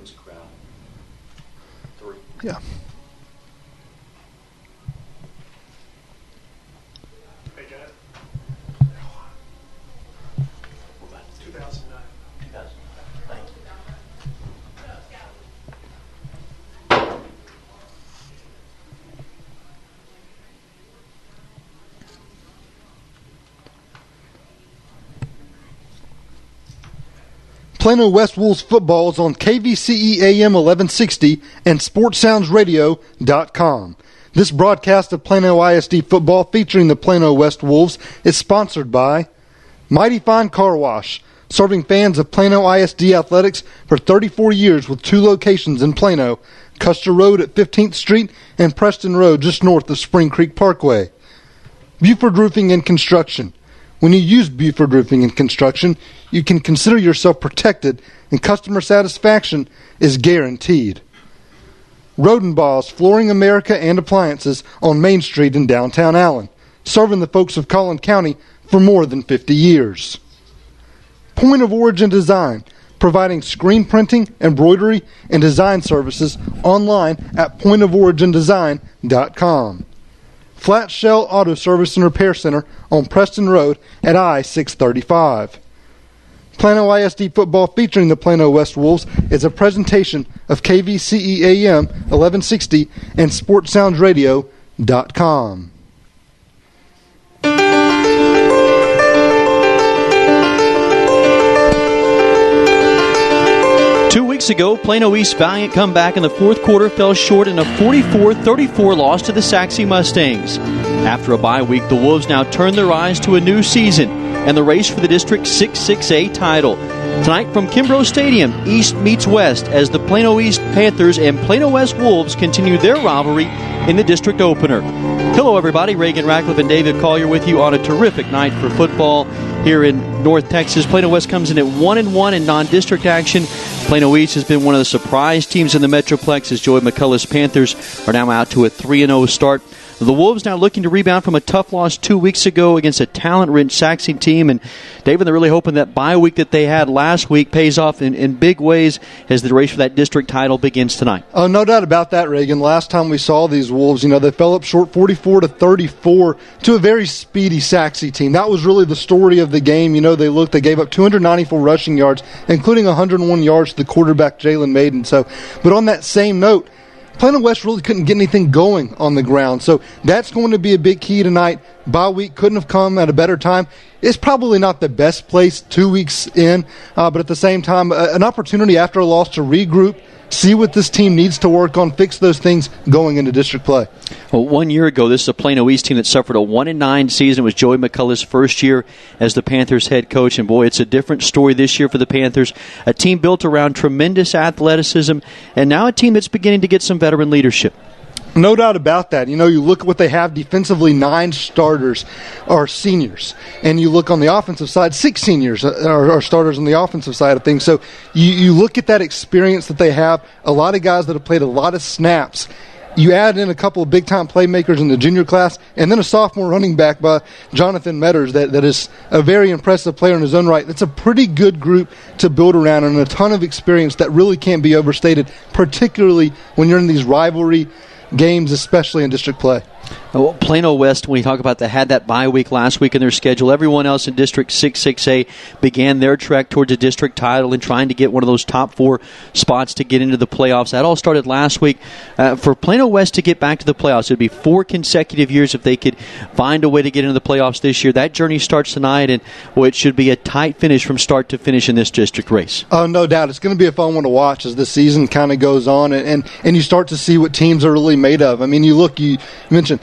What's the crowd? 3. Yeah. Hey, guys. 2009. 2009. Thank you. Plano West Wolves football is on KVCE AM 1160 and SportsSoundsRadio.com. This broadcast of Plano ISD football featuring the Plano West Wolves is sponsored by Mighty Fine Car Wash, serving fans of Plano ISD athletics for 34 years with 2 locations in Plano, Custer Road at 15th Street and Preston Road just north of Spring Creek Parkway. Buford Roofing and Construction. When you use Buford Roofing and Construction, you can consider yourself protected and customer satisfaction is guaranteed. Rodenbaugh's Flooring America and Appliances on Main Street in downtown Allen, serving the folks of Collin County for more than 50 years. Point of Origin Design, providing screen printing, embroidery, and design services online at pointoforigindesign.com. Flat Shell Auto Service and Repair Center on Preston Road at I-635. Plano ISD football featuring the Plano West Wolves is a presentation of KVCE AM 1160 and SportsSoundsRadio.com. 2 weeks ago, Plano East's valiant comeback in the fourth quarter fell short in a 44-34 loss to the Saxe Mustangs. After a bye week, the Wolves now turn their eyes to a new season and the race for the District 6-6A title. Tonight from Kimbrough Stadium, East meets West as the Plano East Panthers and Plano West Wolves continue their rivalry in the district opener. Hello, everybody. Reagan Ratcliffe and David Collier with you on a terrific night for football here in North Texas. Plano West comes in at 1-1 in non-district action. Plano East has been one of the surprise teams in the Metroplex as Joey McCullough's Panthers are now out to a 3-0 start. The Wolves now looking to rebound from a tough loss 2 weeks ago against a talent-rich Saxe team. And, David, they're really hoping that bye week that they had last week pays off in big ways as the race for that district title begins tonight. Oh, no doubt about that, Reagan. Last time we saw these Wolves, they fell up short 44-34 to a very speedy Saxe team. That was really the story of the game. They gave up 294 rushing yards, including 101 yards to the quarterback, Jalen Maiden. But on that same note, Plano West really couldn't get anything going on the ground. So that's going to be a big key tonight. Bye week couldn't have come at a better time. It's probably not the best place 2 weeks in, but at the same time, an opportunity after a loss to regroup, see what this team needs to work on, fix those things going into district play. Well, 1 year ago, this is a Plano East team that suffered a 1-9 season. It was Joey McCullough's first year as the Panthers head coach. And, boy, it's a different story this year for the Panthers. A team built around tremendous athleticism, and now a team that's beginning to get some veteran leadership. No doubt about that. You look at what they have defensively, 9 starters are seniors. And you look on the offensive side, 6 seniors are starters on the offensive side of things. So you look at that experience that they have, a lot of guys that have played a lot of snaps. You add in a couple of big-time playmakers in the junior class, and then a sophomore running back by Jonathan Metters that is a very impressive player in his own right. It's a pretty good group to build around and a ton of experience that really can't be overstated, particularly when you're in these rivalry games, especially in district play. Well, Plano West, when you talk about they had that bye week last week in their schedule, everyone else in District 6-6A began their trek towards a district title and trying to get one of those top 4 spots to get into the playoffs. That all started last week. For Plano West to get back to the playoffs, it would be 4 consecutive years if they could find a way to get into the playoffs this year. That journey starts tonight, and it should be a tight finish from start to finish in this district race. Oh, no doubt. It's going to be a fun one to watch as the season kind of goes on, and you start to see what teams are really made of. I mean, you mentioned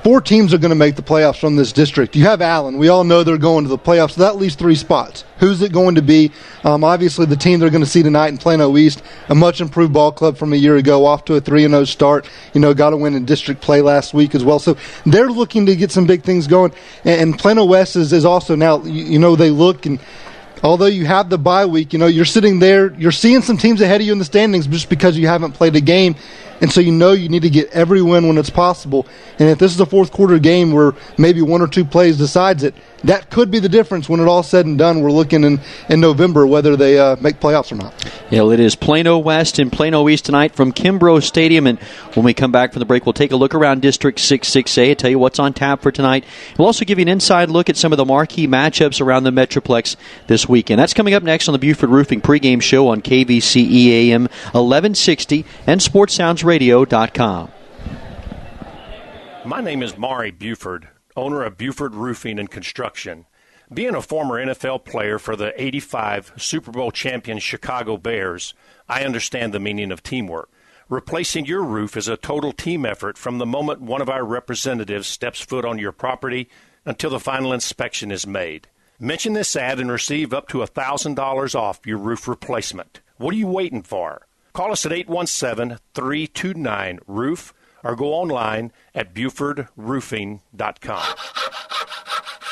4 teams are going to make the playoffs from this district. You have Allen. We all know they're going to the playoffs, so that leaves 3 spots. Who's it going to be? Obviously, the team they're going to see tonight in Plano East, a much-improved ball club from a year ago, off to a 3-0 start. Got to win in district play last week as well. So they're looking to get some big things going. And Plano West is also now, they look and although you have the bye week, you're sitting there, you're seeing some teams ahead of you in the standings just because you haven't played a game. And so you need to get every win when it's possible. And if this is a fourth quarter game where maybe one or two plays decides it, that could be the difference when it all said and done. We're looking in November whether they make playoffs or not. Yeah, well, it is Plano West and Plano East tonight from Kimbrough Stadium. And when we come back from the break, we'll take a look around District 66A and tell you what's on tap for tonight. We'll also give you an inside look at some of the marquee matchups around the Metroplex this weekend. That's coming up next on the Buford Roofing pregame show on KVCE AM 1160 and SportsSoundsRadio.com. My name is Maury Buford, owner of Buford Roofing and Construction. Being a former NFL player for the '85 Super Bowl champion Chicago Bears, I understand the meaning of teamwork. Replacing your roof is a total team effort from the moment one of our representatives steps foot on your property until the final inspection is made. Mention this ad and receive up to $1,000 off your roof replacement. What are you waiting for? Call us at 817-329-ROOF or go online at BufordRoofing.com.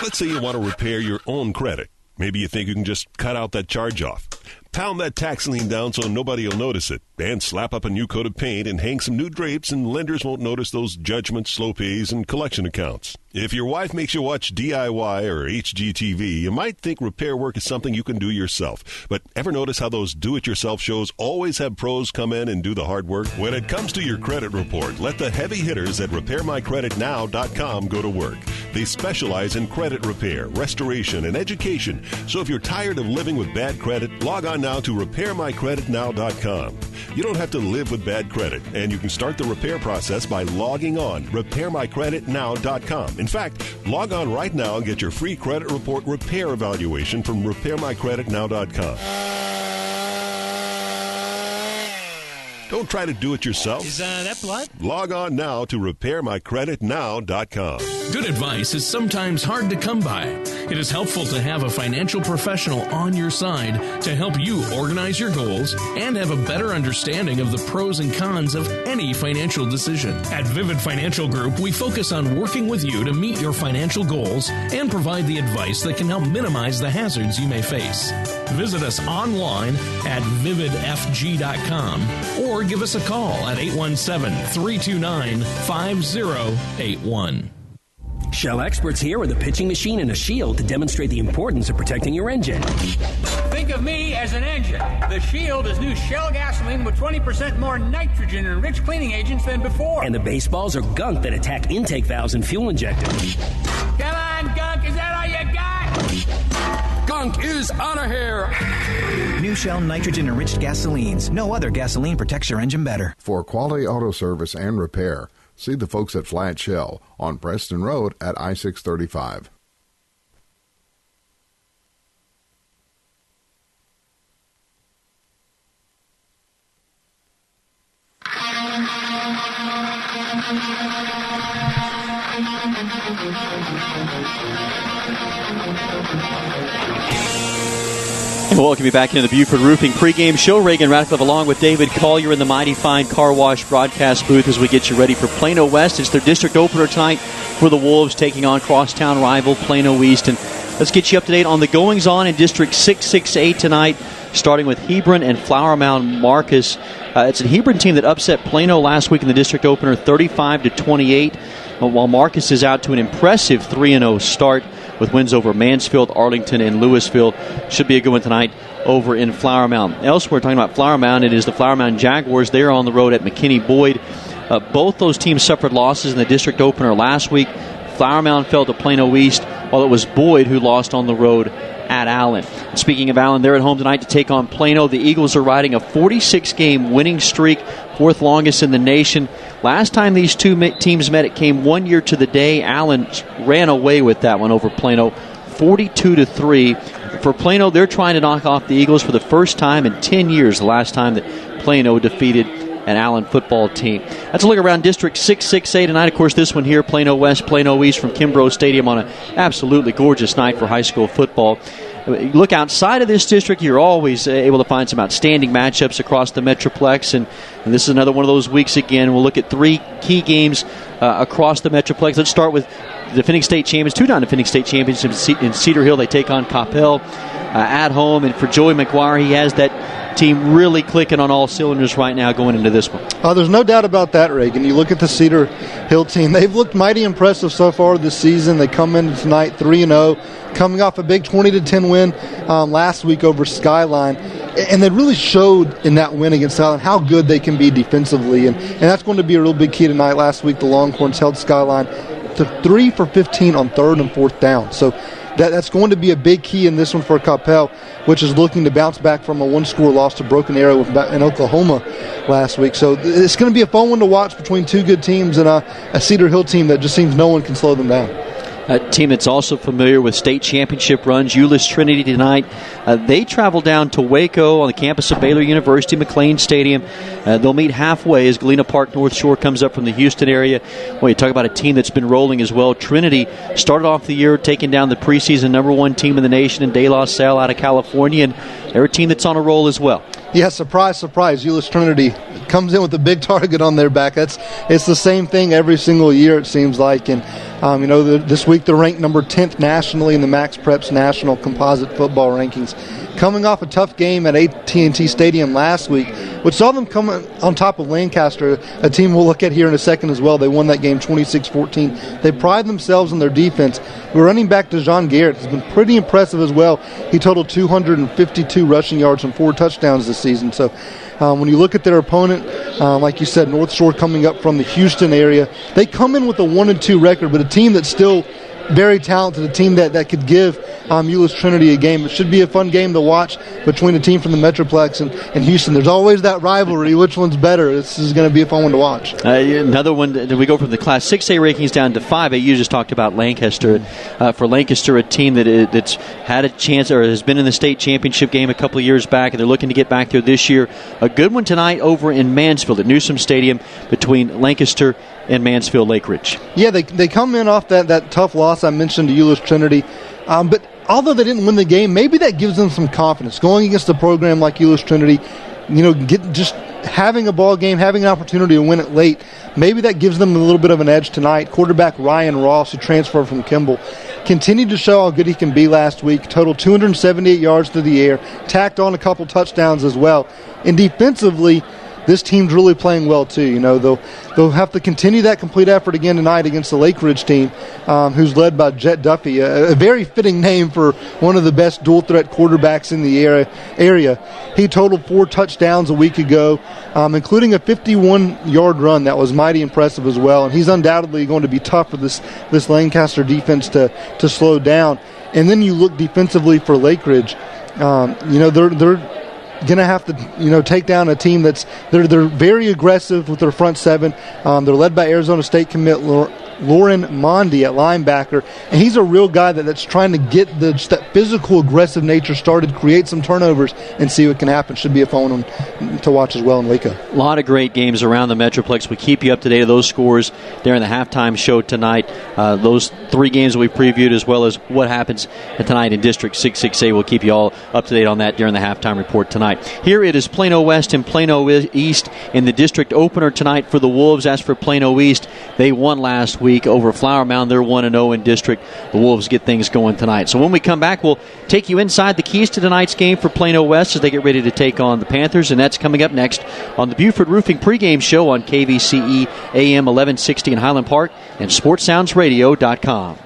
Let's say you want to repair your own credit. Maybe you think you can just cut out that charge-off. Pound that tax lien down so nobody will notice it, and slap up a new coat of paint and hang some new drapes, and lenders won't notice those judgments, slow pays, and collection accounts. If your wife makes you watch DIY or HGTV, you might think repair work is something you can do yourself. But ever notice how those do-it-yourself shows always have pros come in and do the hard work? When it comes to your credit report, let the heavy hitters at RepairMyCreditNow.com go to work. They specialize in credit repair, restoration, and education. So if you're tired of living with bad credit, log on now to RepairMyCreditNow.com. You don't have to live with bad credit, and you can start the repair process by logging on RepairMyCreditNow.com. In fact, log on right now and get your free credit report repair evaluation from RepairMyCreditNow.com. Don't try to do it yourself. Is that blood? Log on now to RepairMyCreditNow.com. Good advice is sometimes hard to come by. It is helpful to have a financial professional on your side to help you organize your goals and have a better understanding of the pros and cons of any financial decision. At Vivid Financial Group, we focus on working with you to meet your financial goals and provide the advice that can help minimize the hazards you may face. Visit us online at vividfg.com or give us a call at 817-329-5081. Shell experts here with a pitching machine and a shield to demonstrate the importance of protecting your engine. Think of me as an engine. The Shield is new Shell gasoline with 20% more nitrogen and rich cleaning agents than before. And the baseballs are gunk that attack intake valves and fuel injectors. Come on, gunk, is that all you got? Gunk is out of here. New Shell nitrogen-enriched gasolines. No other gasoline protects your engine better. For quality auto service and repair, see the folks at Flat Shell on Preston Road at I-635. And welcome you back into the Buford Roofing pregame show. Reagan Ratcliffe along with David Collier in the Mighty Fine Car Wash broadcast booth as we get you ready for Plano West. It's their district opener tonight for the Wolves taking on crosstown rival Plano East. And let's get you up to date on the goings-on in District 668 tonight, starting with Hebron and Flower Mound Marcus. It's a Hebron team that upset Plano last week in the district opener 35-28, while Marcus is out to an impressive 3-0 start with wins over Mansfield, Arlington, and Louisville. Should be a good one tonight over in Flower Mound. Elsewhere, talking about Flower Mound, it is the Flower Mound Jaguars. They're on the road at McKinney-Boyd. Both those teams suffered losses in the district opener last week. Flower Mound fell to Plano East, while it was Boyd who lost on the road at Allen. Speaking of Allen, they're at home tonight to take on Plano. The Eagles are riding a 46-game winning streak, fourth longest in the nation. Last time these two teams met, it came 1 year to the day. Allen ran away with that one over Plano, 42-3. For Plano, they're trying to knock off the Eagles for the first time in 10 years, the last time that Plano defeated an Allen football team. That's a look around District 668 tonight. Of course, this one here, Plano West, Plano East from Kimbrough Stadium on an absolutely gorgeous night for high school football. Look outside of this district, you're always able to find some outstanding matchups across the Metroplex, and this is another one of those weeks again. We'll look at three key games across the Metroplex. Let's start with defending state champions, two-time defending state champions in Cedar Hill. They take on Coppell at home. And for Joey McGuire, he has that team really clicking on all cylinders right now going into this one. There's no doubt about that, Reagan. You look at the Cedar Hill team. They've looked mighty impressive so far this season. They come into tonight 3-0, coming off a big 20-10 win last week over Skyline. And they really showed in that win against Skyline how good they can be defensively. And that's going to be a real big key tonight. Last week, the Longhorns held Skyline to 3 for 15 on 3rd and 4th down. So that's going to be a big key in this one for Coppell, which is looking to bounce back from a one-score loss to Broken Arrow in Oklahoma last week. So it's going to be a fun one to watch between two good teams and a Cedar Hill team that just seems no one can slow them down. A team that's also familiar with state championship runs, Euless Trinity tonight. They travel down to Waco on the campus of Baylor University, McLean Stadium. They'll meet halfway as Galena Park North Shore comes up from the Houston area. Well, you talk about a team that's been rolling as well. Trinity started off the year taking down the preseason #1 team in the nation in De La Salle out of California, and they're a team that's on a roll as well. Yeah, surprise, surprise. Euless Trinity comes in with a big target on their back. It's the same thing every single year, it seems like. And, this week they're ranked number 10th nationally in the Max Preps National Composite Football Rankings. Coming off a tough game at AT&T Stadium last week, which saw them come on top of Lancaster, a team we'll look at here in a second as well. They won that game 26-14. They pride themselves on their defense. The running back DeJon Garrett has been pretty impressive as well. He totaled 252 rushing yards and 4 touchdowns this season. So when you look at their opponent, like you said, North Shore coming up from the Houston area, they come in with a 1-2 record, but a team that's still very talented, a team that could give Euless Trinity a game. It should be a fun game to watch between a team from the Metroplex and Houston. There's always that rivalry. Which one's better? This is going to be a fun one to watch. Another one, we go from the Class 6A rankings down to 5A. You just talked about Lancaster. For Lancaster, a team that's had a chance or has been in the state championship game a couple of years back, and they're looking to get back there this year. A good one tonight over in Mansfield at Newsom Stadium between Lancaster and Mansfield Lake Ridge. Yeah, they come in off that tough loss I mentioned to Euless Trinity. But although they didn't win the game, maybe that gives them some confidence. Going against a program like Euless Trinity, just having a ball game, having an opportunity to win it late, maybe that gives them a little bit of an edge tonight. Quarterback Ryan Ross, who transferred from Kimball, continued to show how good he can be last week. Total 278 yards through the air, tacked on a couple touchdowns as well. And defensively, this team's really playing well too. They'll have to continue that complete effort again tonight against the Lake Ridge team, who's led by Jet Duffy, a very fitting name for one of the best dual threat quarterbacks in the area. He totaled 4 touchdowns a week ago, including a 51-yard run that was mighty impressive as well. And he's undoubtedly going to be tough for this Lancaster defense to slow down. And then you look defensively for Lake Ridge. They're going to have to, take down a team they're very aggressive with their front seven. They're led by Arizona State commit Lauren Mondi at linebacker, and he's a real guy that's trying to get that physical, aggressive nature started, create some turnovers, and see what can happen. Should be a fun one to watch as well in Waco. A lot of great games around the Metroplex. We keep you up to date with those scores during the halftime show tonight. Those 3 games we previewed, as well as what happens tonight in District 6-6A. We'll keep you all up to date on that during the halftime report tonight. Here it is Plano West and Plano East in the district opener tonight for the Wolves. As for Plano East, they won last week over Flower Mound. They're 1-0 in district. The Wolves get things going tonight. So when we come back, we'll take you inside the keys to tonight's game for Plano West as they get ready to take on the Panthers, and that's coming up next on the Buford Roofing pregame show on KVCE AM 1160 in Highland Park and SportsSoundsRadio.com.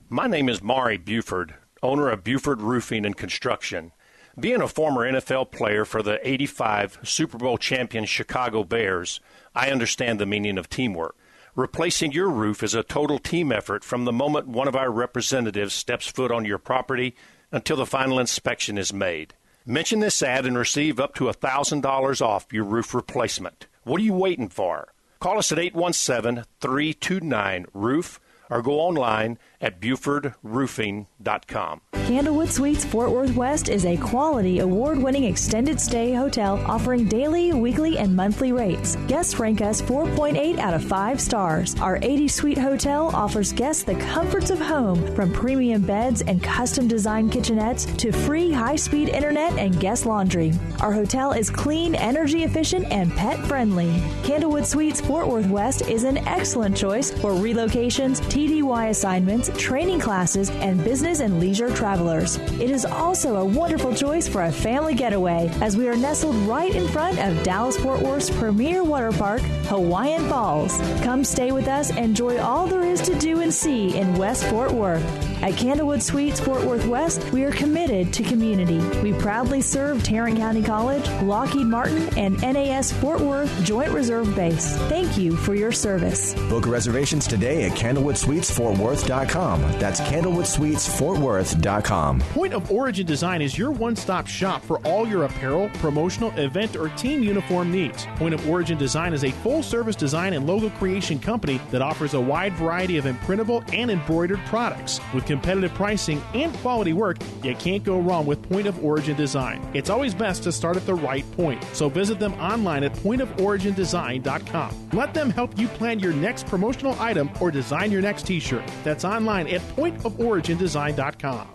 My name is Maury Buford, owner of Buford Roofing and Construction. Being a former NFL player for the '85 Super Bowl champion Chicago Bears, I understand the meaning of teamwork. Replacing your roof is a total team effort from the moment one of our representatives steps foot on your property until the final inspection is made. Mention this ad and receive up to $1,000 off your roof replacement. What are you waiting for? Call us at 817-329-ROOF or go online at BufordRoofing.com. Candlewood Suites Fort Worth West is a quality, award-winning extended stay hotel offering daily, weekly, and monthly rates. Guests rank us 4.8 out of 5 stars. Our 80-suite hotel offers guests the comforts of home, from premium beds and custom-designed kitchenettes to free high-speed internet and guest laundry. Our hotel is clean, energy-efficient, and pet-friendly. Candlewood Suites Fort Worth West is an excellent choice for relocations, TDY assignments, training classes, and business and leisure travelers. It is also a wonderful choice for a family getaway, as we are nestled right in front of Dallas-Fort Worth's premier water park, Hawaiian Falls. Come stay with us and enjoy all there is to do and see in West Fort Worth. At Candlewood Suites Fort Worth West, we are committed to community. We proudly serve Tarrant County College, Lockheed Martin, and NAS Fort Worth Joint Reserve Base. Thank you for your service. Book reservations today at CandlewoodSuitesFortWorth.com. That's CandlewoodSuitesFortWorth.com. Point of Origin Design is your one-stop shop for all your apparel, promotional, event, or team uniform needs. Point of Origin Design is a full-service design and logo creation company that offers a wide variety of imprintable and embroidered products. With competitive pricing and quality work, you can't go wrong with Point of Origin Design. It's always best to start at the right point, so visit them online at pointoforigindesign.com. Let them help you plan your next promotional item or design your next t-shirt. That's online at pointoforigindesign.com.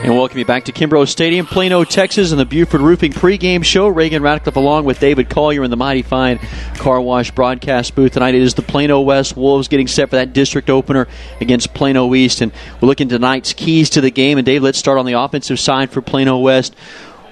And welcome you back to Kimbrough Stadium, Plano, Texas, and the Buford Roofing pregame show. Reagan Ratcliffe along with David Collier in the Mighty Fine Car Wash broadcast booth tonight. It is the Plano West Wolves getting set for that district opener against Plano East. And we're looking at tonight's keys to the game. And Dave, let's start on the offensive side for Plano West.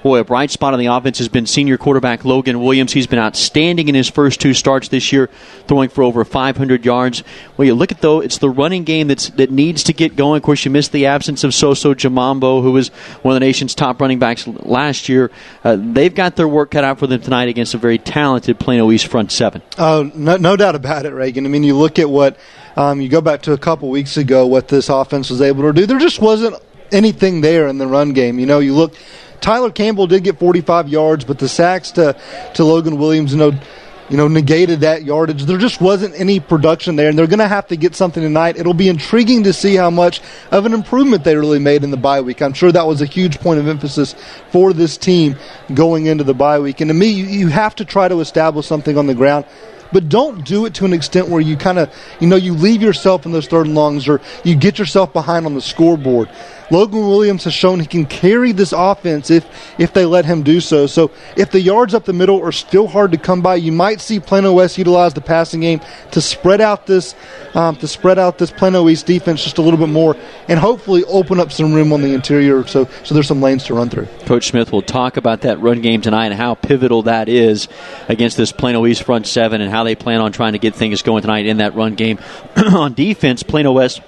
Boy, a bright spot on the offense has been senior quarterback Logan Williams. He's been outstanding in his first two starts this year, throwing for over 500 yards. Well, you look at, though, it's the running game that needs to get going. Of course, you missed the absence of Soso Jamambo, who was one of the nation's top running backs last year. They've got their work cut out for them tonight against a very talented Plano East front seven. Oh, no doubt about it, Reagan. I mean, you look at what you go back to a couple weeks ago, what this offense was able to do. There just wasn't anything there in the run game. You know, you look. Tyler Campbell did get 45 yards, but the sacks to Logan Williams, negated that yardage. There just wasn't any production there, and they're going to have to get something tonight. It'll be intriguing to see how much of an improvement they really made in the bye week. I'm sure that was a huge point of emphasis for this team going into the bye week. And to me, you have to try to establish something on the ground. But don't do it to an extent where you kind of, you leave yourself in those third and longs or you get yourself behind on the scoreboard. Logan Williams has shown he can carry this offense if they let him do so. So if the yards up the middle are still hard to come by, you might see Plano West utilize the passing game to spread out this Plano East defense just a little bit more and hopefully open up some room on the interior so there's some lanes to run through. Coach Smith will talk about that run game tonight and how pivotal that is against this Plano East front seven and how they plan on trying to get things going tonight in that run game. On defense, Plano West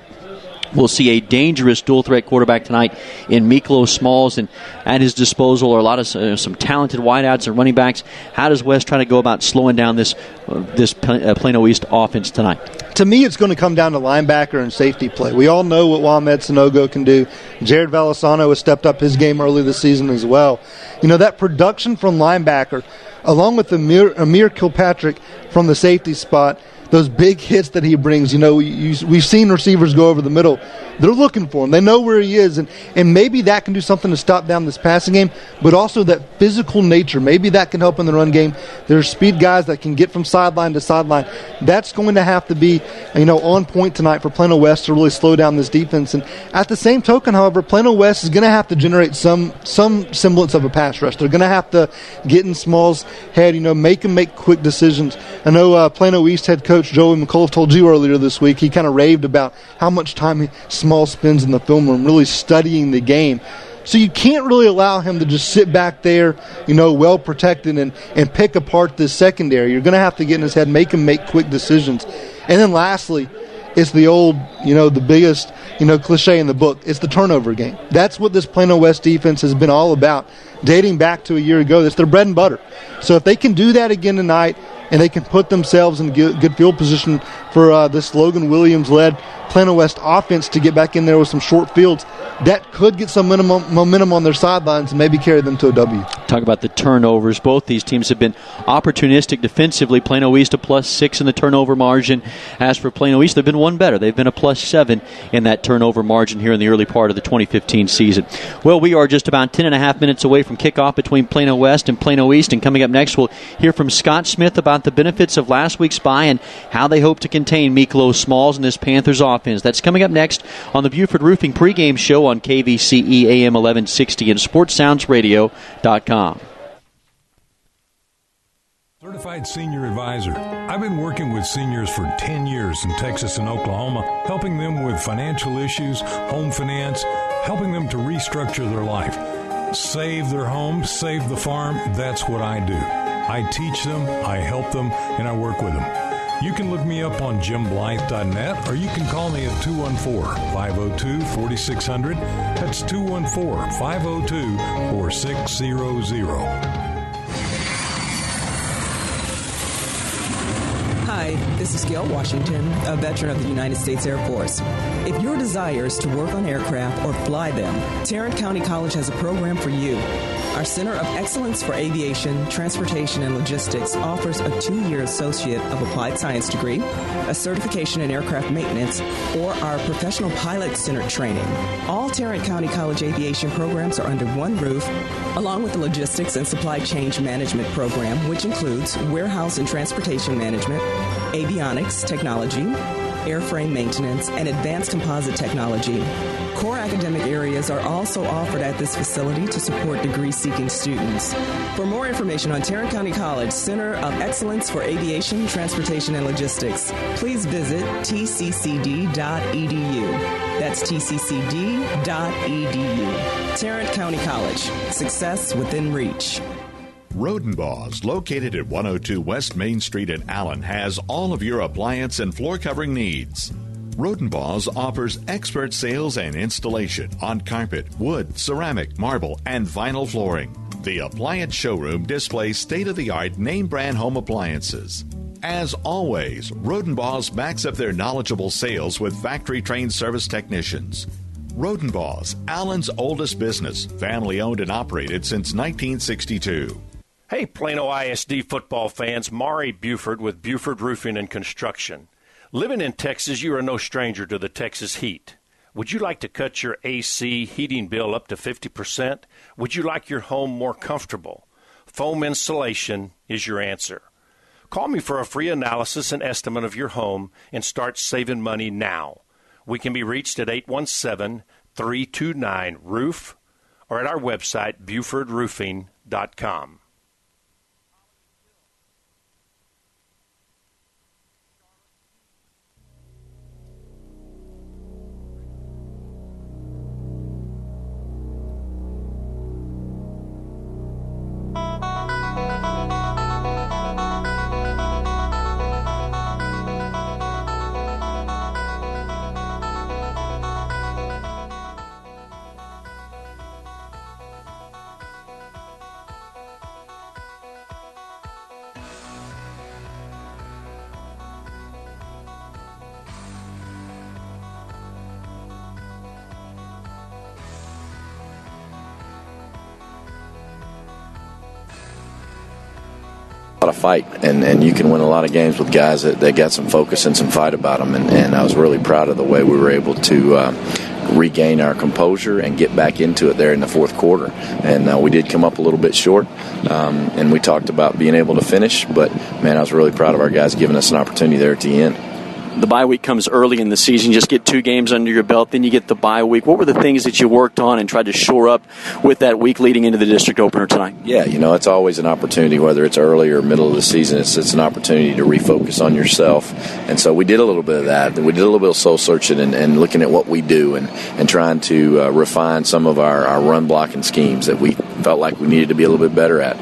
will see a dangerous dual-threat quarterback tonight in Miklo Smalls, and at his disposal are a lot of some talented wideouts and running backs. How does West try to go about slowing down this Plano East offense tonight? To me, it's going to come down to linebacker and safety play. We all know what Wamed Sanogo can do. Jared Valisano has stepped up his game early this season as well. That production from linebacker, along with Amir Kilpatrick from the safety spot, those big hits that he brings, we've seen receivers go over the middle. They're looking for him. They know where he is, and maybe that can do something to stop down this passing game, but also that physical nature. Maybe that can help in the run game. There's speed guys that can get from sideline to sideline. That's going to have to be, on point tonight for Plano West to really slow down this defense. And at the same token, however, Plano West is going to have to generate some semblance of a pass rush. They're going to have to get in Small's head, make him make quick decisions. I know Plano East head coach Joey McCullough told you earlier this week, he kind of raved about how much time Small spends in the film room really studying the game. So you can't really allow him to just sit back there, well protected and pick apart this secondary. You're going to have to get in his head, make him make quick decisions. And then lastly, it's the old, the biggest, cliche in the book. It's the turnover game. That's what this Plano West defense has been all about, dating back to a year ago. That's their bread and butter. So if they can do that again tonight, and they can put themselves in good field position for this Logan Williams-led Plano West offense to get back in there with some short fields, that could get some momentum on their sidelines and maybe carry them to a W. Talk about the turnovers. Both these teams have been opportunistic defensively. Plano East a +6 in the turnover margin. As for Plano East, they've been one better. They've been a +7 in that turnover margin here in the early part of the 2015 season. Well, we are just about 10.5 minutes away from kickoff between Plano West and Plano East, and coming up next we'll hear from Scott Smith about the benefits of last week's bye and how they hope to contain Miklo Smalls and this Panthers offense. That's coming up next on the Buford Roofing pregame show on KVCE AM 1160 and SportsSoundsRadio.com. Certified Senior Advisor. I've been working with seniors for 10 years in Texas and Oklahoma, helping them with financial issues, home finance, helping them to restructure their life. Save their home, save the farm, that's what I do. I teach them, I help them, and I work with them. You can look me up on jimblythe.net, or you can call me at 214-502-4600. That's 214-502-4600. Hi, this is Gail Washington, a veteran of the United States Air Force. If your desire is to work on aircraft or fly them, Tarrant County College has a program for you. Our Center of Excellence for Aviation, Transportation, and Logistics offers a 2-year Associate of Applied Science degree, a certification in aircraft maintenance, or our Professional Pilot Center training. All Tarrant County College aviation programs are under one roof, along with the Logistics and Supply Chain Management program, which includes warehouse and transportation management, avionics technology, airframe maintenance, and advanced composite technology. Core academic areas are also offered at this facility to support degree-seeking students. For more information on Tarrant County College Center of Excellence for Aviation, Transportation, and Logistics, please visit tccd.edu. That's tccd.edu. Tarrant County College. Success within reach. Rodenbaugh's, located at 102 West Main Street in Allen, has all of your appliance and floor covering needs. Rodenbaugh's offers expert sales and installation on carpet, wood, ceramic, marble, and vinyl flooring. The appliance showroom displays state-of-the-art name-brand home appliances. As always, Rodenbaugh's backs up their knowledgeable sales with factory-trained service technicians. Rodenbaugh's, Allen's oldest business, family-owned and operated since 1962. Hey, Plano ISD football fans, Maury Buford with Buford Roofing and Construction. Living in Texas, you are no stranger to the Texas heat. Would you like to cut your AC heating bill up to 50%? Would you like your home more comfortable? Foam insulation is your answer. Call me for a free analysis and estimate of your home and start saving money now. We can be reached at 817-329-ROOF or at our website, BufordRoofing.com. A fight, and you can win a lot of games with guys that got some focus and some fight about them, and I was really proud of the way we were able to regain our composure and get back into it there in the fourth quarter. And we did come up a little bit short, and we talked about being able to finish, but man, I was really proud of our guys giving us an opportunity there at the end. The bye week comes early in the season. Just get 2 games under your belt, then you get the bye week. What were the things that you worked on and tried to shore up with that week leading into the district opener tonight? Yeah, it's always an opportunity, whether it's early or middle of the season. It's an opportunity to refocus on yourself. And so we did a little bit of that. We did a little bit of soul searching and looking at what we do and trying to refine some of our run blocking schemes that we felt like we needed to be a little bit better at.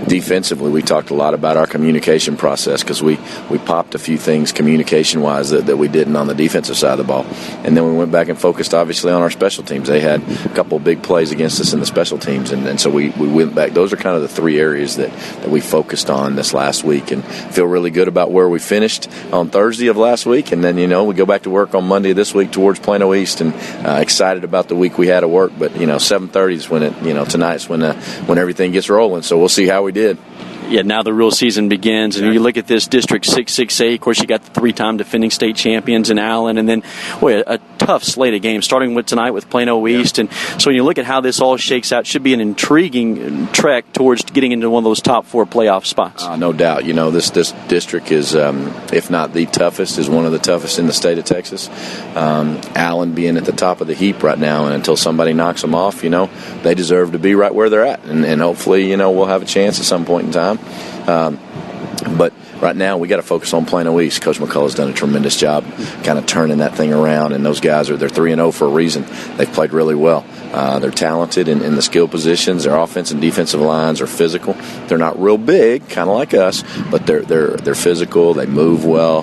Defensively, we talked a lot about our communication process because we popped a few things communication-wise things that we didn't on the defensive side of the ball. And then we went back and focused, obviously, on our special teams. They had a couple of big plays against us in the special teams, and so we went back. Those are kind of the three areas that we focused on this last week, and feel really good about where we finished on Thursday of last week. And then, we go back to work on Monday this week towards Plano East, and excited about the week we had at work. But, 7:30 is when tonight's when everything gets rolling. So we'll see how we did. Yeah, now the real season begins, and you look at this District 6-6A. Of course, you got the three-time defending state champions in Allen, and then a tough slate of games, starting with tonight with Plano East. And so when you look at how this all shakes out, it should be an intriguing trek towards getting into one of those top four playoff spots. No doubt. This district is, if not the toughest, is one of the toughest in the state of Texas. Allen being at the top of the heap right now, and until somebody knocks them off, they deserve to be right where they're at. And hopefully, we'll have a chance at some point in time. But right now we got to focus on Plano East. Coach McCullough's done a tremendous job kind of turning that thing around, and those guys they're 3-0 for a reason. They've played really well. They're talented in the skill positions. Their offense and defensive lines are physical. They're not real big, kind of like us, but they're physical. They move well.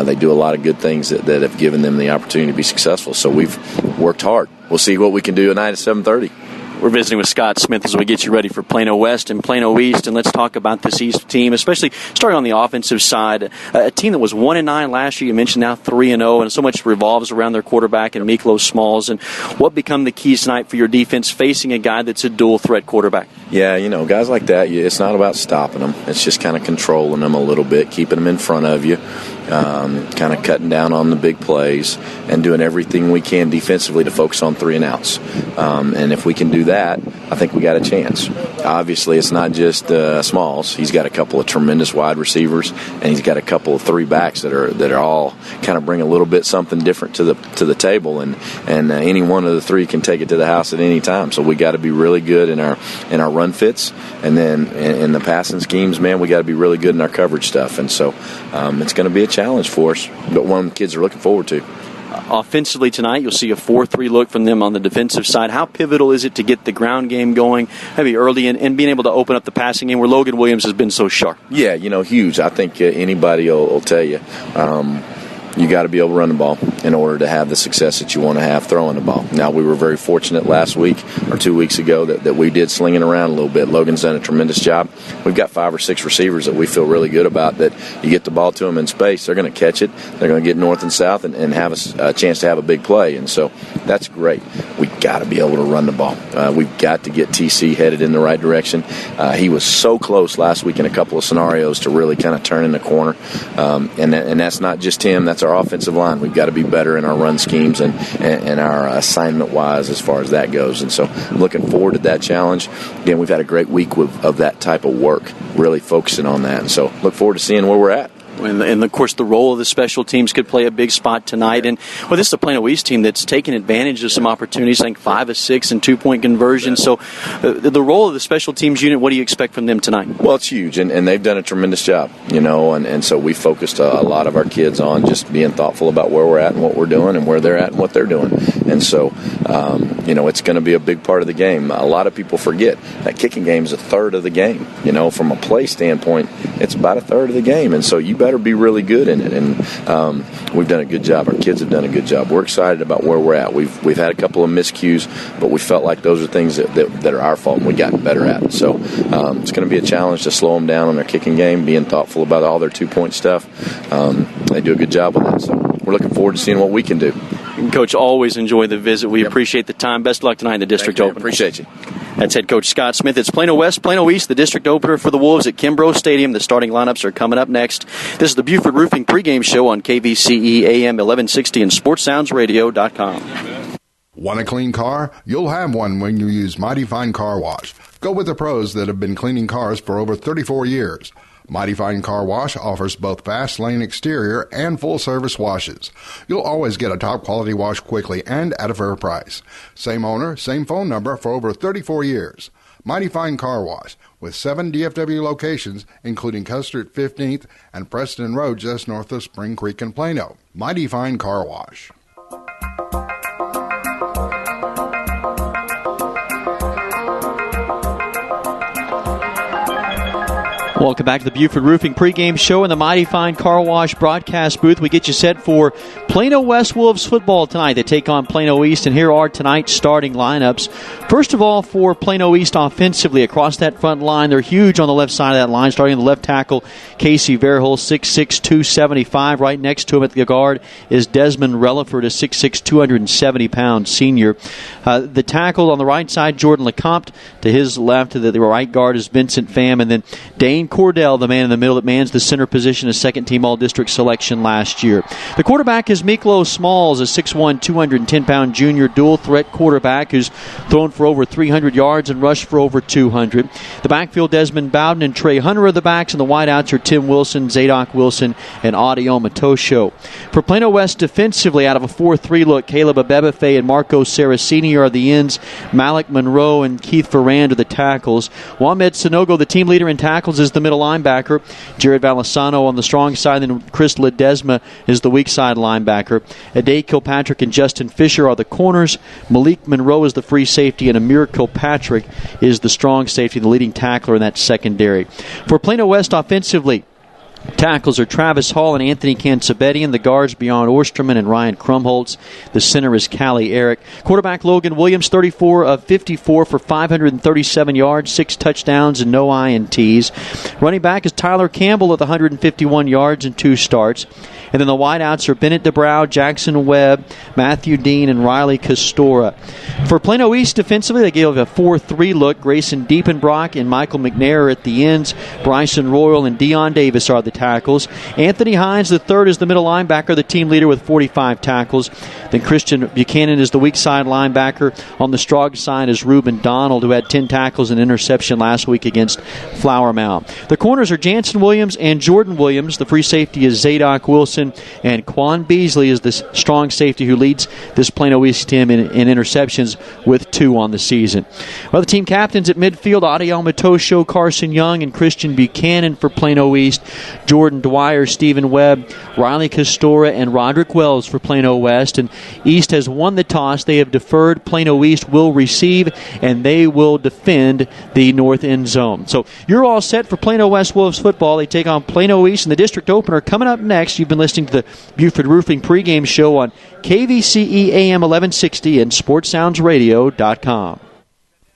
They do a lot of good things that have given them the opportunity to be successful. So we've worked hard. We'll see what we can do tonight at 7:30. We're visiting with Scott Smith as we get you ready for Plano West and Plano East, and let's talk about this East team, especially starting on the offensive side. A team that was 1-9 last year, you mentioned now 3-0, and so much revolves around their quarterback and Miklos Smalls. And what become the keys tonight for your defense facing a guy that's a dual-threat quarterback? Yeah, guys like that, it's not about stopping them. It's just kind of controlling them a little bit, keeping them in front of you, kind of cutting down on the big plays, and doing everything we can defensively to focus on 3-and-outs. And if we can do that, I think we got a chance. Obviously, it's not just Smalls. He's got a couple of tremendous wide receivers, and he's got a couple of three backs that are all kind of bring a little bit something different to the table, and any one of the three can take it to the house at any time. So we got to be really good in our run fits, and then in the passing schemes, man, we got to be really good in our coverage stuff. And so it's going to be a challenge for us, but one the kids are looking forward to. Offensively tonight, you'll see a 4-3 look from them on the defensive side. How pivotal is it to get the ground game going, maybe early, and being able to open up the passing game where Logan Williams has been so sharp? Yeah, huge. I think anybody will tell you. You got to be able to run the ball in order to have the success that you want to have throwing the ball. Now, we were very fortunate last week or 2 weeks ago that we did sling it around a little bit. Logan's done a tremendous job. We've got 5 or 6 receivers that we feel really good about, that you get the ball to them in space, they're going to catch it, they're going to get north and south and have a chance to have a big play. And so that's great. We've got to be able to run the ball. We've got to get TC headed in the right direction. He was so close last week in a couple of scenarios to really kind of turn in the corner. And that's not just him, that's our offensive line. We've got to be better in our run schemes and our assignment-wise as far as that goes. And so I'm looking forward to that challenge. Again, we've had a great week of that type of work, really focusing on that. And so look forward to seeing where we're at. And, of course, the role of the special teams could play a big spot tonight. And, this is a Plano East team that's taken advantage of some opportunities, I think 5 of 6 and 2-point conversion. So the role of the special teams unit, what do you expect from them tonight? Well, it's huge, and they've done a tremendous job, and so we focused a lot of our kids on just being thoughtful about where we're at and what we're doing and where they're at and what they're doing. And so, it's going to be a big part of the game. A lot of people forget that kicking game is a third of the game. From a play standpoint, it's about a third of the game. And so you better be really good in it. And we've done a good job. Our kids have done a good job. We're excited about where we're at. We've had a couple of miscues, but we felt like those are things that are our fault and we got better at. So it's going to be a challenge to slow them down on their kicking game, being thoughtful about all their 2-point stuff. They do a good job with that. So we're looking forward to seeing what we can do. Coach, always enjoy the visit. We appreciate the time. Best of luck tonight in the district opener. Appreciate you. That's head coach Scott Smith. It's Plano West, Plano East, the district opener for the Wolves at Kimbrough Stadium. The starting lineups are coming up next. This is the Buford Roofing pregame show on KVCE AM 1160 and SportsSoundsRadio.com. Want a clean car? You'll have one when you use Mighty Fine Car Wash. Go with the pros that have been cleaning cars for over 34 years. Mighty Fine Car Wash offers both fast lane exterior and full service washes. You'll always get a top quality wash quickly and at a fair price. Same owner, same phone number for over 34 years. Mighty Fine Car Wash with 7 DFW locations, including Custer at 15th and Preston Road just north of Spring Creek and Plano. Mighty Fine Car Wash. Welcome back to the Buford Roofing pregame show in the Mighty Fine Car Wash broadcast booth. We get you set for Plano West Wolves football tonight. They take on Plano East, and here are tonight's starting lineups. First of all, for Plano East offensively, across that front line, they're huge on the left side of that line. Starting on the left tackle, Casey Verhul, 6'6", 275. Right next to him at the guard is Desmond Relaford, a 6'6", 270-pound senior. The tackle on the right side, Jordan LeCompte. To his left, to the right guard is Vincent Pham, and then Dane Cordell, the man in the middle that mans the center position, a second-team All-District selection last year. The quarterback is Miklo Smalls, a 6'1", 210-pound junior dual-threat quarterback who's thrown for over 300 yards and rushed for over 200. The backfield, Desmond Bowden and Trey Hunter are the backs, and the wideouts are Tim Wilson, Zadok Wilson, and Audioma Tosho. For Plano West defensively, out of a 4-3 look, Caleb Abebefe and Marco Saracini are the ends. Malik Monroe and Keith Ferrand are the tackles. Wamed Sanogo, the team leader in tackles, is the middle linebacker. Jared Valisano on the strong side, and Chris Ledesma is the weak side linebacker. Ade Kilpatrick and Justin Fisher are the corners. Malik Monroe is the free safety, and Amir Kilpatrick is the strong safety, the leading tackler in that secondary. For Plano West offensively, tackles are Travis Hall and Anthony Cansabedian. The guards, Bjorn Orsterman and Ryan Krumholtz. The center is Callie Eric. Quarterback Logan Williams, 34 of 54 for 537 yards, 6 touchdowns, and no INTs. Running back is Tyler Campbell with 151 yards and 2 starts. And then the wideouts are Bennett DeBrow, Jackson Webb, Matthew Dean, and Riley Castora. For Plano East defensively, they gave a 4-3 look. Grayson Diepenbrock and Michael McNair are at the ends. Bryson Royal and Deion Davis are the tackles. Anthony Hines, the third, is the middle linebacker, the team leader with 45 tackles. Then Christian Buchanan is the weak side linebacker. On the strong side is Reuben Donald, who had 10 tackles and interception last week against Flower Mound. The corners are Jansen Williams and Jordan Williams. The free safety is Zadok Wilson, and Quan Beasley is the strong safety who leads this Plano East team in interceptions with 2 on the season. Well, the team captains at midfield, Audioma Tosho, Carson Young, and Christian Buchanan for Plano East. Jordan Dwyer, Stephen Webb, Riley Castora, and Roderick Wells for Plano West. And East has won the toss. They have deferred. Plano East will receive, and they will defend the north end zone. So you're all set for Plano West Wolves football. They take on Plano East in the district opener. Coming up next, you've been listening to the Buford Roofing pregame show on KVCE AM 1160 and SportsSoundsRadio.com.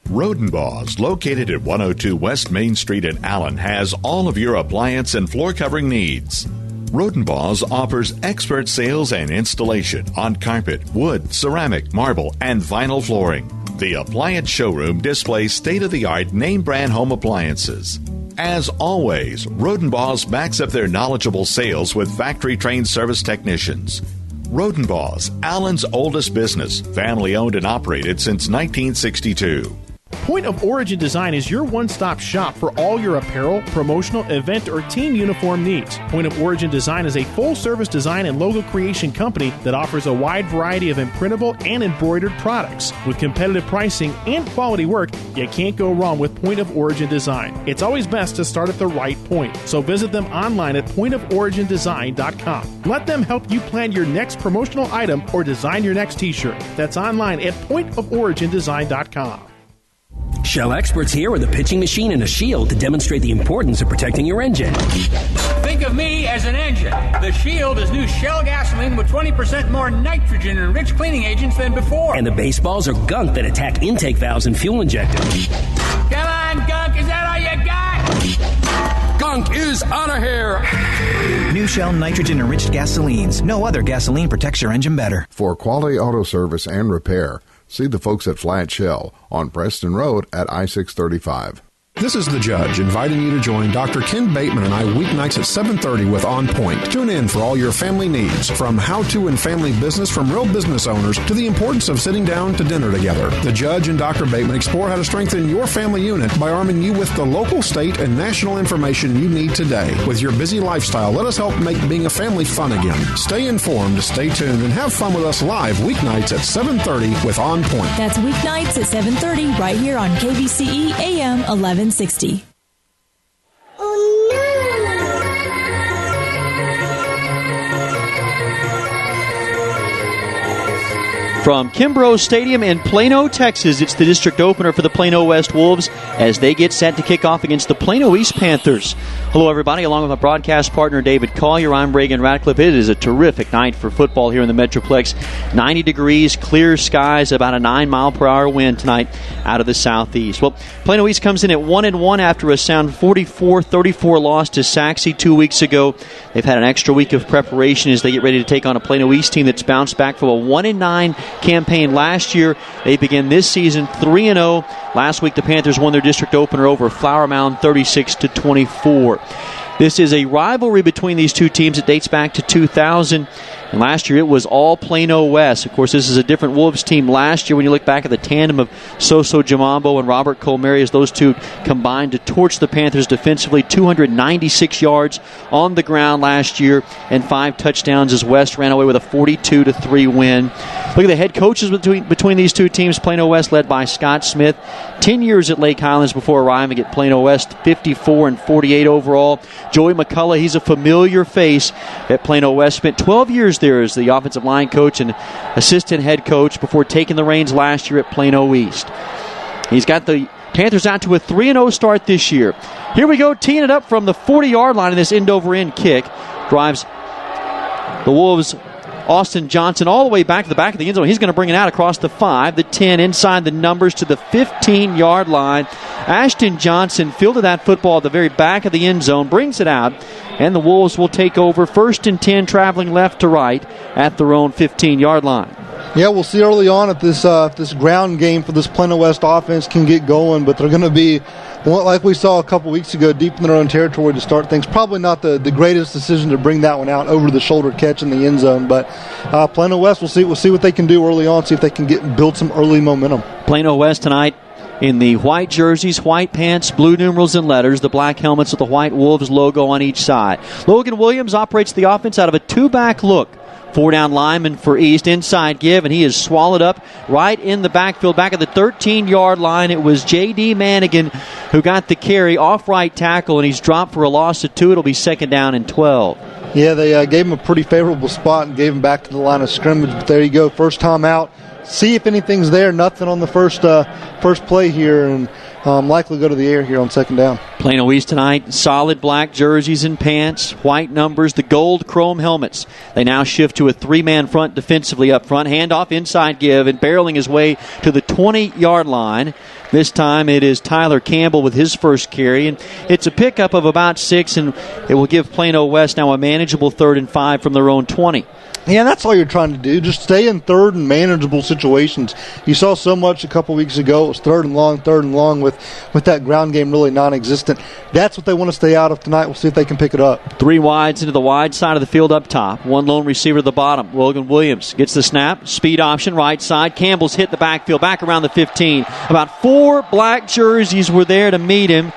Rodenbaugh's, located at 102 West Main Street in Allen, has all of your appliance and floor covering needs. Rodenbaugh's offers expert sales and installation on carpet, wood, ceramic, marble, and vinyl flooring. The appliance showroom displays state-of-the-art name-brand home appliances. As always, Rodenbaugh's backs up their knowledgeable sales with factory-trained service technicians. Rodenbaugh's, Allen's oldest business, family-owned and operated since 1962. Point of Origin Design is your one-stop shop for all your apparel, promotional, event, or team uniform needs. Point of Origin Design is a full-service design and logo creation company that offers a wide variety of imprintable and embroidered products. With competitive pricing and quality work, you can't go wrong with Point of Origin Design. It's always best to start at the right point, so visit them online at pointoforigindesign.com. Let them help you plan your next promotional item or design your next t-shirt. That's online at pointoforigindesign.com. Shell experts here with a pitching machine and a shield to demonstrate the importance of protecting your engine. Think of me as an engine. The Shield is new Shell gasoline with 20% more nitrogen and rich cleaning agents than before. And the baseballs are gunk that attack intake valves and fuel injectors. Come on, gunk, is that all you got? Gunk is out of here. New Shell nitrogen-enriched gasolines. No other gasoline protects your engine better. For quality auto service and repair, see the folks at Flat Shell on Preston Road at I-635. This is The Judge, inviting you to join Dr. Ken Bateman and I weeknights at 7:30 with On Point. Tune in for all your family needs, from how-to and family business from real business owners to the importance of sitting down to dinner together. The Judge and Dr. Bateman explore how to strengthen your family unit by arming you with the local, state, and national information you need today. With your busy lifestyle, let us help make being a family fun again. Stay informed, stay tuned, and have fun with us live weeknights at 7:30 with On Point. That's weeknights at 7:30 right here on KVCE AM 1160. From Kimbrough Stadium in Plano, Texas, it's the district opener for the Plano West Wolves as they get set to kick off against the Plano East Panthers. Hello, everybody. Along with my broadcast partner, David Collier, I'm Reagan Radcliffe. It is a terrific night for football here in the Metroplex. 90 degrees, clear skies, about a 9-mile-per-hour wind tonight out of the southeast. Well, Plano East comes in at 1-1 after a sound 44-34 loss to Saxe 2 weeks ago. They've had an extra week of preparation as they get ready to take on a Plano East team that's bounced back from a 1-9 campaign last year. They begin this season 3-0. Last week, the Panthers won their district opener over Flower Mound 36-24. This is a rivalry between these two teams that dates back to 2000. And last year, it was all Plano West. Of course, this is a different Wolves team last year when you look back at the tandem of Soso Jamambo and Robert Colmeri as those two combined to torch the Panthers defensively. 296 yards on the ground last year and 5 touchdowns as West ran away with a 42-3 win. Look at the head coaches between these two teams. Plano West led by Scott Smith. 10 years at Lake Highlands before arriving at Plano West. 54-48 overall. Joey McCullough, he's a familiar face at Plano West. Spent 12 years there as the offensive line coach and assistant head coach before taking the reins last year at Plano East. He's got the Panthers out to a 3-0 start this year. Here we go, teeing it up from the 40-yard line in this end-over-end kick. Drives the Wolves' Austin Johnson all the way back to the back of the end zone. He's going to bring it out across the 5, the 10, inside the numbers to the 15-yard line. Ashton Johnson fielded that football at the very back of the end zone, brings it out, and the Wolves will take over 1st and 10, traveling left to right at their own 15-yard line. Yeah, we'll see early on if this ground game for this Plano West offense can get going, but they're going to be, like we saw a couple weeks ago, deep in their own territory to start things. Probably not the greatest decision to bring that one out over the shoulder catch in the end zone, but Plano West, we'll see what they can do early on, see if they can build some early momentum. Plano West tonight in the white jerseys, white pants, blue numerals and letters, the black helmets with the white Wolves logo on each side. Logan Williams operates the offense out of a 2-back look. 4-down lineman for East, inside give, and he is swallowed up right in the backfield, back at the 13-yard line. It was J.D. Manigan who got the carry off right tackle, and he's dropped for a loss of 2. It'll be 2nd down and 12. Yeah, they gave him a pretty favorable spot and gave him back to the line of scrimmage, but there you go, first time out. See if anything's there. Nothing on the first play here, and likely go to the air here on 2nd down. Plano East tonight, solid black jerseys and pants, white numbers, the gold chrome helmets. They now shift to a 3-man front defensively up front. Handoff, inside give, and barreling his way to the 20-yard line. This time it is Tyler Campbell with his first carry, and it's a pickup of about 6, and it will give Plano West now a manageable 3rd and 5 from their own 20. Yeah, that's all you're trying to do. Just stay in 3rd and manageable situations. You saw so much a couple weeks ago. It was 3rd and long with that ground game really non-existent. That's what they want to stay out of tonight. We'll see if they can pick it up. 3 wides into the wide side of the field up top. 1 lone receiver at the bottom. Logan Williams gets the snap. Speed option, right side. Campbell's hit the backfield, back around the 15. About 4 black jerseys were there to meet him.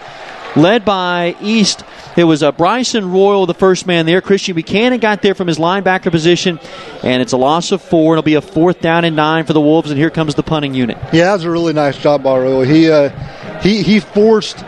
Led by East, it was Bryson Royal, the first man there. Christian Buchanan got there from his linebacker position, and it's a loss of 4. It'll be a 4th down and 9 for the Wolves, and here comes the punting unit. Yeah, that was a really nice job by Royal. He forced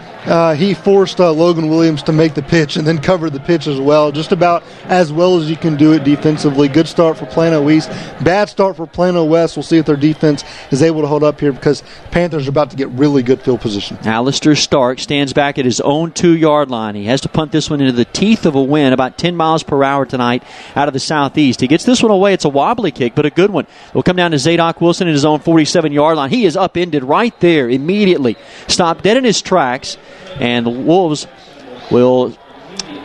Logan Williams to make the pitch and then covered the pitch as well, just about as well as you can do it defensively. Good start for Plano East. Bad start for Plano West. We'll see if their defense is able to hold up here because Panthers are about to get really good field position. Alistair Stark stands back at his own 2-yard line. He has to punt this one into the teeth of a wind, about 10 miles per hour tonight out of the southeast. He gets this one away. It's a wobbly kick, but a good one. We'll come down to Zadok Wilson in his own 47-yard line. He is upended right there immediately. Stopped dead in his tracks. And the Wolves will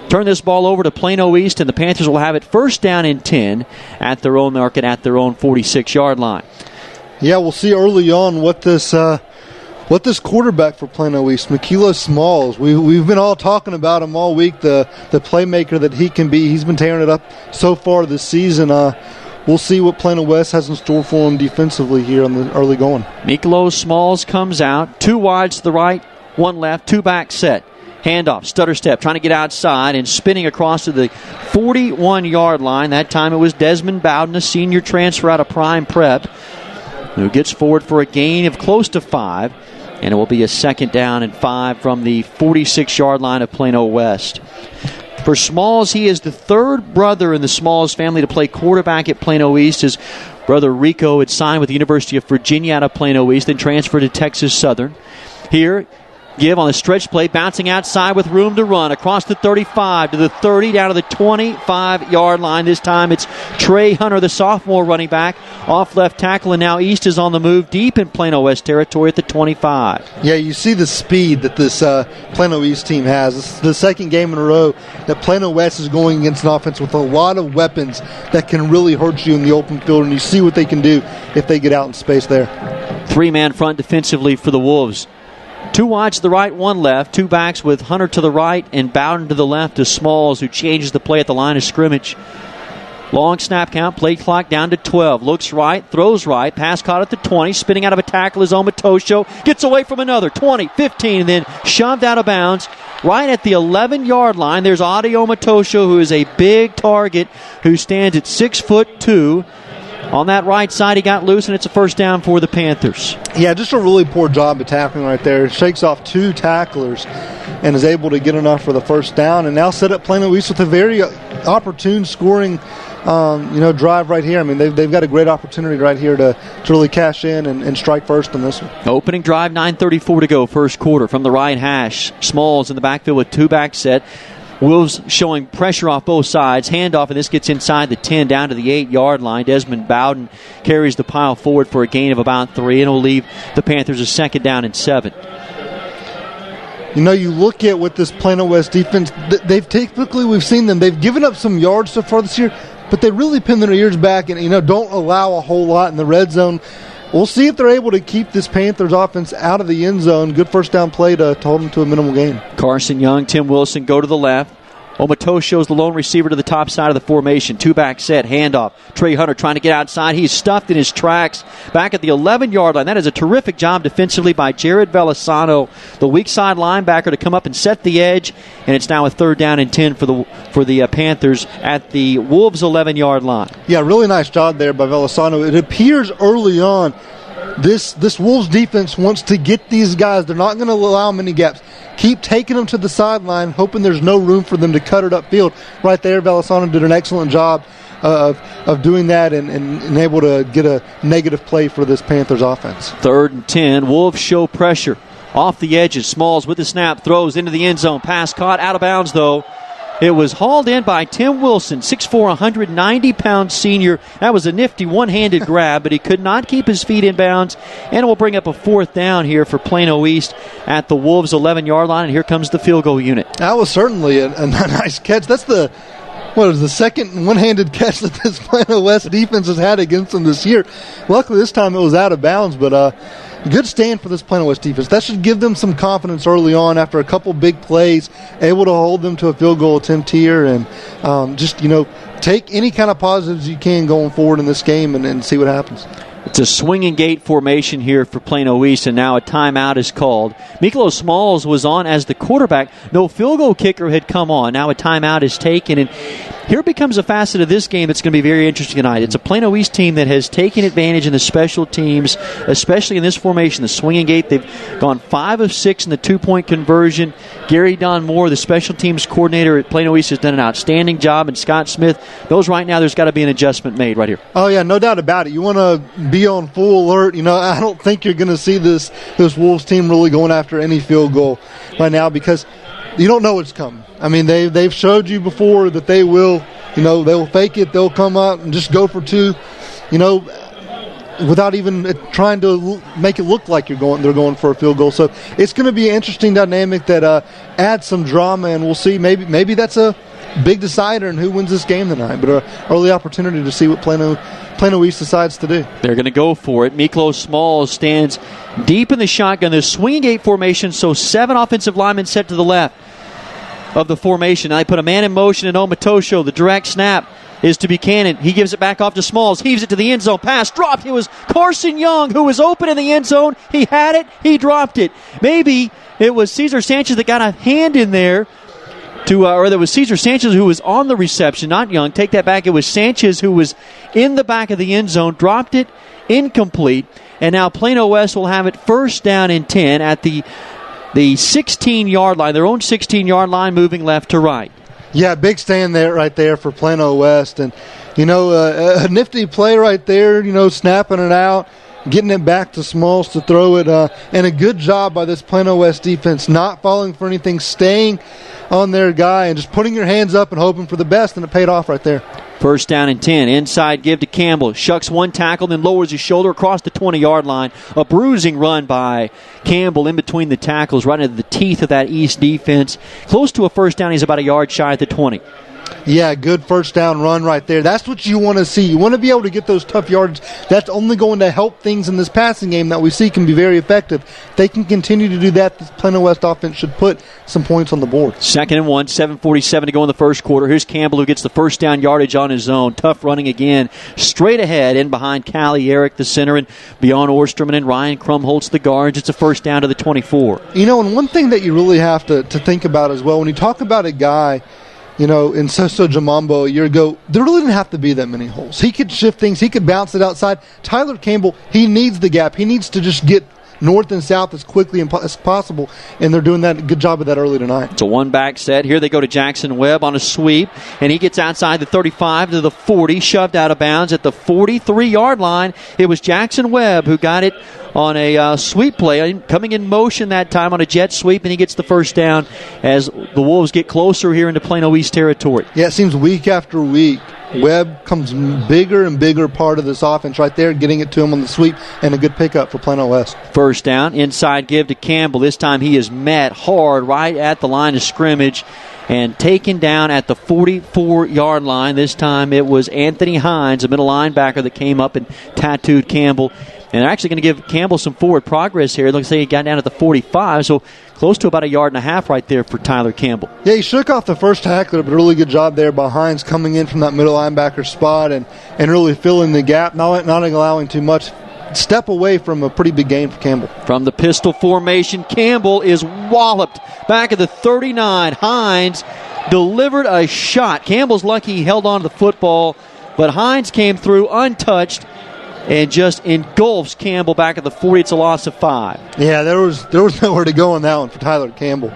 turn this ball over to Plano East, and the Panthers will have it 1st down and 10 at their own market at their own 46-yard line. Yeah, we'll see early on what this quarterback for Plano East, Makilo Smalls, we've been all talking about him all week, the playmaker that he can be. He's been tearing it up so far this season. We'll see what Plano West has in store for him defensively here on the early going. Makilo Smalls comes out, 2 wides to the right, 1 left, 2-back set. Handoff, stutter step, trying to get outside and spinning across to the 41-yard line. That time it was Desmond Bowden, a senior transfer out of Prime Prep, who gets forward for a gain of close to 5. And it will be a 2nd down and 5 from the 46-yard line of Plano West. For Smalls, he is the 3rd brother in the Smalls family to play quarterback at Plano East. His Brother Rico had signed with the University of Virginia out of Plano East, then transferred to Texas Southern. Here, Give on the stretch play, bouncing outside with room to run. Across the 35 to the 30, down to the 25-yard line. This time it's Trey Hunter, the sophomore running back, off left tackle, and now East is on the move deep in Plano West territory at the 25. Yeah, you see the speed that this Plano East team has. This is the second game in a row that Plano West is going against an offense with a lot of weapons that can really hurt you in the open field, and you see what they can do if they get out in space there. Three-man front defensively for the Wolves. Two wides to the right, one left. Two backs with Hunter to the right and Bowden to the left to Smalls, who changes the play at the line of scrimmage. Long snap count, play clock down to 12. Looks right, throws right, pass caught at the 20. Spinning out of a tackle is Omatosho. Gets away from another, 20, 15, and then shoved out of bounds. Right at the 11-yard line, there's Adi Omatosho, who is a big target, who stands at 6'2". On that right side, he got loose, and it's a first down for the Panthers. Yeah, just a really poor job of tackling right there. Shakes off two tacklers and is able to get enough for the first down, and now set up Plano East with a very opportune scoring drive right here. I mean, they've got a great opportunity right here to really cash in and strike first in this one. Opening drive, 9:34 to go, first quarter. From the right hash, Smalls in the backfield with two-back set. Wolves showing pressure off both sides. Handoff, and this gets inside the 10 down to the 8-yard line. Desmond Bowden carries the pile forward for a gain of about 3, and will leave the Panthers a second down and 7. You know, you look at what this Plano West defense, they've typically, we've seen them, they've given up some yards so far this year, but they really pin their ears back and, don't allow a whole lot in the red zone. We'll see if they're able to keep this Panthers offense out of the end zone. Good first down play to hold them to a minimal gain. Carson Young, Tim Wilson go to the left. Omatosho's the lone receiver to the top side of the formation. Two-back set, handoff. Trey Hunter trying to get outside. He's stuffed in his tracks back at the 11-yard line. That is a terrific job defensively by Jared Velasano, the weak side linebacker, to come up and set the edge. And it's now a third down and 10 for the Panthers at the Wolves' 11-yard line. Yeah, really nice job there by Velasano. It appears early on this Wolves defense wants to get these guys. They're not going to allow many gaps. Keep taking them to the sideline, hoping there's no room for them to cut it upfield. Right there, Velasano did an excellent job of doing that and able to get a negative play for this Panthers offense. 3rd and 10. Wolves show pressure off the edges. Smalls with the snap, throws into the end zone. Pass caught out of bounds, though. It was hauled in by Tim Wilson, 6'4", 190-pound senior. That was a nifty one-handed grab, but he could not keep his feet in bounds. And it will bring up a fourth down here for Plano East at the Wolves' 11-yard line. And here comes the field goal unit. That was certainly a nice catch. That's the second one-handed catch that this Plano West defense has had against them this year. Luckily, this time it was out of bounds, but good stand for this Plano West defense. That should give them some confidence early on after a couple big plays, able to hold them to a field goal attempt here, and take any kind of positives you can going forward in this game and see what happens. It's a swinging gate formation here for Plano East, and now a timeout is called. Miklos Smalls was on as the quarterback. No field goal kicker had come on. Now a timeout is taken, and here becomes a facet of this game that's going to be very interesting tonight. It's a Plano East team that has taken advantage in the special teams, especially in this formation, the swinging gate. They've gone 5 of 6 in the two-point conversion. Gary Don Moore, the special teams coordinator at Plano East, has done an outstanding job, and Scott Smith, those right now, there's got to be an adjustment made right here. Oh, yeah, no doubt about it. You want to be on full alert. I don't think you're going to see this Wolves team really going after any field goal right now because you don't know what's coming. I mean, they've showed you before that they will, they'll fake it, they'll come out and just go for 2, without even trying to make it look like they're going for a field goal. So it's going to be an interesting dynamic that adds some drama, and we'll see. Maybe that's a big decider in who wins this game tonight, but an early opportunity to see what Plano East decides to do. They're going to go for it. Miklos Smalls stands deep in the shotgun. There's swinging gate formation, so 7 offensive linemen set to the left of the formation. Now they put a man in motion in Omatosho. The direct snap is to Buchanan. He gives it back off to Smalls. Heaves it to the end zone. Pass dropped. It was Carson Young who was open in the end zone. He had it. He dropped it. Maybe it was Cesar Sanchez that got a hand in there. Or there was Cesar Sanchez who was on the reception, not Young. Take that back. It was Sanchez who was in the back of the end zone, dropped it, incomplete. And now Plano West will have it first down and 10 at the 16-yard line, their own 16-yard line, moving left to right. Yeah, big stand there, right there for Plano West. And A nifty play right there, snapping it out, getting it back to Smalls to throw it, and a good job by this Plano West defense, not falling for anything, staying on their guy, and just putting your hands up and hoping for the best, and it paid off right there. First down and 10. Inside give to Campbell. Shucks one tackle, then lowers his shoulder across the 20-yard line. A bruising run by Campbell in between the tackles, right into the teeth of that East defense. Close to a first down. He's about a yard shy at the 20. Yeah, good first down run right there. That's what you want to see. You want to be able to get those tough yards. That's only going to help things in this passing game that we see can be very effective. If they can continue to do that, this Plano West offense should put some points on the board. 2nd and 1, 7:47 to go in the first quarter. Here's Campbell who gets the first down yardage on his own. Tough running again. Straight ahead in behind Callie Eric, the center, and beyond Orsterman and Ryan Krumholtz, the guards. It's a first down to the 24. And one thing that you really have to think about as well, when you talk about a guy, in Soso Jamambo a year ago, there really didn't have to be that many holes. He could shift things. He could bounce it outside. Tyler Campbell, he needs the gap. He needs to just get north and south as quickly as possible, and they're doing that. A good job of that early tonight. It's a one-back set. Here they go to Jackson Webb on a sweep, and he gets outside the 35 to the 40, shoved out of bounds at the 43-yard line. It was Jackson Webb who got it on a sweep play, coming in motion that time on a jet sweep, and he gets the first down as the Wolves get closer here into Plano East territory. Yeah, it seems week after week, Webb comes bigger and bigger part of this offense right there, getting it to him on the sweep, and a good pickup for Plano West. First down, inside give to Campbell. This time he is met hard right at the line of scrimmage and taken down at the 44-yard line. This time it was Anthony Hines, a middle linebacker, that came up and tattooed Campbell. And they're actually going to give Campbell some forward progress here. It looks like he got down at the 45, so close to about a yard and a half right there for Tyler Campbell. Yeah, he shook off the first tackler, but a really good job there by Hines coming in from that middle linebacker spot and really filling the gap, not allowing too much. Step away from a pretty big gain for Campbell. From the pistol formation, Campbell is walloped back at the 39. Hines delivered a shot. Campbell's lucky he held on to the football, but Hines came through untouched and just engulfs Campbell back at the 40. It's a loss of 5. Yeah, there was nowhere to go on that one for Tyler Campbell.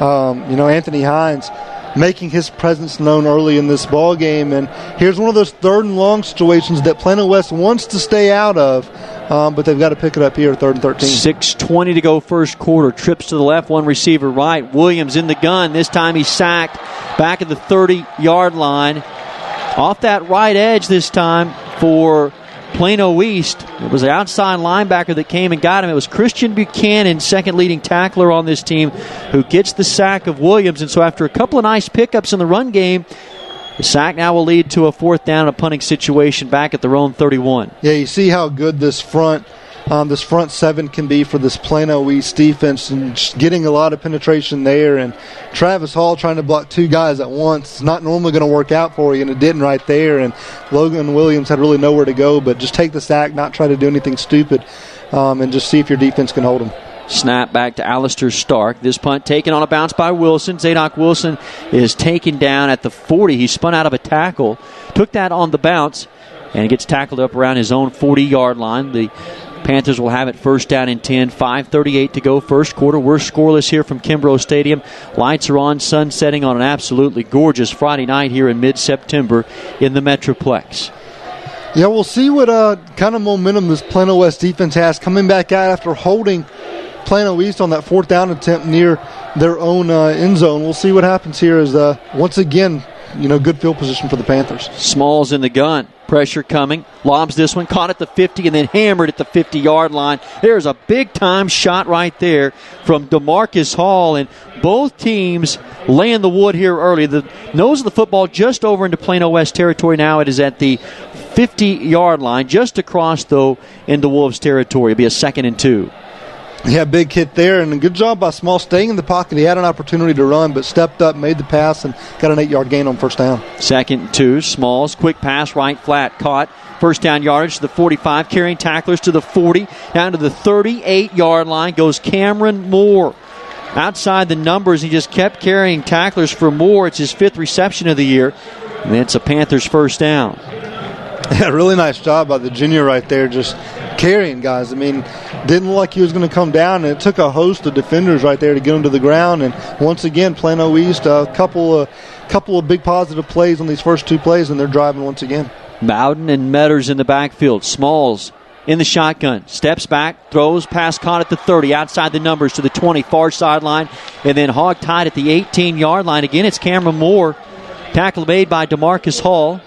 Anthony Hines making his presence known early in this ball game, and here's one of those 3rd and long situations that Plano West wants to stay out of, but they've got to pick it up here, 3rd and 13. 6:20 to go first quarter. Trips to the left, one receiver right. Williams in the gun. This time he's sacked back at the 30-yard line. Off that right edge this time for Plano East. It was an outside linebacker that came and got him. It was Christian Buchanan, second leading tackler on this team, who gets the sack of Williams. And so after a couple of nice pickups in the run game, the sack now will lead to a 4th down and a punting situation back at their own 31. Yeah, you see how good this front 7 can be for this Plano East defense, and just getting a lot of penetration there. And Travis Hall trying to block 2 guys at once. It's not normally going to work out for you, and it didn't right there. And Logan Williams had really nowhere to go, but just take the sack, not try to do anything stupid, and just see if your defense can hold them. Snap back to Alistair Stark. This punt taken on a bounce by Wilson. Zadok Wilson is taken down at the 40. He spun out of a tackle, took that on the bounce, and he gets tackled up around his own 40-yard line. The Panthers will have it first down and 10. 5:38 to go first quarter. We're scoreless here from Kimbrough Stadium. Lights are on, sun setting on an absolutely gorgeous Friday night here in mid-September in the Metroplex. Yeah, we'll see what kind of momentum this Plano West defense has coming back out after holding Plano East on that 4th down attempt near their own end zone. We'll see what happens here as, once again, good field position for the Panthers. Smalls in the gun. Pressure coming. Lobs this one. Caught at the 50 and then hammered at the 50-yard line. There's a big-time shot right there from DeMarcus Hall. And both teams laying the wood here early. The nose of the football just over into Plano West territory now. It is at the 50-yard line. Just across, though, into Wolves territory. It'll be a 2nd and 2. Yeah, big hit there, and a good job by Small staying in the pocket. He had an opportunity to run, but stepped up, made the pass, and got an 8-yard gain on first down. 2nd and 2. Smalls, quick pass, right flat, caught. First down yardage to the 45, carrying tacklers to the 40, down to the 38-yard line goes Cameron Moore. Outside the numbers, he just kept carrying tacklers for Moore. It's his 5th reception of the year, and it's a Panthers first down. Yeah, really nice job by the junior right there, just carrying guys. I mean, didn't look like he was going to come down, and it took a host of defenders right there to get him to the ground. And once again, Plano East, a couple of couple of big positive plays on these first two plays, and they're driving once again. Bowden and Metters in the backfield. Smalls in the shotgun. Steps back, throws, pass caught at the 30, outside the numbers to the 20, far sideline, and then hog tied at the 18-yard line. Again, it's Cameron Moore. Tackle made by DeMarcus Hall,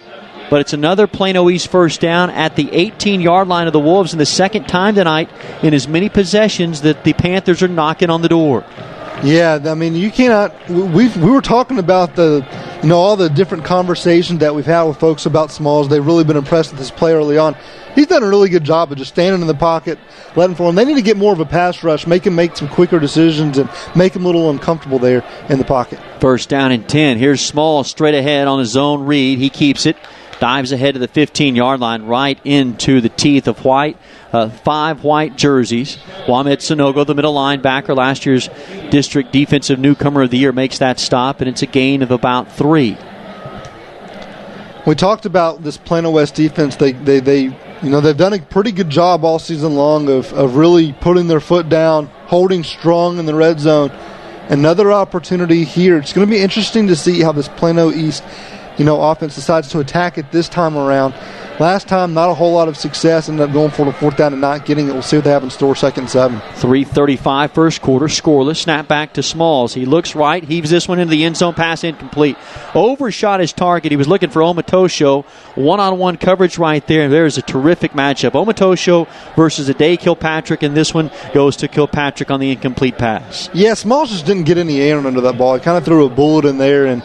but it's another Plano East first down at the 18-yard line of the Wolves, and the second time tonight in as many possessions that the Panthers are knocking on the door. Yeah, I mean, you cannot. We were talking about all the different conversations that we've had with folks about Smalls. They've really been impressed with this play early on. He's done a really good job of just standing in the pocket, letting for him. They need to get more of a pass rush, make him make some quicker decisions, and make him a little uncomfortable there in the pocket. First down and 10. Here's Smalls straight ahead on his zone read. He keeps it, dives ahead to the 15-yard line, right into the teeth of White. 5 white jerseys. Wamed Sanogo, the middle linebacker, last year's district defensive newcomer of the year, makes that stop, and it's a gain of about 3. We talked about this Plano West defense. They've done a pretty good job all season long of really putting their foot down, holding strong in the red zone. Another opportunity here. It's going to be interesting to see how this Plano East offense decides to attack it this time around. Last time, not a whole lot of success. Ended up going for the fourth down and not getting it. We'll see what they have in store, 2nd and 7. 3:35 first quarter, scoreless. Snap back to Smalls. He looks right, heaves this one into the end zone, pass incomplete. Overshot his target. He was looking for Omatosho. One-on-one coverage right there. There's a terrific matchup. Omatosho versus Ade Kilpatrick, and this one goes to Kilpatrick on the incomplete pass. Yeah, Smalls just didn't get any air under that ball. He kind of threw a bullet in there, and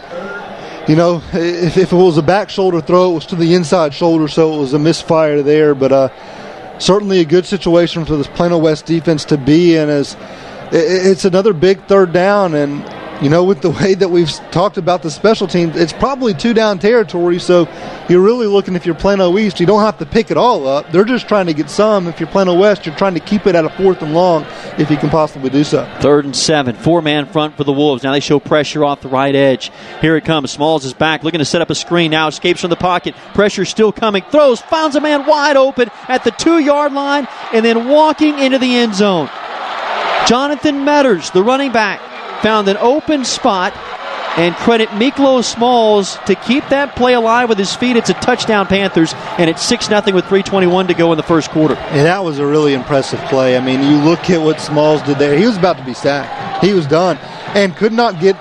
if it was a back shoulder throw, it was to the inside shoulder, so it was a misfire there. But certainly a good situation for this Plano West defense to be in. As it's another big third down, and with the way that we've talked about the special teams, it's probably 2-down territory. So you're really looking, if you're Plano East, you don't have to pick it all up. They're just trying to get some. If you're Plano West, you're trying to keep it at a 4th and long if you can possibly do so. 3rd and 7, 4-man front for the Wolves. Now they show pressure off the right edge. Here it comes. Smalls is back, looking to set up a screen. Now escapes from the pocket. Pressure still coming. Throws, finds a man wide open at the 2-yard line, and then walking into the end zone. Jonathan Metters, the running back, found an open spot, and credit Miklo Smalls to keep that play alive with his feet. It's a touchdown, Panthers, and it's 6-0 with 3:21 to go in the first quarter. And that was a really impressive play. I mean, you look at what Smalls did there. He was about to be sacked. He was done and could not get,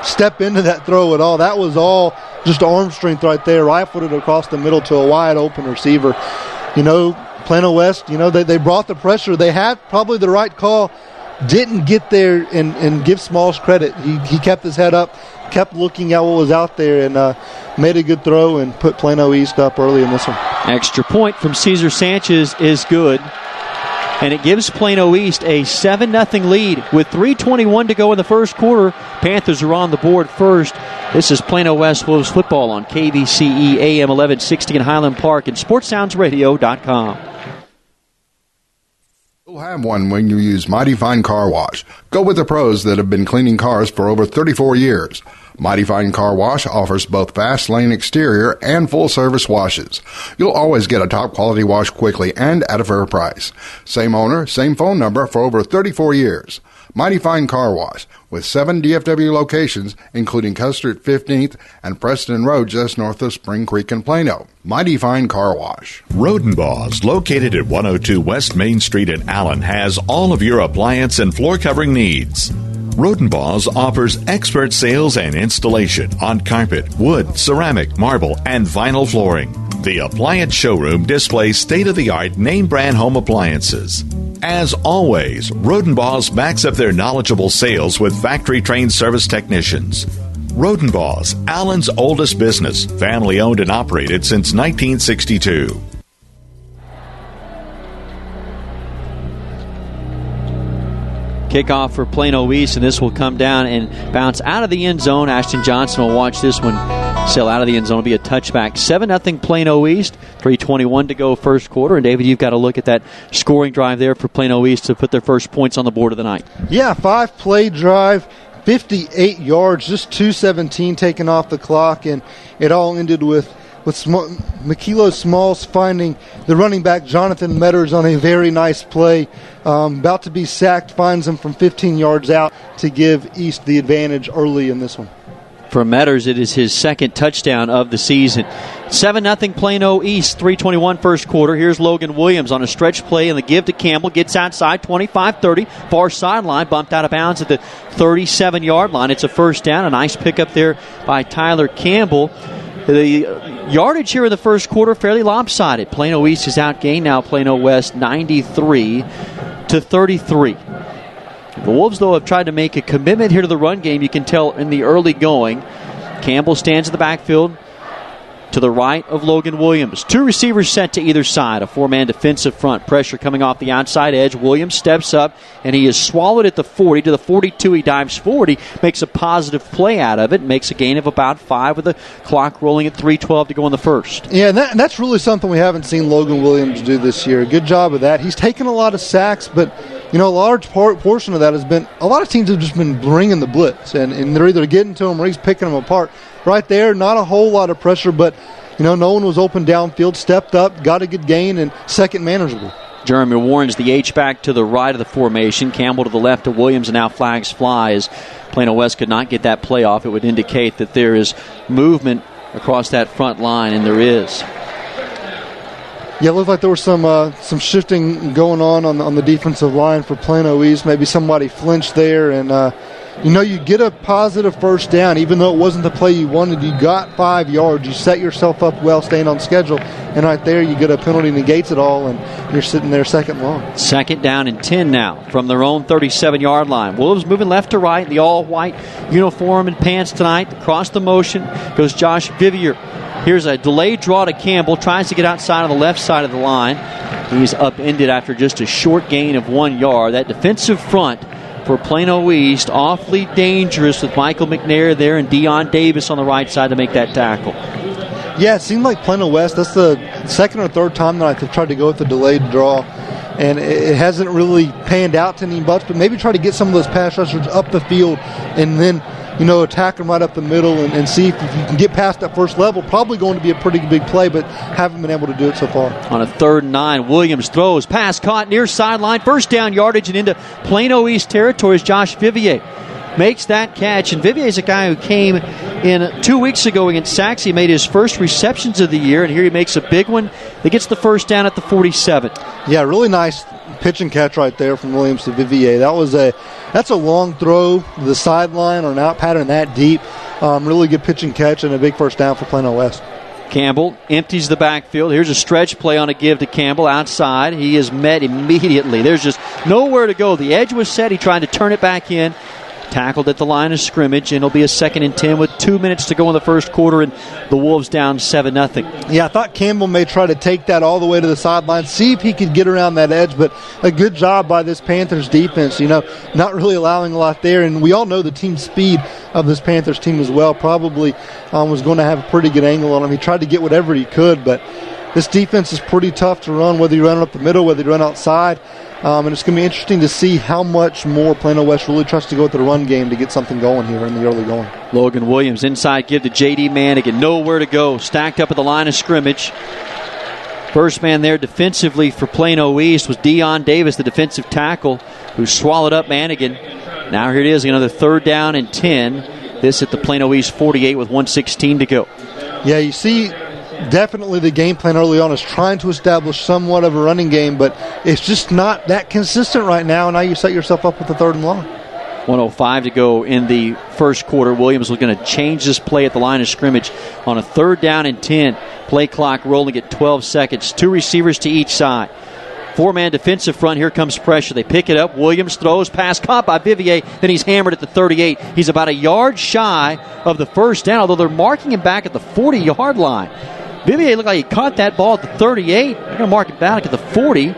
step into that throw at all. That was all just arm strength right there, rifled it across the middle to a wide open receiver. Plano West, they brought the pressure. They had probably the right call. Didn't get there and give Smalls credit. He kept his head up, kept looking at what was out there, and made a good throw and put Plano East up early in this one. Extra point from Cesar Sanchez is good, and it gives Plano East a 7-0 lead with 3:21 to go in the first quarter. Panthers are on the board first. This is Plano West Wolves football on KVCE AM 1160 in Highland Park and SportsSoundsRadio.com. You'll have one when you use Mighty Fine Car Wash. Go with the pros that have been cleaning cars for over 34 years. Mighty Fine Car Wash offers both fast lane exterior and full service washes. You'll always get a top quality wash quickly and at a fair price. Same owner, same phone number for over 34 years. Mighty Fine Car Wash with 7 DFW locations, including Custer at 15th and Preston Road just north of Spring Creek and Plano. Mighty Fine Car Wash. Rodenbaugh's, located at 102 West Main Street in Allen, has all of your appliance and floor covering needs. Rodenbaugh's offers expert sales and installation on carpet, wood, ceramic, marble, and vinyl flooring. The appliance showroom displays state-of-the-art name-brand home appliances. As always, Rodenbaugh's backs up their knowledgeable sales with factory-trained service technicians. Rodenbaugh's, Allen's oldest business, family-owned and operated since 1962. Kickoff for Plano East, and this will come down and bounce out of the end zone. Ashton Johnson will watch this one sail out of the end zone. It'll be a touchback. 7-0 Plano East. 3:21 to go first quarter. And, David, you've got to look at that scoring drive there for Plano East to put their first points on the board of the night. Yeah, 5-play drive, 58 yards, just 2:17 taken off the clock, and it all ended with Mikilo Smalls finding the running back Jonathan Metters on a very nice play. About to be sacked, finds him from 15 yards out to give East the advantage early in this one. For Metters, it is his second touchdown of the season. 7-0 Plano East, 3:21 first quarter. Here's Logan Williams on a stretch play and the give to Campbell. Gets outside, 25-30, far sideline, bumped out of bounds at the 37-yard line. It's a first down. A nice pickup there by Tyler Campbell. The yardage here in the first quarter fairly lopsided. Plano East is outgained now. Plano West 93-33. The Wolves, though, have tried to make a commitment here to the run game. You can tell in the early going. Campbell stands in the backfield to the right of Logan Williams. Two receivers set to either side. A four-man defensive front. Pressure coming off the outside edge. Williams steps up, and he is swallowed at the 40. To the 42, he dives forward. He makes a positive play out of it. Makes a gain of about 5 with the clock rolling at 3:12 to go in the first. Yeah, and that's really something we haven't seen Logan Williams do this year. Good job of that. He's taken a lot of sacks, but a large portion of that has been a lot of teams have just been bringing the blitz, and they're either getting to him or he's picking them apart. Right there, not a whole lot of pressure, but no one was open downfield, stepped up, got a good gain, and second manageable. Jeremy Warren's the H-back to the right of the formation. Campbell to the left of Williams, and now flags fly as Plano West could not get that play off. It would indicate that there is movement across that front line, and there is. Yeah, it looked like there was some shifting going on the defensive line for Plano East. Maybe somebody flinched there, and you get a positive first down, even though it wasn't the play you wanted. You got 5 yards. You set yourself up well, staying on schedule, and right there you get a penalty negates it all, and you're sitting there second long. Second down and 10 now from their own 37-yard line. Wolves moving left to right, the all-white uniform and pants tonight. Across the motion goes Josh Vivier. Here's a delayed draw to Campbell. Tries to get outside on the left side of the line. He's upended after just a short gain of 1 yard. That defensive front for Plano East, awfully dangerous with Michael McNair there and Deion Davis on the right side to make that tackle. Yeah, it seemed like Plano West, that's the second or third time that I've tried to go with the delayed draw, and it hasn't really panned out to any much, but maybe try to get some of those pass rushers up the field and then attack them right up the middle and see if you can get past that first level. Probably going to be a pretty big play, but haven't been able to do it so far. On a 3rd and 9, Williams throws, pass caught near sideline, first down yardage and into Plano East territory as Josh Vivier makes that catch. And Vivier is a guy who came in 2 weeks ago against Sachs. He made his first receptions of the year, and here he makes a big one. He gets the first down at the 47. Yeah, really nice pitch and catch right there from Williams to Vivier. That's a long throw to the sideline or an out pattern that deep. Really good pitch and catch and a big first down for Plano West. Campbell empties the backfield. Here's a stretch play on a give to Campbell outside. He is met immediately. There's just nowhere to go. The edge was set. He tried to turn it back in. Tackled at the line of scrimmage, and it'll be a 2nd and 10 with 2 minutes to go in the first quarter, and the Wolves down 7-0. Yeah, I thought Campbell may try to take that all the way to the sideline, see if he could get around that edge, but a good job by this Panthers defense, not really allowing a lot there, and we all know the team speed of this Panthers team as well. Probably was going to have a pretty good angle on him. He tried to get whatever he could, but this defense is pretty tough to run, whether you run it up the middle, whether you run outside. And it's going to be interesting to see how much more Plano West really tries to go with the run game to get something going here in the early going. Logan Williams inside give to J.D. Manigan. Nowhere to go. Stacked up at the line of scrimmage. First man there defensively for Plano East was Deion Davis, the defensive tackle, who swallowed up Manigan. Now here it is, another 3rd down and 10. This at the Plano East 48 with 1:16 to go. Yeah, you see definitely the game plan early on is trying to establish somewhat of a running game, but it's just not that consistent right now, and now you set yourself up with the 3rd and long. 1:05 to go in the first quarter. Williams was going to change this play at the line of scrimmage on a 3rd down and 10. Play clock rolling at 12 seconds. 2 receivers to each side. 4-man defensive front. Here comes pressure. They pick it up. Williams throws. Pass caught by Vivier. Then he's hammered at the 38. He's about a yard shy of the first down, although they're marking him back at the 40-yard line. Vivier looked like he caught that ball at the 38. They're going to mark it back at the 40,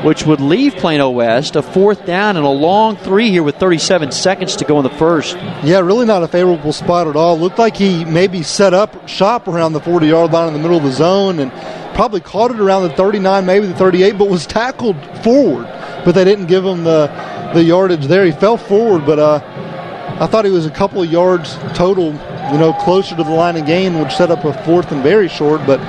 which would leave Plano West a 4th down and a long 3 here with 37 seconds to go in the first. Yeah, really not a favorable spot at all. Looked like he maybe set up shop around the 40-yard line in the middle of the zone and probably caught it around the 39, maybe the 38, but was tackled forward. But they didn't give him the yardage there. He fell forward, but I thought he was a couple of yards total, closer to the line of gain, which set up a 4th and very short, but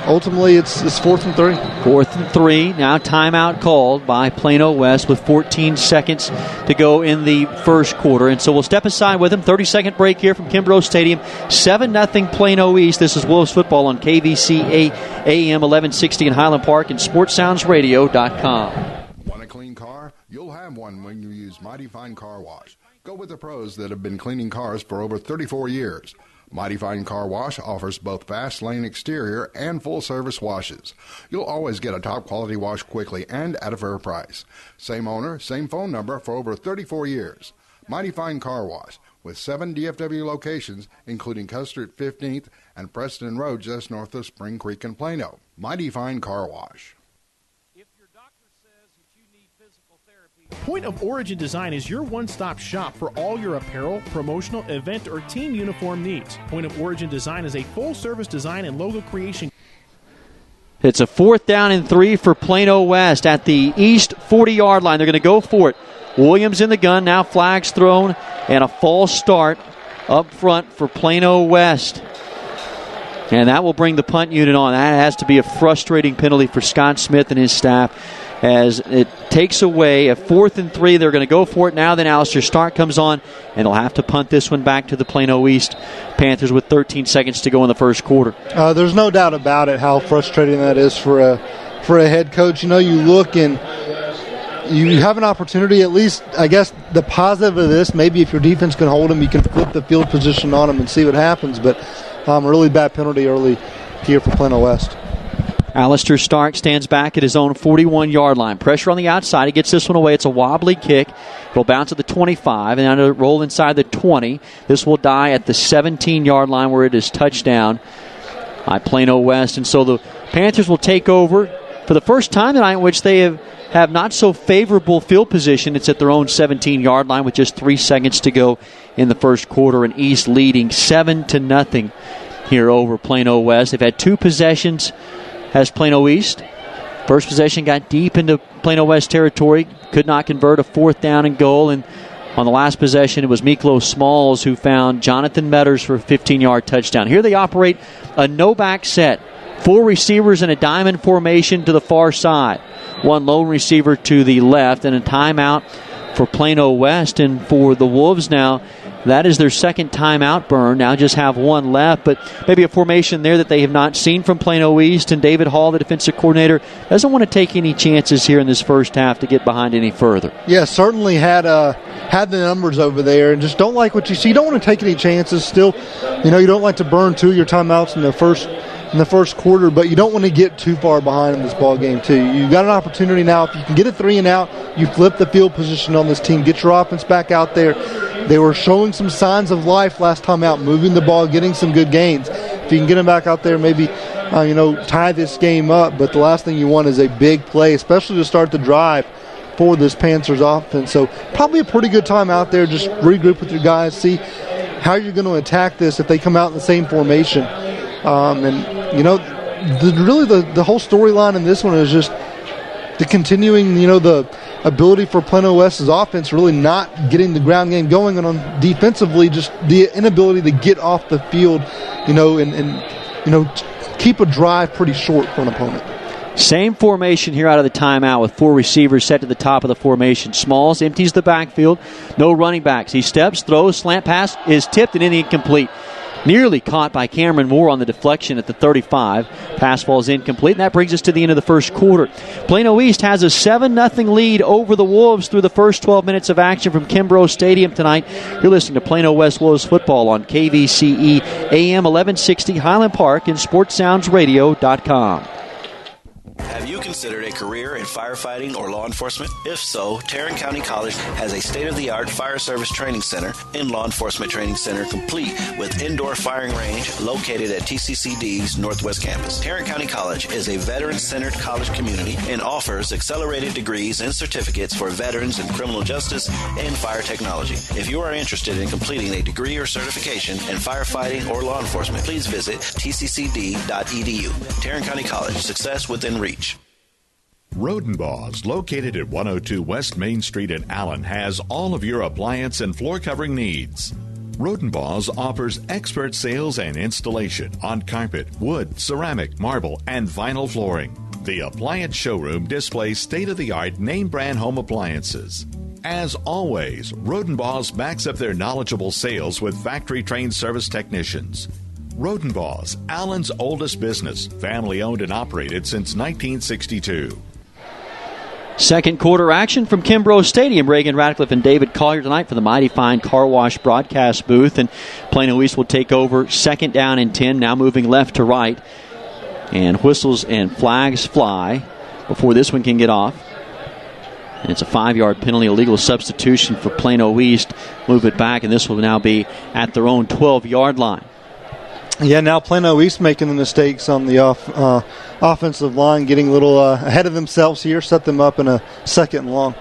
ultimately it's 4th and 3. 4th and 3. Now timeout called by Plano West with 14 seconds to go in the first quarter. And so we'll step aside with them. 30-second break here from Kimbrough Stadium. 7-0 Plano East. This is Wolves football on KVC AM 1160 in Highland Park and SportsSoundsRadio.com. Want a clean car? You'll have one when you use Mighty Fine Car Wash. Go with the pros that have been cleaning cars for over 34 years. Mighty Fine Car Wash offers both fast lane exterior and full-service washes. You'll always get a top-quality wash quickly and at a fair price. Same owner, same phone number for over 34 years. Mighty Fine Car Wash, with 7 DFW locations, including Custer at 15th and Preston Road just north of Spring Creek and Plano. Mighty Fine Car Wash. Point of Origin Design is your one-stop shop for all your apparel, promotional, event, or team uniform needs. Point of Origin Design is a full-service design and logo creation. It's a 4th down and 3 for Plano West at the east 40-yard line. They're going to go for it. Williams in the gun, now flags thrown, and a false start up front for Plano West. And that will bring the punt unit on. That has to be a frustrating penalty for Scott Smith and his staff, as it takes away a 4th and 3. They're going to go for it now. Then Alistair Stark comes on, and they'll have to punt this one back to the Plano East Panthers with 13 seconds to go in the first quarter. There's no doubt about it how frustrating that is for a head coach. You know, you look and you have an opportunity, at least, I guess, the positive of this, maybe if your defense can hold them, you can flip the field position on them and see what happens. But a really bad penalty early here for Plano West. Alistair Stark stands back at his own 41-yard line. Pressure on the outside. He gets this one away. It's a wobbly kick. It'll bounce at the 25 and then it'll roll inside the 20. This will die at the 17-yard line where it is touchdown by Plano West. And so the Panthers will take over for the first time tonight in which they have not so favorable field position. It's at their own 17-yard line with just 3 seconds to go in the first quarter, and East leading 7-0 here over Plano West. They've had 2 possessions as Plano East. First possession got deep into Plano West territory, could not convert, a 4th down and goal, and on the last possession it was Miklo Smalls who found Jonathan Metters for a 15-yard touchdown. Here they operate a no-back set, 4 receivers in a diamond formation to the far side, 1 lone receiver to the left, and a timeout for Plano West. And for the Wolves now, that is their second timeout burn. Now just have 1 left, but maybe a formation there that they have not seen from Plano East. And David Hall, the defensive coordinator, doesn't want to take any chances here in this first half to get behind any further. Yeah, certainly had the numbers over there, and just don't like what you see. You don't want to take any chances. Still, you don't like to burn 2 of your timeouts in the first quarter, but you don't want to get too far behind in this ball game too. You got an opportunity now. If you can get a 3 and out, you flip the field position on this team. Get your offense back out there. They were showing some signs of life last time out, moving the ball, getting some good gains. If you can get them back out there, maybe tie this game up. But the last thing you want is a big play, especially to start the drive for this Panthers offense. So probably a pretty good time out there. Just regroup with your guys, see how you're going to attack this if they come out in the same formation. The whole storyline in this one is just the continuing, the ability for Plano West's offense really not getting the ground game going, and on defensively, just the inability to get off the field, and keep a drive pretty short for an opponent. Same formation here out of the timeout with 4 receivers set to the top of the formation. Smalls empties the backfield. No running backs. He steps, throws, slant pass is tipped and incomplete. Nearly caught by Cameron Moore on the deflection at the 35. Pass falls incomplete, and that brings us to the end of the first quarter. Plano East has a 7-0 lead over the Wolves through the first 12 minutes of action from Kimbrough Stadium tonight. You're listening to Plano West Wolves football on KVCE AM 1160 Highland Park and SportsSoundsRadio.com. Have you considered a career in firefighting or law enforcement? If so, Tarrant County College has a state-of-the-art fire service training center and law enforcement training center complete with indoor firing range located at TCCD's Northwest Campus. Tarrant County College is a veteran-centered college community and offers accelerated degrees and certificates for veterans in criminal justice and fire technology. If you are interested in completing a degree or certification in firefighting or law enforcement, please visit tccd.edu. Tarrant County College, success within reach. Rodenbaugh's, located at 102 West Main Street in Allen, has all of your appliance and floor covering needs. Rodenbaugh's offers expert sales and installation on carpet, wood, ceramic, marble, and vinyl flooring. The Appliance Showroom displays state-of-the-art name-brand home appliances. As always, Rodenbaugh's backs up their knowledgeable sales with factory-trained service technicians. Rodenbaugh's, Allen's oldest business, family-owned and operated since 1962. Second quarter action from Kimbrough Stadium. Reagan Ratcliffe and David Collier tonight for the Mighty Fine Car Wash broadcast booth. And Plano East will take over second down and 10, now moving left to right. And whistles and flags fly before this one can get off. And it's a 5-yard penalty, a legal substitution for Plano East. Move it back, and this will now be at their own 12-yard line. Yeah, now Plano East making the mistakes on the offensive line, getting a little ahead of themselves here, set them up in a second and long.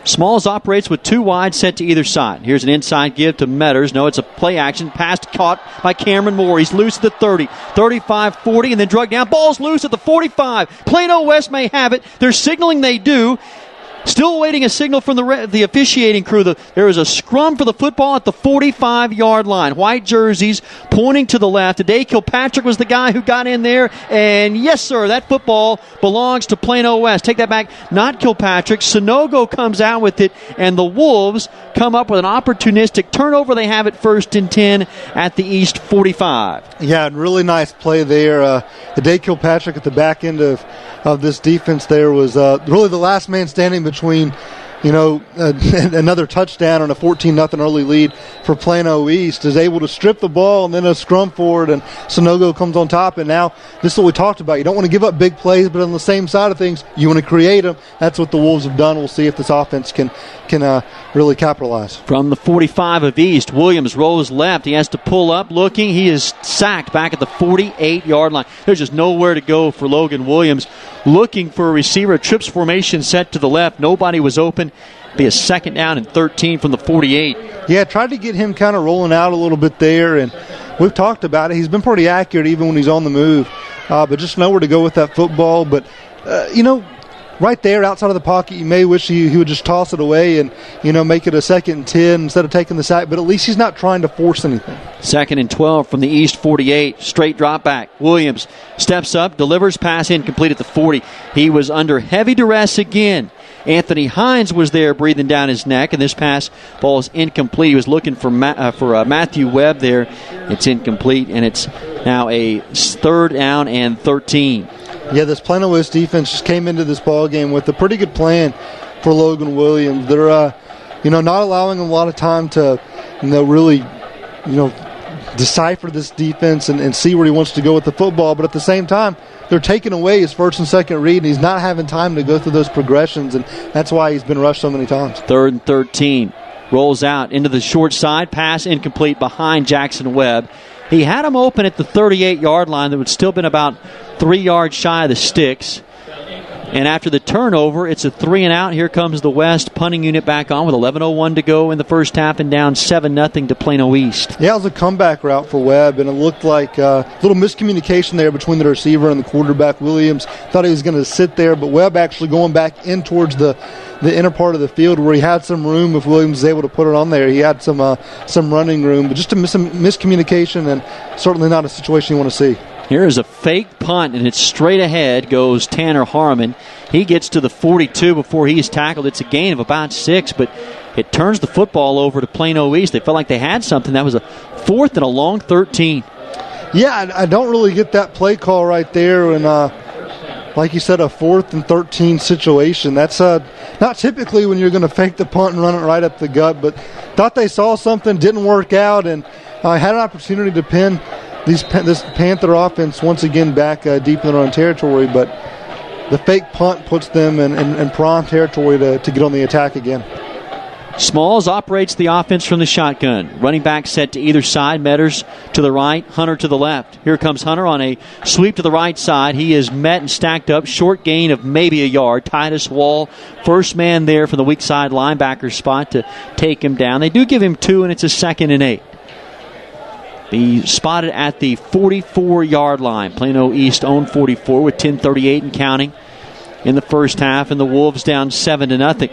Smalls operates with 2 wide set to either side. Here's an inside give to Metters. No, it's a play action. Pass caught by Cameron Moore. He's loose at the 30, 35, 40, and then drug down. Ball's loose at the 45. Plano West may have it. They're signaling they do. Still awaiting a signal from the officiating crew. There is a scrum for the football at the 45-yard line. White jerseys pointing to the left. Today, Kilpatrick was the guy who got in there. And yes, sir, that football belongs to Plano West. Take that back. Not Kilpatrick. Sonogo comes out with it, and the Wolves come up with an opportunistic turnover. They have it 1st and 10 at the East 45. Yeah, really nice play there. Today, Kilpatrick at the back end of this defense there was really the last man standing between, another touchdown and a 14-0 early lead for Plano East, is able to strip the ball and then a scrum forward, and Sonogo comes on top. And now this is what we talked about. You don't want to give up big plays, but on the same side of things, you want to create them. That's what the Wolves have done. We'll see if this offense can really capitalize. From the 45 of East, Williams rolls left. He has to pull up, looking. He is sacked back at the 48-yard line. There's just nowhere to go for Logan Williams. Looking for a receiver. A trips formation set to the left. Nobody was open. Be a 2nd down and 13 from the 48. Yeah, tried to get him kind of rolling out a little bit there, and we've talked about it. He's been pretty accurate even when he's on the move, but just nowhere to go with that football. But, right there outside of the pocket, you may wish he would just toss it away and, make it a 2nd and 10 instead of taking the sack. But at least he's not trying to force anything. 2nd and 12 from the East 48. Straight drop back. Williams steps up, delivers, pass incomplete at the 40. He was under heavy duress again. Anthony Hines was there breathing down his neck, and this pass ball is incomplete. He was looking for Matthew Webb there. It's incomplete, and it's now a 3rd down and 13. Yeah, this Plano West defense just came into this ball game with a pretty good plan for Logan Williams. They're, not allowing him a lot of time to, really, decipher this defense and see where he wants to go with the football. But at the same time, they're taking away his 1st and 2nd read, and he's not having time to go through those progressions, and that's why he's been rushed so many times. 3rd and 13. Rolls out into the short side. Pass incomplete behind Jackson Webb. He had him open at the 38-yard line. That would still been about 3 yards shy of the sticks. And after the turnover, it's a 3 and out. Here comes the West punting unit back on with 11:01 to go in the first half and down 7-0 to Plano East. Yeah, it was a comeback route for Webb, and it looked like a little miscommunication there between the receiver and the quarterback. Williams thought he was going to sit there, but Webb actually going back in towards the inner part of the field where he had some room. If Williams was able to put it on there, he had some running room, but just a miscommunication, and certainly not a situation you want to see. Here is a fake punt, and it's straight ahead goes Tanner Harmon. He gets to the 42 before he's tackled. It's a gain of about 6, but it turns the football over to Plano East. They felt like they had something. That was a 4th and a long 13. Yeah, I don't really get that play call right there. And like you said, a 4th and 13 situation. That's not typically when you're going to fake the punt and run it right up the gut, but thought they saw something, didn't work out, and had an opportunity to pin this Panther offense once again back deep in their own territory, but the fake punt puts them in prime territory to get on the attack again. Smalls operates the offense from the shotgun. Running back set to either side. Metters to the right, Hunter to the left. Here comes Hunter on a sweep to the right side. He is met and stacked up. Short gain of maybe a yard. Titus Wall, first man there for the weak side linebacker spot to take him down. They do give him 2, and it's a 2nd and 8. Be spotted at the 44-yard line. Plano East own 44 with 10:38 and counting in the first half, and the Wolves down 7-0.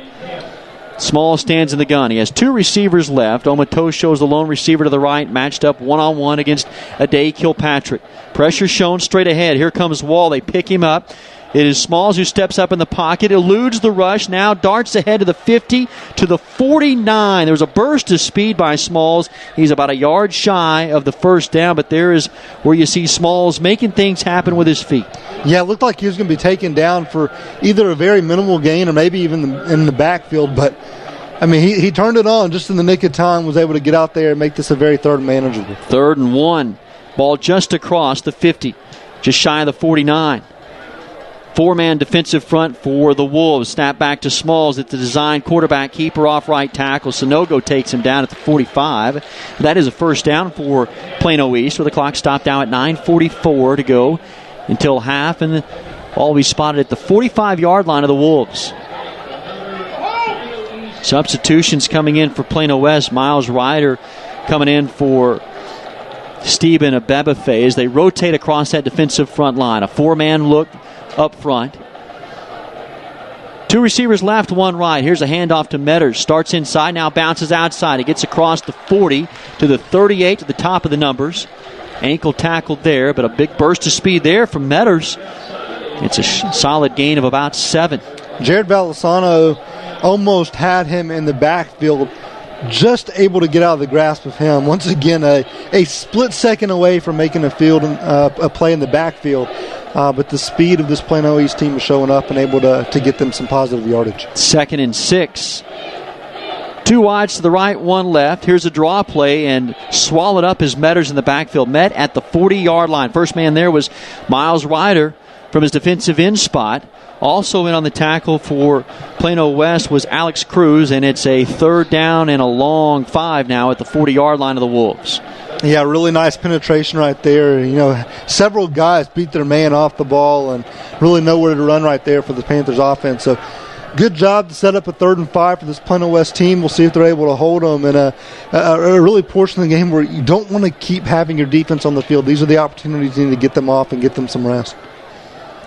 Small stands in the gun. He has two receivers left. Omoto is the lone receiver to the right, matched up one-on-one against Ade Kilpatrick. Pressure shown straight ahead. Here comes Wall. They pick him up. It is Smalls who steps up in the pocket, eludes the rush, now darts ahead to the 50, to the 49. There was a burst of speed by Smalls. He's about a yard shy of the first down, but there is where you see Smalls making things happen with his feet. Yeah, it looked like he was going to be taken down for either a very minimal gain or maybe even in the backfield, but I mean, he turned it on just in the nick of time, was able to get out there and make this a very third and manageable. 3rd and 1. Ball just across the 50, just shy of the 49. 4-man defensive front for the Wolves. Snap back to Smalls at the design quarterback keeper off right tackle. Sonogo takes him down at the 45. That is a first down for Plano East, where the clock stopped now at 9:44 to go until half, and the ball will be spotted at the 45-yard line of the Wolves. Substitutions coming in for Plano West. Miles Ryder coming in for Stephen Abebefe as they rotate across that defensive front line. A 4-man look up front. 2 receivers left, 1 right. Here's a handoff to Metters. Starts inside, now bounces outside. He gets across the 40 to the 38 to the top of the numbers. Ankle tackled there, but a big burst of speed there from Metters. It's a solid gain of about 7. Jared Valisano almost had him in the backfield, just able to get out of the grasp of him. Once again, a split second away from making a play in the backfield. But the speed of this Plano East team is showing up and able to get them some positive yardage. 2nd and 6. 2 wides to the right, 1 left. Here's a draw play, and swallowed up his Metters in the backfield. Met at the 40-yard line. First man there was Miles Ryder from his defensive end spot. Also in on the tackle for Plano West was Alex Cruz, and it's a 3rd down and a long 5 now at the 40-yard line of the Wolves. Yeah, really nice penetration right there. You know, several guys beat their man off the ball and really nowhere to run right there for the Panthers offense. So good job to set up a 3rd and 5 for this Plano West team. We'll see if they're able to hold them in a really portion of the game where you don't want to keep having your defense on the field. These are the opportunities you need to get them off and get them some rest.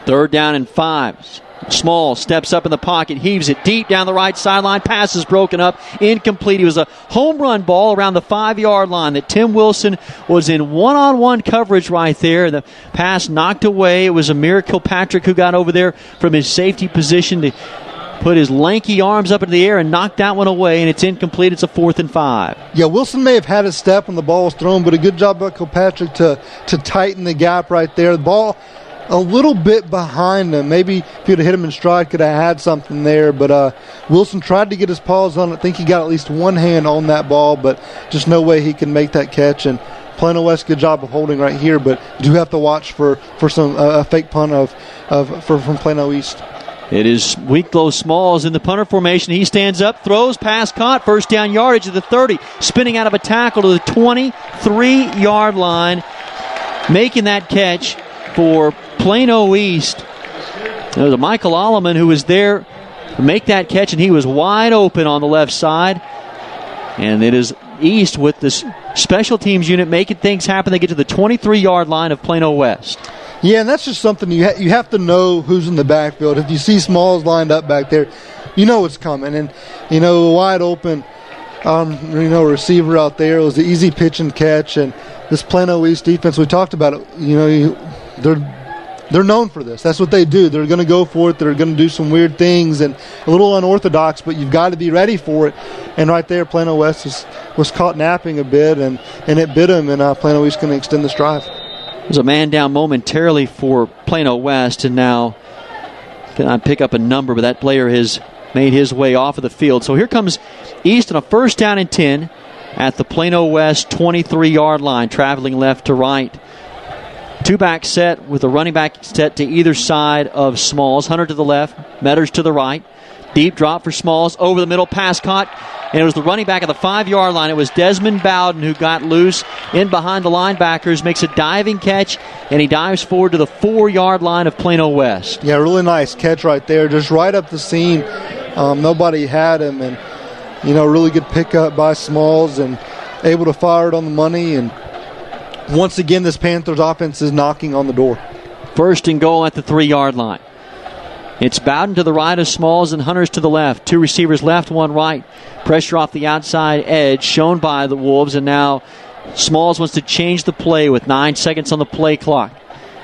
3rd down and 5. Small steps up in the pocket, heaves it deep down the right sideline. Pass is broken up, incomplete. It was a home run ball around the 5-yard line that Tim Wilson was in one-on-one coverage right there. The pass knocked away. It was Amir Kilpatrick who got over there from his safety position to put his lanky arms up into the air and knock that one away, and it's incomplete. It's a 4th and 5. Yeah, Wilson may have had a step when the ball was thrown, but a good job by Kilpatrick to tighten the gap right there. The ball a little bit behind him. Maybe if he'd have hit him in stride, could have had something there. But Wilson tried to get his paws on it. I think he got at least one hand on that ball, but just no way he can make that catch. And Plano West, good job of holding right here, but do have to watch for some a fake punt from Plano East. It is Winklow Smalls in the punter formation. He stands up, throws, pass caught, first down yardage at the 30, spinning out of a tackle to the 23-yard line, making that catch for Plano East. There was a Michael Alleman who was there to make that catch, and he was wide open on the left side. And it is East with this special teams unit making things happen. They get to the 23-yard line of Plano West. Yeah, and that's just something you have to know who's in the backfield. If you see Smalls lined up back there, you know it's coming. And, wide open, receiver out there. It was an easy pitch and catch. And this Plano East defense, we talked about it, they're known for this. That's what they do. They're going to go for it. They're going to do some weird things and a little unorthodox, but you've got to be ready for it. And right there, Plano West was caught napping a bit, and it bit him, and Plano East going to extend this drive. There's a man down momentarily for Plano West, and now cannot pick up a number, but that player has made his way off of the field. So here comes East on a 1st down and 10 at the Plano West 23-yard line, traveling left to right. 2-back set with a running back set to either side of Smalls. Hunter to the left, Metters to the right. Deep drop for Smalls, over the middle, pass caught. And it was the running back at the 5-yard line. It was Desmond Bowden who got loose in behind the linebackers, makes a diving catch, and he dives forward to the 4-yard line of Plano West. Yeah, really nice catch right there, just right up the seam. Nobody had him, and, really good pickup by Smalls and able to fire it on the money. And once again, this Panthers offense is knocking on the door. 1st and goal at the 3-yard line. It's Bowden to the right of Smalls and Hunters to the left. Two receivers left, one right. Pressure off the outside edge shown by the Wolves, and now Smalls wants to change the play with 9 seconds on the play clock.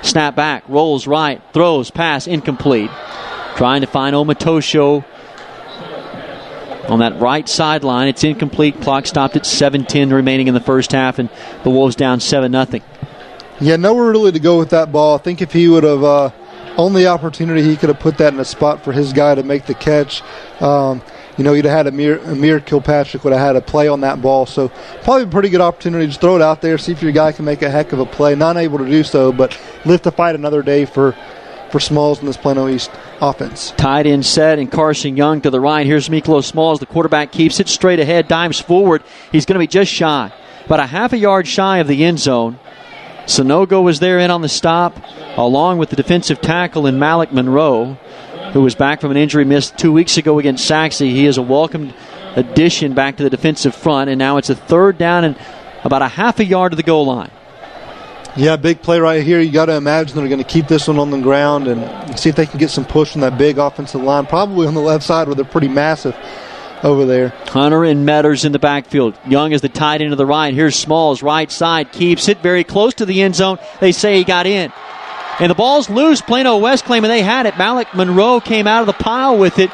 Snap back, rolls right, throws, pass, incomplete. Trying to find Omatosho on that right sideline. It's incomplete. Clock stopped at 7:10 remaining in the first half, and the Wolves down 7-0. Yeah, nowhere really to go with that ball. I think if he would have owned the opportunity, he could have put that in a spot for his guy to make the catch. You'd have had Amir Kilpatrick would have had a play on that ball. So probably a pretty good opportunity. Just throw it out there, see if your guy can make a heck of a play. Not able to do so, but live to fight another day for Smalls in this Plano East offense. Tight end set, and Carson Young to the right. Here's Miklo Smalls. The quarterback keeps it straight ahead, dives forward. He's going to be just shy, about a half a yard shy of the end zone. Sonogo was there in on the stop, along with the defensive tackle in Malik Monroe, who was back from an injury missed 2 weeks ago against Saxe. He is a welcomed addition back to the defensive front, and now it's a third down and about a half a yard to the goal line. Yeah, big play right here. You got to imagine they're going to keep this one on the ground and see if they can get some push on that big offensive line, probably on the left side where they're pretty massive over there. Hunter and Metters in the backfield. Young is the tight end to the right. Here's Smalls, right side, keeps it very close to the end zone. They say he got in. And the ball's loose. Plano West claiming they had it. Malik Monroe came out of the pile with it.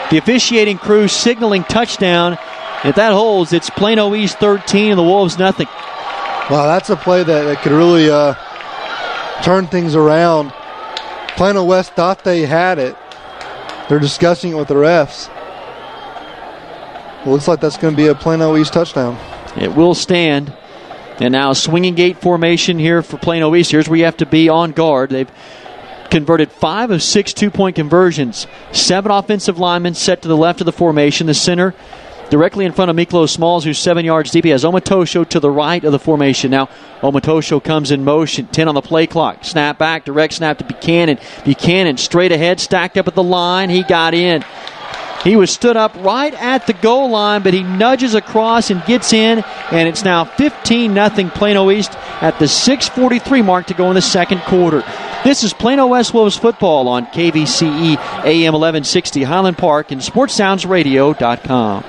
The officiating crew signaling touchdown. If that holds, it's Plano East 13 and the Wolves nothing. Wow, that's a play that could really turn things around. Plano West thought they had it. They're discussing it with the refs. Well, looks like that's going to be a Plano East touchdown. It will stand. And now a swinging gate formation here for Plano East. Here's where you have to be on guard. They've converted 5 of 6 two-point conversions. 7 offensive linemen set to the left of the formation. The center directly in front of Miklo Smalls, who's 7 yards deep. He has Omatosho to the right of the formation. Now Omatosho comes in motion. 10 on the play clock. Snap back, direct snap to Buchanan. Buchanan straight ahead, stacked up at the line. He got in. He was stood up right at the goal line, but he nudges across and gets in, and it's now 15-0 Plano East at the 6:43 mark to go in the second quarter. This is Plano West Wolves football on KVCE AM 1160 Highland Park and SportsSoundsRadio.com.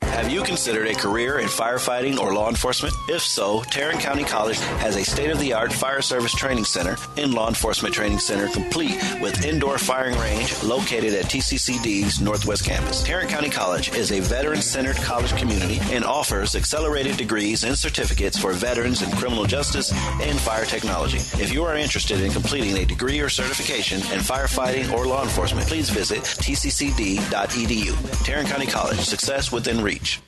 Have you considered a career in firefighting or law enforcement? If so, Tarrant County College has a state-of-the-art fire service training center and law enforcement training center complete with indoor firing range located at TCCD's Northwest Campus. Tarrant County College is a veteran-centered college community and offers accelerated degrees and certificates for veterans in criminal justice and fire technology. If you are interested in completing a degree or certification in firefighting or law enforcement, please visit tccd.edu. Tarrant County College, success within reach.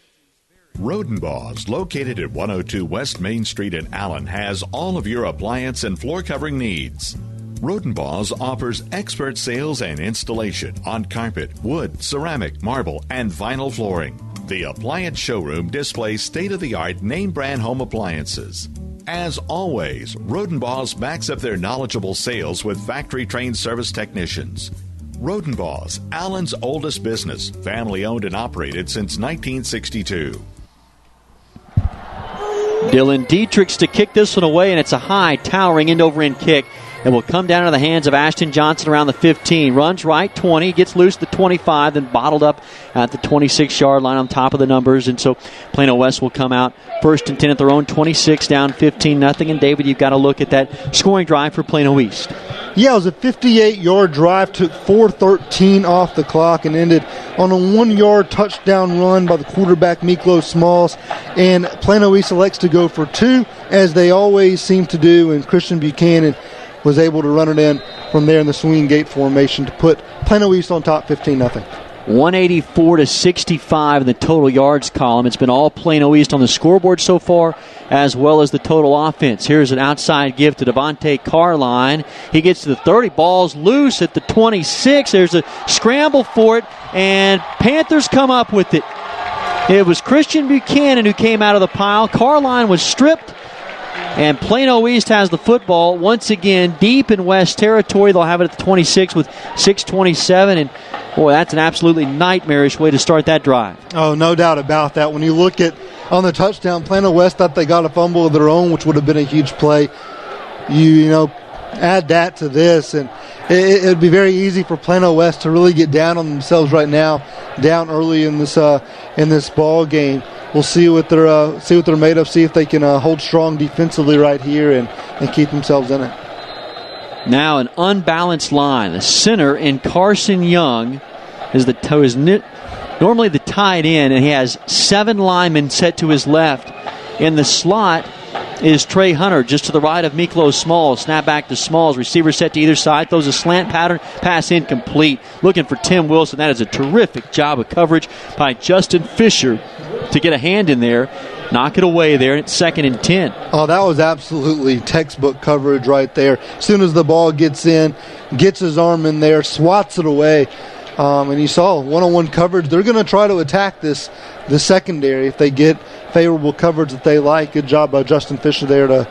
Rodenbaugh's, located at 102 West Main Street in Allen, has all of your appliance and floor covering needs. Rodenbaugh's offers expert sales and installation on carpet, wood, ceramic, marble, and vinyl flooring. The appliance showroom displays state-of-the-art name-brand home appliances. As always, Rodenbaugh's backs up their knowledgeable sales with factory-trained service technicians. Rodenbaugh's, Allen's oldest business, family-owned and operated since 1962. Dylan Dietrichs to kick this one away, and it's a high, towering end-over-end kick. It will come down to the hands of Ashton Johnson around the 15. Runs right, 20, gets loose at the 25, then bottled up at the 26-yard line on top of the numbers. And so Plano West will come out first and 10 at their own 26, down 15-0. And, David, you've got to look at that scoring drive for Plano East. Yeah, it was a 58-yard drive, took 4:13 off the clock, and ended on a 1-yard touchdown run by the quarterback, Miklo Smalls. And Plano East elects to go for 2, as they always seem to do, and Christian Buchanan was able to run it in from there in the swinging gate formation to put Plano East on top 15-0. 184-65 in the total yards column. It's been all Plano East on the scoreboard so far, as well as the total offense. Here's an outside give to Devontae Carline. He gets to the 30. Ball's loose at the 26. There's a scramble for it, and Panthers come up with it. It was Christian Buchanan who came out of the pile. Carline was stripped, and Plano East has the football once again deep in West territory. They'll have it at the 26 with 6:27, and boy, that's an absolutely nightmarish way to start that drive. Oh, no doubt about that. When you look at on the touchdown, Plano West thought they got a fumble of their own, which would have been a huge play. You know, add that to this, and it would be very easy for Plano West to really get down on themselves right now, down early in this ball game. We'll see what they're made of. See if they can hold strong defensively right here and keep themselves in it. Now an unbalanced line. The center in Carson Young is normally the tight end, and he has 7 linemen set to his left. In the slot is Trey Hunter, just to the right of Miklos Smalls. Snap back to Smalls. Receiver set to either side. Throws a slant pattern. Pass incomplete. Looking for Tim Wilson. That is a terrific job of coverage by Justin Fisher to get a hand in there. Knock it away there. It's 2nd and 10. Oh, that was absolutely textbook coverage right there. As soon as the ball gets in, gets his arm in there, swats it away. And you saw one-on-one coverage. They're going to try to attack the secondary if they get favorable coverage that they like. Good job by Justin Fisher there to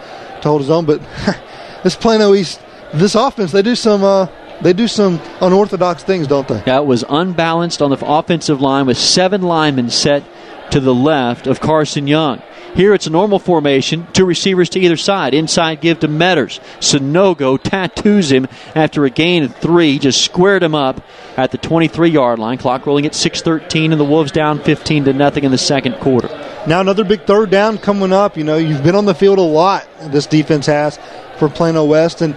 hold his own. But this Plano East, this offense, they do some unorthodox things, don't they? That was unbalanced on the offensive line with 7 linemen set to the left of Carson Young. Here it's a normal formation, 2 receivers to either side. Inside give to Metters. Sonogo tattoos him after a gain of 3. He just squared him up at the 23-yard line. Clock rolling at 6:13, and the Wolves down 15-0 in the second quarter. Now another big third down coming up. You know, you've been on the field a lot, this defense has, for Plano West, and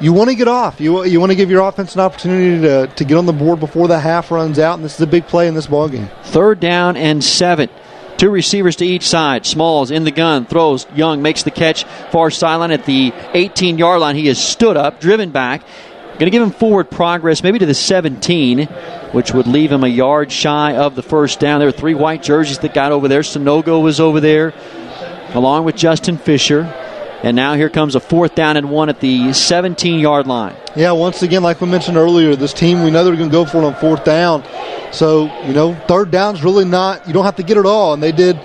you want to get off. You want to give your offense an opportunity to get on the board before the half runs out, and this is a big play in this ballgame. 3rd down and 7. 2 receivers to each side. Smalls in the gun, throws. Young makes the catch, far sideline at the 18-yard line. He is stood up, driven back. Going to give him forward progress, maybe to the 17, which would leave him a yard shy of the first down. There were 3 white jerseys that got over there. Sonogo was over there, along with Justin Fisher. And now here comes a 4th down and 1 at the 17-yard line. Yeah, once again, like we mentioned earlier, this team, we know they're going to go for it on 4th down. So, 3rd down's really not, you don't have to get it all. And they did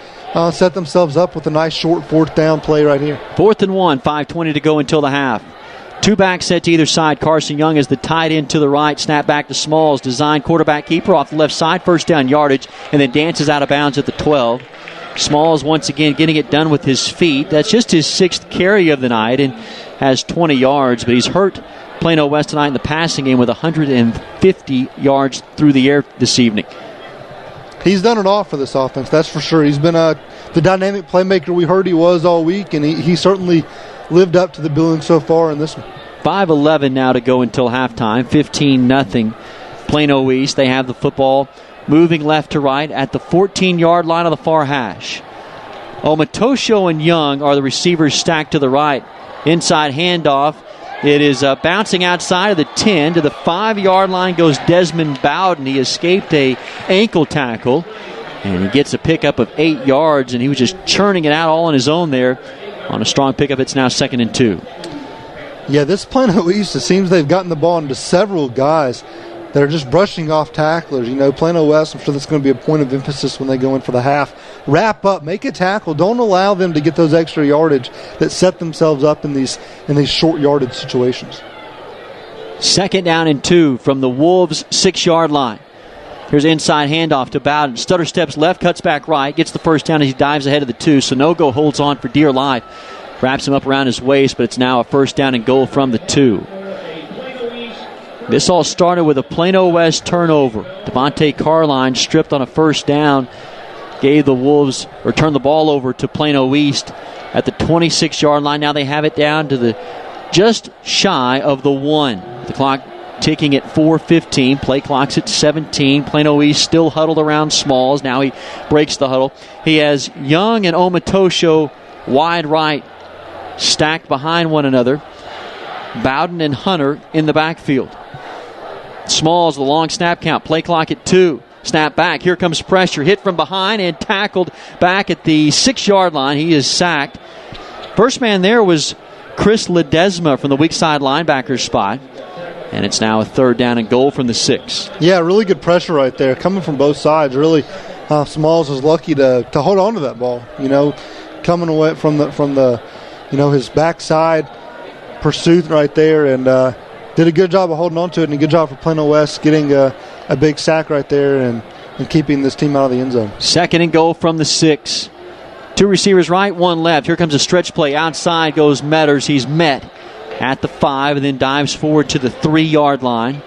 set themselves up with a nice short 4th down play right here. 4th and 1, 5:20 to go until the half. 2 backs set to either side. Carson Young is the tight end to the right. Snap back to Smalls. Design quarterback keeper off the left side. 1st down yardage. And then dances out of bounds at the 12. Smalls once again getting it done with his feet. That's just his 6th carry of the night and has 20 yards. But he's hurt Plano West tonight in the passing game with 150 yards through the air this evening. He's done it all for this offense, that's for sure. He's been the dynamic playmaker we heard he was all week, and he certainly lived up to the billing so far in this one. 5:11 now to go until halftime. 15-0 Plano East. They have the football moving left to right at the 14-yard line on the far hash. Omatosho and Young are the receivers stacked to the right. Inside handoff. It is bouncing outside of the 10 to the 5-yard line goes Desmond Bowden. He escaped a ankle tackle, and he gets a pickup of 8 yards, and he was just churning it out all on his own there. On a strong pickup, it's now 2nd and 2. Yeah, this Plano East, it seems they've gotten the ball into several guys that are just brushing off tacklers. Plano West, I'm sure that's going to be a point of emphasis when they go in for the half. Wrap up, make a tackle. Don't allow them to get those extra yardage that set themselves up in these short yardage situations. 2nd down and 2 from the Wolves' 6-yard line. Here's inside handoff to Bowden. Stutter steps left, cuts back right, gets the 1st down as he dives ahead of the 2. Sonogo holds on for dear life. Wraps him up around his waist, but it's now a 1st down and goal from the 2. This all started with a Plano West turnover. Devontae Carline stripped on a 1st down. Gave the Wolves, or turned the ball over to Plano East at the 26-yard line. Now they have it down to the just shy of the 1. The clock ticking at 4:15. Play clock's at 17. Plano East still huddled around Smalls. Now he breaks the huddle. He has Young and Omatosho wide right stacked behind one another. Bowden and Hunter in the backfield. Smalls, the long snap count. Play clock at 2. Snap back. Here comes pressure. Hit from behind and tackled back at the 6-yard line. He is sacked. First man there was Chris Ledesma from the weak side linebacker spot. And it's now a 3rd down and goal from the 6. Yeah, really good pressure right there. Coming from both sides. Really, Smalls was lucky to hold on to that ball. Coming away from the his backside pursuit right there, and did a good job of holding on to it, and a good job for Plano West getting a big sack right there and keeping this team out of the end zone. 2nd and goal from the 6. 2 receivers right, 1 left. Here comes a stretch play. Outside goes Metters. He's met at the 5 and then dives forward to the 3-yard line.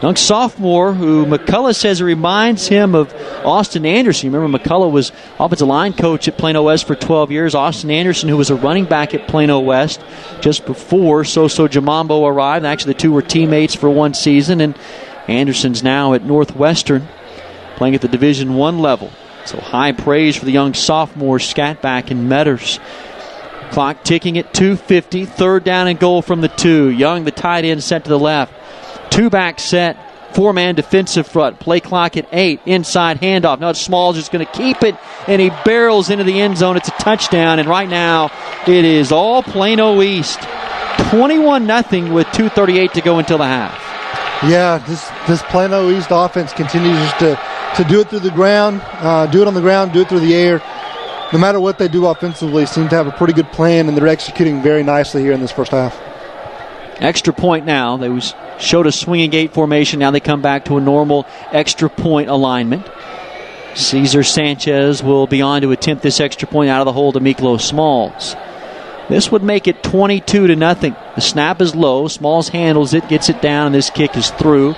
Young sophomore who McCullough says it reminds him of Austin Anderson. You remember McCullough was offensive line coach at Plano West for 12 years. Austin Anderson, who was a running back at Plano West just before Soso Jamambo arrived. Actually, the two were teammates for one season, and Anderson's now at Northwestern playing at the Division I level. So high praise for the young sophomore Scatback and Metters. Clock ticking at 2:50. 3rd down and goal from the 2. Young, the tight end, set to the left. 2-back set, 4-man defensive front. Play clock at 8. Inside handoff. Now Smalls is going to keep it, and he barrels into the end zone. It's a touchdown, and right now it is all Plano East. 21-0 with 2:38 to go until the half. Yeah, this Plano East offense continues to do it through the ground, do it on the ground, do it through the air. No matter what they do offensively, seem to have a pretty good plan, and they're executing very nicely here in this first half. Extra point now. They showed a swinging gate formation. Now they come back to a normal extra point alignment. Cesar Sanchez will be on to attempt this extra point out of the hole to Miklo Smalls. This would make it 22-0. The snap is low. Smalls handles it, gets it down, and this kick is through.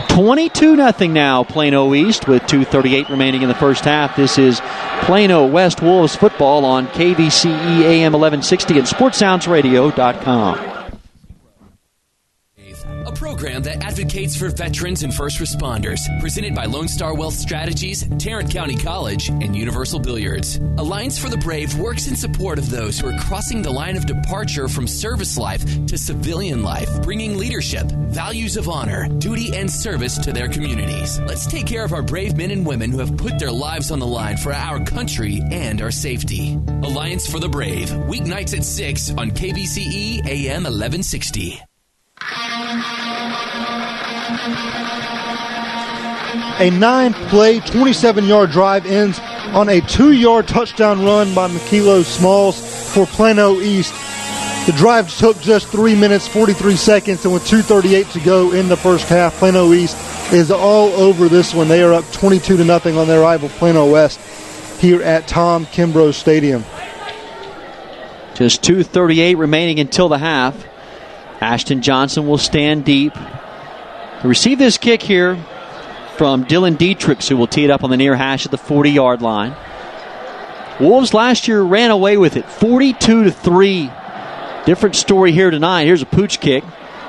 22-0 now, Plano East, with 2:38 remaining in the first half. This is Plano West Wolves football on KVCE AM 1160 and SportsSoundsRadio.com. A program that advocates for veterans and first responders. Presented by Lone Star Wealth Strategies, Tarrant County College, and Universal Billiards. Alliance for the Brave works in support of those who are crossing the line of departure from service life to civilian life, bringing leadership, values of honor, duty, and service to their communities. Let's take care of our brave men and women who have put their lives on the line for our country and our safety. Alliance for the Brave, weeknights at 6 on KVCE AM 1160. A 9-play, 27-yard drive ends on a 2-yard touchdown run by Miklo Smalls for Plano East. The drive took just 3 minutes, 43 seconds, and with 2:38 to go in the first half, Plano East is all over this one. They are up 22-0 on their rival Plano West here at Tom Kimbrough Stadium. Just 2:38 remaining until the half. Ashton Johnson will stand deep. To receive this kick here from Dylan Dietrichs, who will tee it up on the near hash at the 40-yard line. Wolves last year ran away with it, 42-3. Different story here tonight. Here's a pooch kick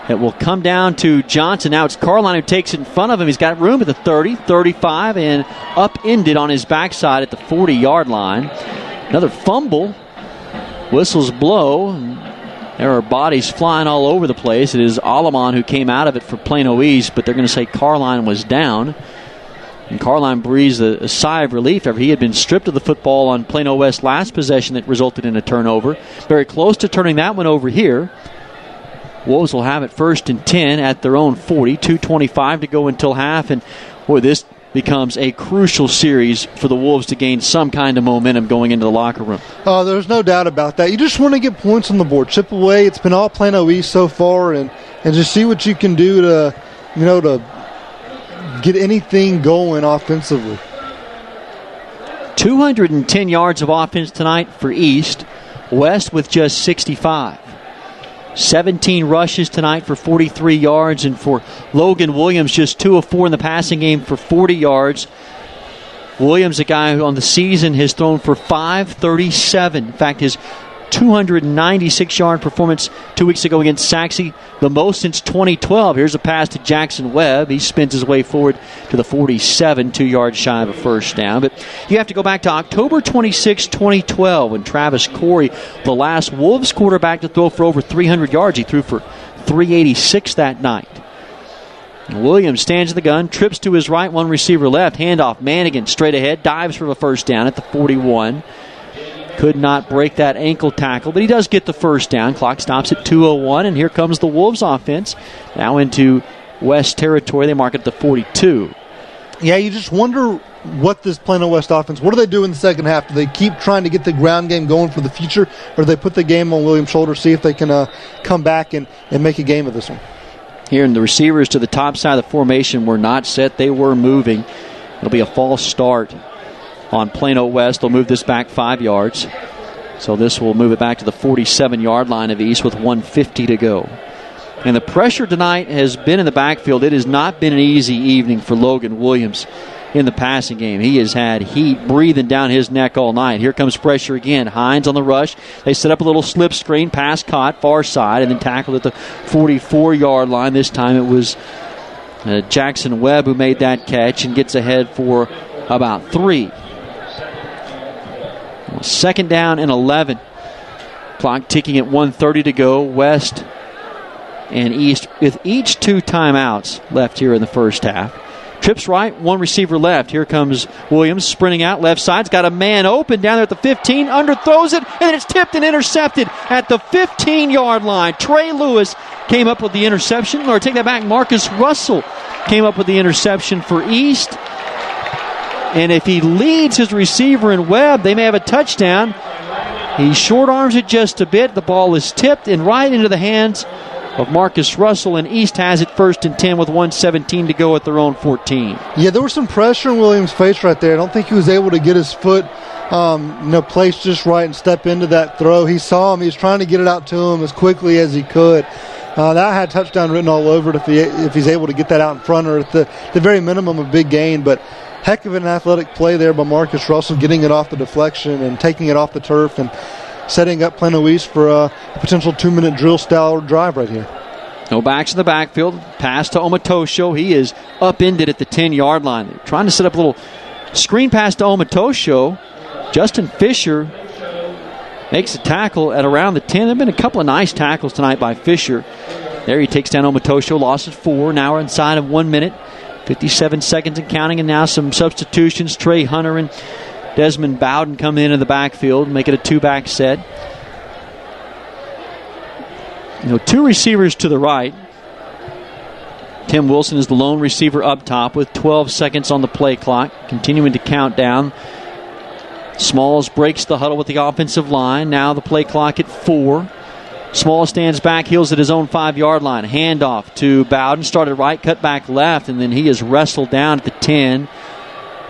that will come down to Johnson. Now it's Carline who takes it in front of him. He's got room at the 30, 35, and upended on his backside at the 40-yard line. Another fumble. Whistles blow. There are bodies flying all over the place. It is Alamon who came out of it for Plano East, but they're going to say Carline was down. And Carline breathes a sigh of relief after he had been stripped of the football on Plano West last possession that resulted in a turnover. Very close to turning that one over here. Wolves will have it 1st and 10 at their own 40. 2:25 to go until half. And boy, this becomes a crucial series for the Wolves to gain some kind of momentum going into the locker room. Oh, there's no doubt about that. You just want to get points on the board. Chip away. It's been all Plano East so far, and just see what you can do to get anything going offensively. 210 yards of offense tonight for East. West with just 65. 17 rushes tonight for 43 yards, and for Logan Williams, just 2 of 4 in the passing game for 40 yards. Williams, a guy who on the season has thrown for 537. In fact, his 296-yard performance 2 weeks ago against Saxe, the most since 2012. Here's a pass to Jackson Webb. He spins his way forward to the 47, 2 yards shy of a first down. But you have to go back to October 26, 2012, when Travis Corey, the last Wolves quarterback to throw for over 300 yards. He threw for 386 that night. Williams stands in the gun, trips to his right, one receiver left, handoff, Manigan straight ahead, dives for a first down at the 41. Could not break that ankle tackle, but he does get the first down. Clock stops at 2:01, and here comes the Wolves offense. Now into West territory. They mark it at the 42. Yeah, you just wonder what this Plano West offense, what do they do in the second half? Do they keep trying to get the ground game going for the future, or do they put the game on Williams' shoulder, see if they can come back and make a game of this one? Here, and the receivers to the top side of the formation were not set. They were moving. It'll be a false start on Plano West. They'll move this back 5 yards. So this will move it back to the 47-yard line of East with 1:50 to go. And the pressure tonight has been in the backfield. It has not been an easy evening for Logan Williams in the passing game. He has had heat breathing down his neck all night. Here comes pressure again. Hines on the rush. They set up a little slip screen, pass caught, far side, and then tackled at the 44-yard line. This time it was Jackson Webb who made that catch and gets ahead for about 3. Second down and 11. Clock ticking at 1:30 to go. West and East with each 2 timeouts left here in the first half. Trips right, 1 receiver left. Here comes Williams sprinting out left side's got a man open down there at the 15, underthrows it, and it's tipped and intercepted at the 15-yard line. Trey Lewis came up with the interception, or take that back, Marcus Russell came up with the interception for East. And if he leads his receiver in Webb, they may have a touchdown. He short arms it just a bit. The ball is tipped and right into the hands of Marcus Russell, and East has it 1st and 10 with 1:17 to go at their own 14. Yeah, there was some pressure in Williams' face right there. I don't think he was able to get his foot placed just right and step into that throw. He saw him. He was trying to get it out to him as quickly as he could. That had touchdown written all over it if he's able to get that out in front, or at the very minimum a big gain. But heck of an athletic play there by Marcus Russell, getting it off the deflection and taking it off the turf and setting up Plano East for a potential 2-minute drill-style drive right here. No backs in the backfield. Pass to Omatosho. He is upended at the 10-yard line. They're trying to set up a little screen pass to Omatosho. Justin Fisher makes a tackle at around the 10. There have been a couple of nice tackles tonight by Fisher. There he takes down Omatosho. Loss of 4. Now we're inside of 1 minute. 57 seconds and counting, and now some substitutions. Trey Hunter and Desmond Bowden come in the backfield, make it a 2-back set. 2 receivers to the right. Tim Wilson is the lone receiver up top with 12 seconds on the play clock, continuing to count down. Smalls breaks the huddle with the offensive line. Now the play clock at 4. Small stands back, heels at his own 5-yard line. Handoff to Bowden. Started right, cut back left, and then he is wrestled down at the 10.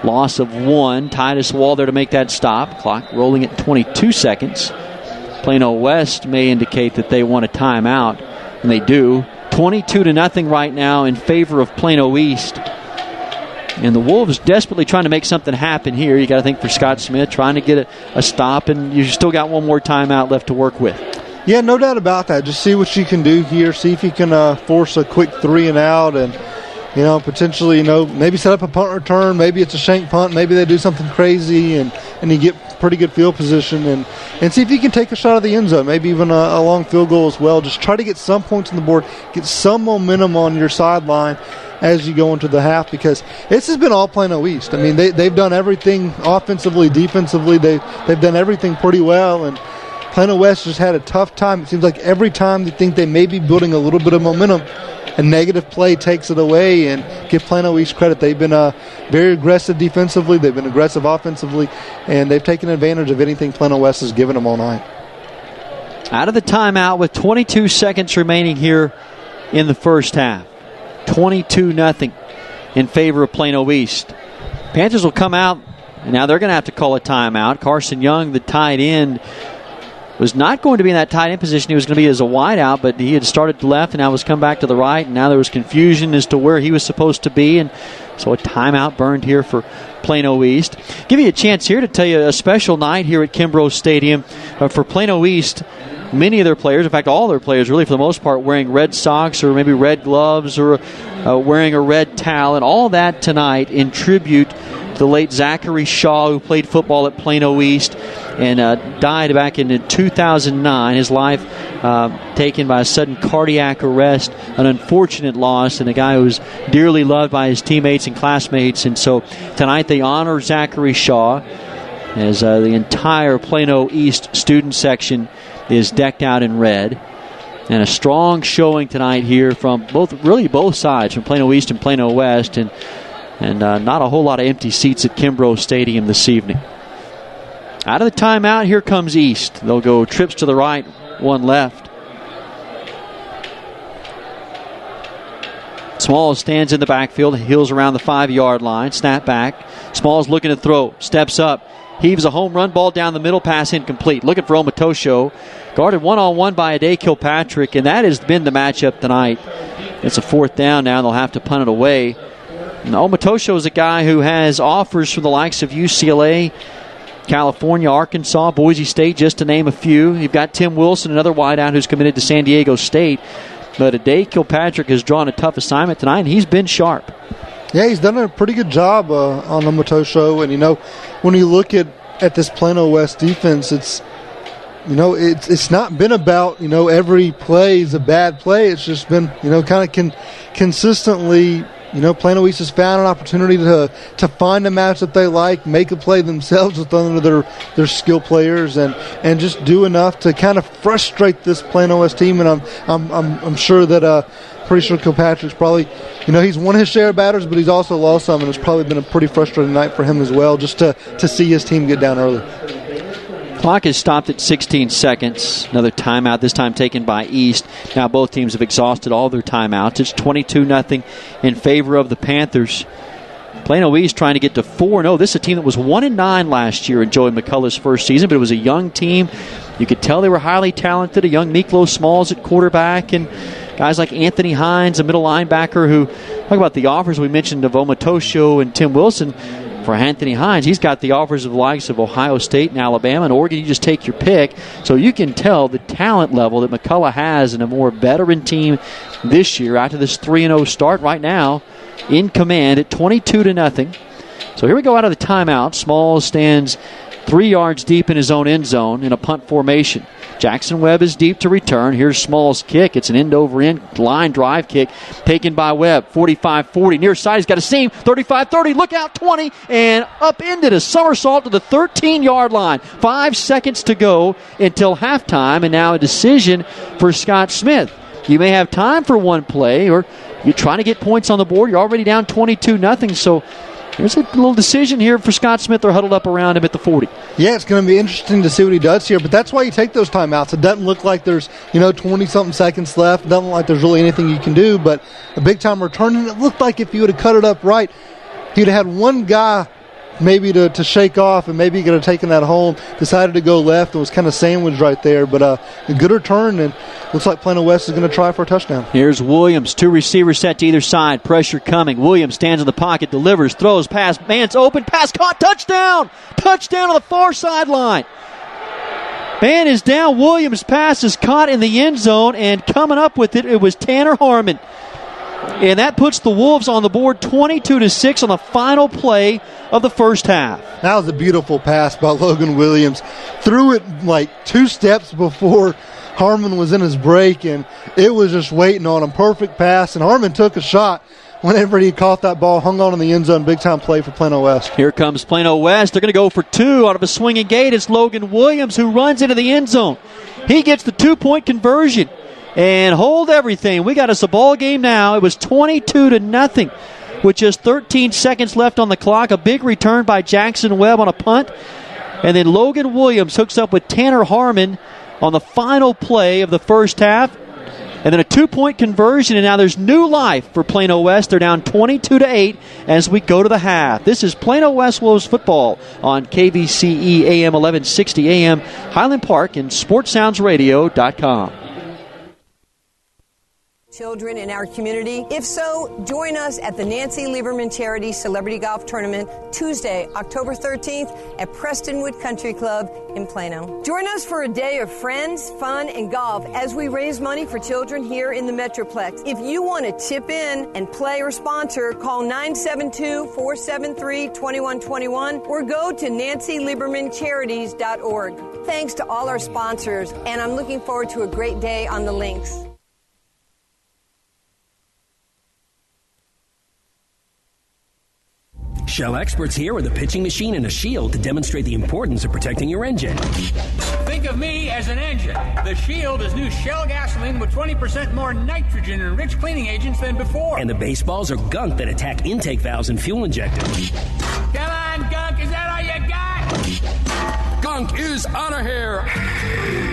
Loss of 1. Titus Wall there to make that stop. Clock rolling at 22 seconds. Plano West may indicate that they want a timeout, and they do. 22-0 right now in favor of Plano East. And the Wolves desperately trying to make something happen here. You got to think for Scott Smith, trying to get a stop, and you still got one more timeout left to work with. Yeah, no doubt about that. Just see what you can do here. See if you can force a quick 3 and out, and potentially maybe set up a punt return. Maybe it's a shank punt. Maybe they do something crazy, and you get pretty good field position, and see if you can take a shot at the end zone. Maybe even a long field goal as well. Just try to get some points on the board, get some momentum on your sideline as you go into the half, because this has been all Plano East. I mean, they've done everything offensively, defensively. They've done everything pretty well, and Plano West just had a tough time. It seems like every time they think they may be building a little bit of momentum, a negative play takes it away. And give Plano East credit. They've been very aggressive defensively. They've been aggressive offensively. And they've taken advantage of anything Plano West has given them all night. Out of the timeout with 22 seconds remaining here in the first half. 22-0 in favor of Plano East. Panthers will come out, and now they're going to have to call a timeout. Carson Young, the tight end, was not going to be in that tight end position. He was going to be as a wide out, but he had started to left and now was come back to the right, and now there was confusion as to where he was supposed to be, and so a timeout burned here for Plano East. Give you a chance here to tell you a special night here at Kimbrough Stadium for Plano East. Many of their players, in fact all their players really for the most part, wearing red socks or maybe red gloves or wearing a red towel, and all that tonight in tribute to the late Zachary Shaw, who played football at Plano East and died back in 2009. His life taken by a sudden cardiac arrest, an unfortunate loss, and a guy who was dearly loved by his teammates and classmates. And so tonight they honor Zachary Shaw as the entire Plano East student section is decked out in red. And a strong showing tonight here from both sides, from Plano East and Plano West, and not a whole lot of empty seats at Kimbrough Stadium this evening. Out of the timeout, here comes East. They'll go trips to the right, 1 left. Smalls stands in the backfield, heels around the 5-yard line, snap back. Smalls looking to throw, steps up, heaves a home run ball down the middle, pass incomplete. Looking for Omatosho. Guarded one-on-one by Ade Kilpatrick, and that has been the matchup tonight. It's a 4th down now, and they'll have to punt it away. And Omatosho is a guy who has offers from the likes of UCLA, California, Arkansas, Boise State, just to name a few. You've got Tim Wilson, another wideout who's committed to San Diego State. But Ade Kilpatrick has drawn a tough assignment tonight, and he's been sharp. Yeah, he's done a pretty good job on Omatosho. And, when you look at this Plano West defense, it's not been about, every play is a bad play. It's just been, kind of consistently, Plano East has found an opportunity to find a match that they like, make a play themselves with under their skill players, and just do enough to kind of frustrate this Plano West team. And I'm sure that pretty sure Kilpatrick's probably, he's won his share of batters, but he's also lost some, and it's probably been a pretty frustrating night for him as well, just to see his team get down early. Clock is stopped at 16 seconds. Another timeout, this time taken by East. Now both teams have exhausted all their timeouts. It's 22-0 in favor of the Panthers. Plano East trying to get to 4-0. This is a team that was 1-9 last year in Joey McCullough's first season, but it was a young team. You could tell they were highly talented. A young Miklo Smalls at quarterback, and guys like Anthony Hines, a middle linebacker, who, talk about the offers we mentioned of Omatosho and Tim Wilson. For Anthony Hines, he's got the offers of the likes of Ohio State and Alabama and Oregon. You just take your pick. So you can tell the talent level that McCullough has in a more veteran team this year after this 3-0 start right now in command at 22-0. So here we go out of the timeout. Smalls stands 3 yards deep in his own end zone in a punt formation. Jackson Webb is deep to return. Here's Small's kick. It's an end-over-end line drive kick taken by Webb. 45-40. Near side, he's got a seam. 35-30. Look out, 20. And upended a somersault to the 13-yard line. 5 seconds to go until halftime. And now a decision for Scott Smith. You may have time for one play, or you're trying to get points on the board. You're already down 22-0. So there's a little decision here for Scott Smith. They're huddled up around him at the 40. Yeah, it's going to be interesting to see what he does here, but that's why you take those timeouts. It doesn't look like there's, 20-something seconds left. It doesn't look like there's really anything you can do, but a big-time return, and it looked like if you would have cut it up right, he'd have had one guy maybe to shake off, and maybe he could have taken that home, decided to go left, and was kind of sandwiched right there. But a good return, and looks like Plano West is going to try for a touchdown. Here's Williams, 2 receivers set to either side, pressure coming. Williams stands in the pocket, delivers, throws, pass, man's open, pass caught, touchdown! Touchdown on the far sideline. Man is down, Williams' pass is caught in the end zone, and coming up with it was Tanner Harmon. And that puts the Wolves on the board 22-6 on the final play of the first half. That was a beautiful pass by Logan Williams. Threw it like 2 steps before Harmon was in his break, and it was just waiting on him. Perfect pass, and Harmon took a shot whenever he caught that ball, hung on in the end zone. Big-time play for Plano West. Here comes Plano West. They're going to go for 2 out of a swinging gate. It's Logan Williams who runs into the end zone. He gets the 2-point conversion. And hold everything. We got us a ball game now. It was 22-0 with just 13 seconds left on the clock. A big return by Jackson Webb on a punt. And then Logan Williams hooks up with Tanner Harmon on the final play of the first half. And then a 2-point conversion, and now there's new life for Plano West. They're down 22-8 as we go to the half. This is Plano West Wolves football on KVCE AM 1160 AM, Highland Park, and SportsSoundsRadio.com. Children in our community? If so, join us at the Nancy Lieberman Charity Celebrity Golf Tournament Tuesday, October 13th at Prestonwood Country Club in Plano. Join us for a day of friends, fun, and golf as we raise money for children here in the Metroplex. If you want to chip in and play or sponsor, call 972-473-2121 or go to nancyliebermancharities.org. Thanks to all our sponsors, and I'm looking forward to a great day on the links. Shell experts here with a pitching machine and a shield to demonstrate the importance of protecting your engine. Think of me as an engine. The Shield is new Shell gasoline with 20% more nitrogen and rich cleaning agents than before. And the baseballs are gunk that attack intake valves and fuel injectors. Come on, gunk, is that all you got? Gunk is out of here.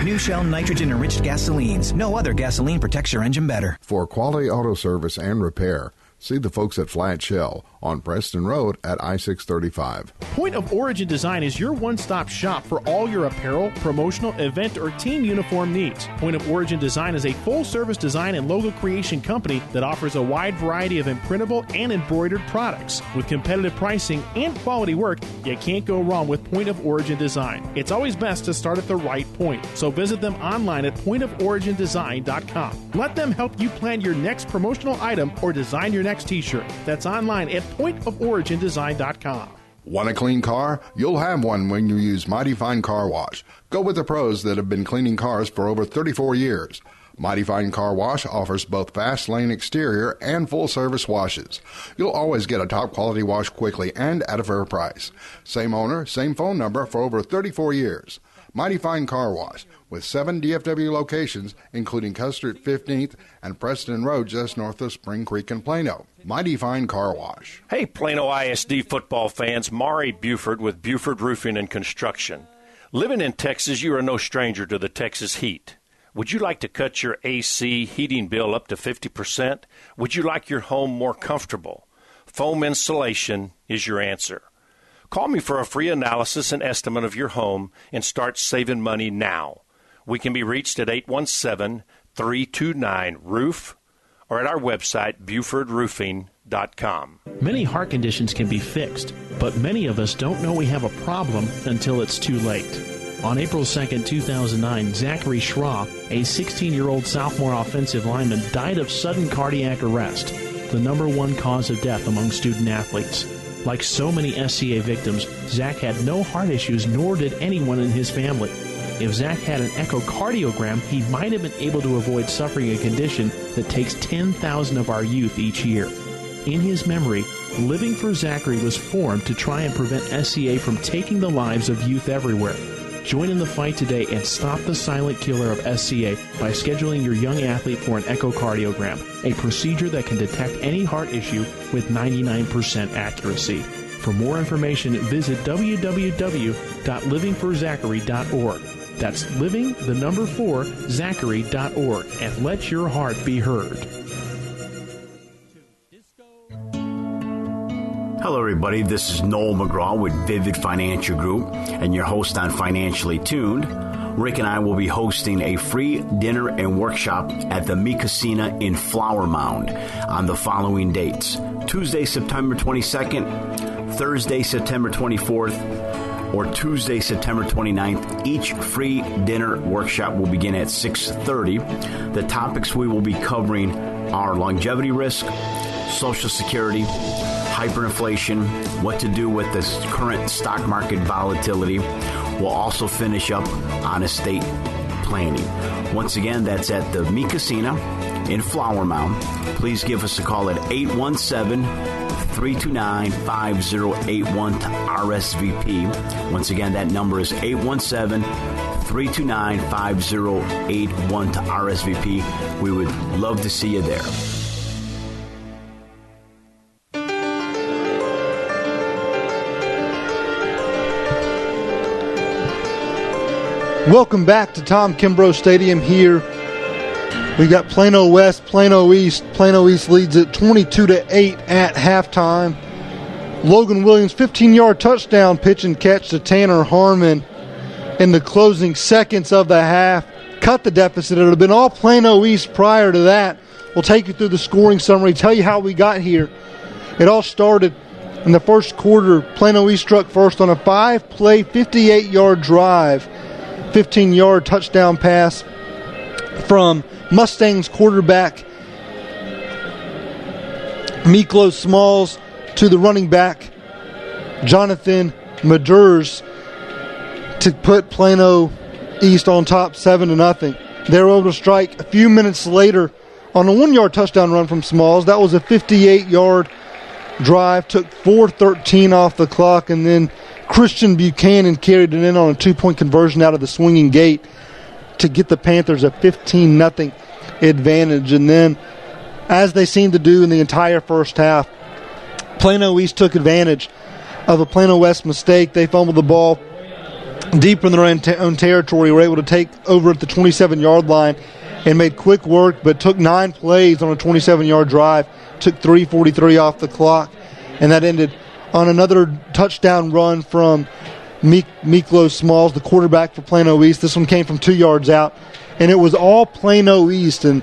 New Shell nitrogen-enriched gasolines. No other gasoline protects your engine better. For quality auto service and repair, See the folks at Flat Shell on Preston Road at I-635. Point of Origin Design is your one-stop shop for all your apparel, promotional, event, or team uniform needs. Point of Origin Design is a full-service design and logo creation company that offers a wide variety of imprintable and embroidered products. With competitive pricing and quality work, you can't go wrong with Point of Origin Design. It's always best to start at the right point, so visit them online at pointoforigindesign.com. Let them help you plan your next promotional item or design your next t-shirt. That's online at pointoforigindesign.com. Want a clean car? You'll have one when you use Mighty Fine Car Wash. Go with the pros that have been cleaning cars for over 34 years. Mighty Fine Car Wash offers both fast lane exterior and full service washes. You'll always get a top quality wash quickly and at a fair price. Same owner, same phone number for over 34 years. Mighty Fine Car Wash, with 7 DFW locations, including Custer at 15th and Preston Road just north of Spring Creek and Plano. Mighty Fine Car Wash. Hey, Plano ISD football fans, Maury Buford with Buford Roofing and Construction. Living in Texas, you are no stranger to the Texas heat. Would you like to cut your AC heating bill up to 50%? Would you like your home more comfortable? Foam insulation is your answer. Call me for a free analysis and estimate of your home and start saving money now. We can be reached at 817-329-ROOF or at our website, BufordRoofing.com. Many heart conditions can be fixed, but many of us don't know we have a problem until it's too late. On April 2, 2009, Zachary Schraw, a 16-year-old sophomore offensive lineman, died of sudden cardiac arrest, the number one cause of death among student athletes. Like so many SCA victims, Zach had no heart issues, nor did anyone in his family. If Zach had an echocardiogram, he might have been able to avoid suffering a condition that takes 10,000 of our youth each year. In his memory, Living for Zachary was formed to try and prevent SCA from taking the lives of youth everywhere. Join in the fight today and stop the silent killer of SCA by scheduling your young athlete for an echocardiogram, a procedure that can detect any heart issue with 99% accuracy. For more information, visit www.livingforzachary.org. That's living4zachary.org, and let your heart be heard. Hello, everybody. This is Noel McGraw with Vivid Financial Group and your host on Financially Tuned. Rick and I will be hosting a free dinner and workshop at the Mi Casina in Flower Mound on the following dates: Tuesday, September 22nd, Thursday, September 24th, or Tuesday, September 29th. Each free dinner workshop will begin at 6:30. The topics we will be covering are longevity risk, Social Security, hyperinflation, what to do with this current stock market volatility. We'll also finish up on estate planning. Once again, that's at the Mi Casina in Flower Mound. Please give us a call at 817-329-5081 to RSVP. Once again, that number is 817-329-5081 to RSVP. We would love to see you there. Welcome back to Tom Kimbrough Stadium here. We got Plano West, Plano East. Plano East leads it 22-8 at halftime. Logan Williams, 15-yard touchdown pitch and catch to Tanner Harmon in the closing seconds of the half. Cut the deficit. It would have been all Plano East prior to that. We'll take you through the scoring summary, tell you how we got here. It all started in the first quarter. Plano East struck first on a 5-play, 58-yard drive. 15-yard touchdown pass from Mustangs quarterback Miklos Smalls to the running back Jonathan Madurs to put Plano East on top 7-0. They were able to strike a few minutes later on a 1-yard touchdown run from Smalls. That was a 58-yard drive, took 4:13 off the clock, and then Christian Buchanan carried it in on a 2-point conversion out of the swinging gate to get the Panthers a 15-0 advantage. And then, as they seemed to do in the entire first half, Plano East took advantage of a Plano West mistake. They fumbled the ball deep in their own territory, were able to take over at the 27-yard line and made quick work, but took 9 plays on a 27-yard drive, took 3:43 off the clock, and that ended on another touchdown run from Miklos Smalls, the quarterback for Plano East. This one came from 2 yards out, and it was all Plano East. And,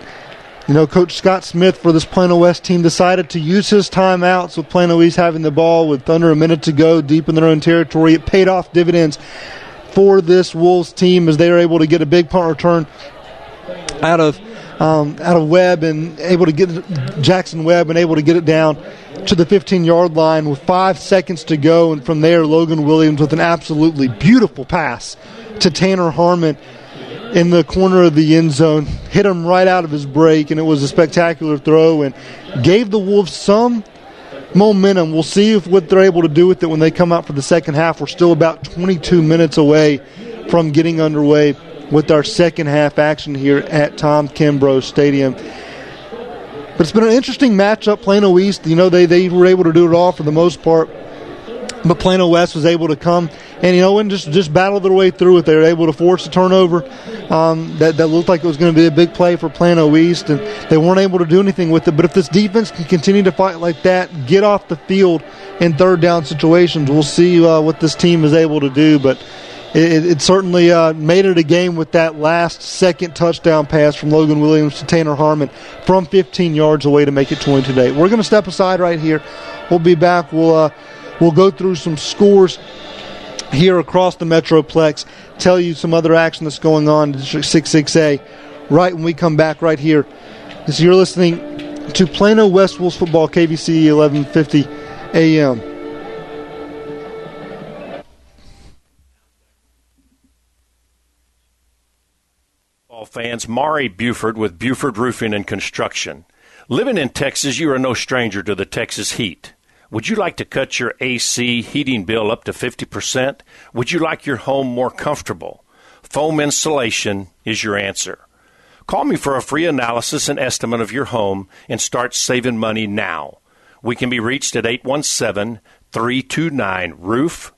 Coach Scott Smith for this Plano West team decided to use his timeouts with Plano East having the ball with under a minute to go deep in their own territory. It paid off dividends for this Wolves team as they were able to get a big punt return out of Webb and able to get Jackson Webb and able to get it down to the 15-yard line with 5 seconds to go. And from there, Logan Williams with an absolutely beautiful pass to Tanner Harmon in the corner of the end zone, hit him right out of his break, and it was a spectacular throw and gave the Wolves some momentum. We'll see what they're able to do with it when they come out for the second half. We're still about 22 minutes away from getting underway with our second half action here at Tom Kimbrough Stadium. But it's been an interesting matchup. Plano East, they were able to do it all for the most part, but Plano West was able to come and just battle their way through it. They were able to force a turnover that looked like it was going to be a big play for Plano East, and they weren't able to do anything with it. But if this defense can continue to fight like that, get off the field in third down situations, we'll see what this team is able to do. But it certainly made it a game with that last second touchdown pass from Logan Williams to Tanner Harmon from 15 yards away to make it 22-8. We're going to step aside right here. We'll be back. We'll go through some scores here across the Metroplex, tell you some other action that's going on in District 66A right when we come back right here. As you're listening to Plano West Wolves Football, KVC 1150 AM. Fans, Mari Buford with Buford Roofing and Construction. Living in Texas, you are no stranger to the Texas heat. Would you like to cut your AC heating bill up to 50%? Would you like your home more comfortable? Foam insulation is your answer. Call me for a free analysis and estimate of your home and start saving money now. We can be reached at 817-329-ROOF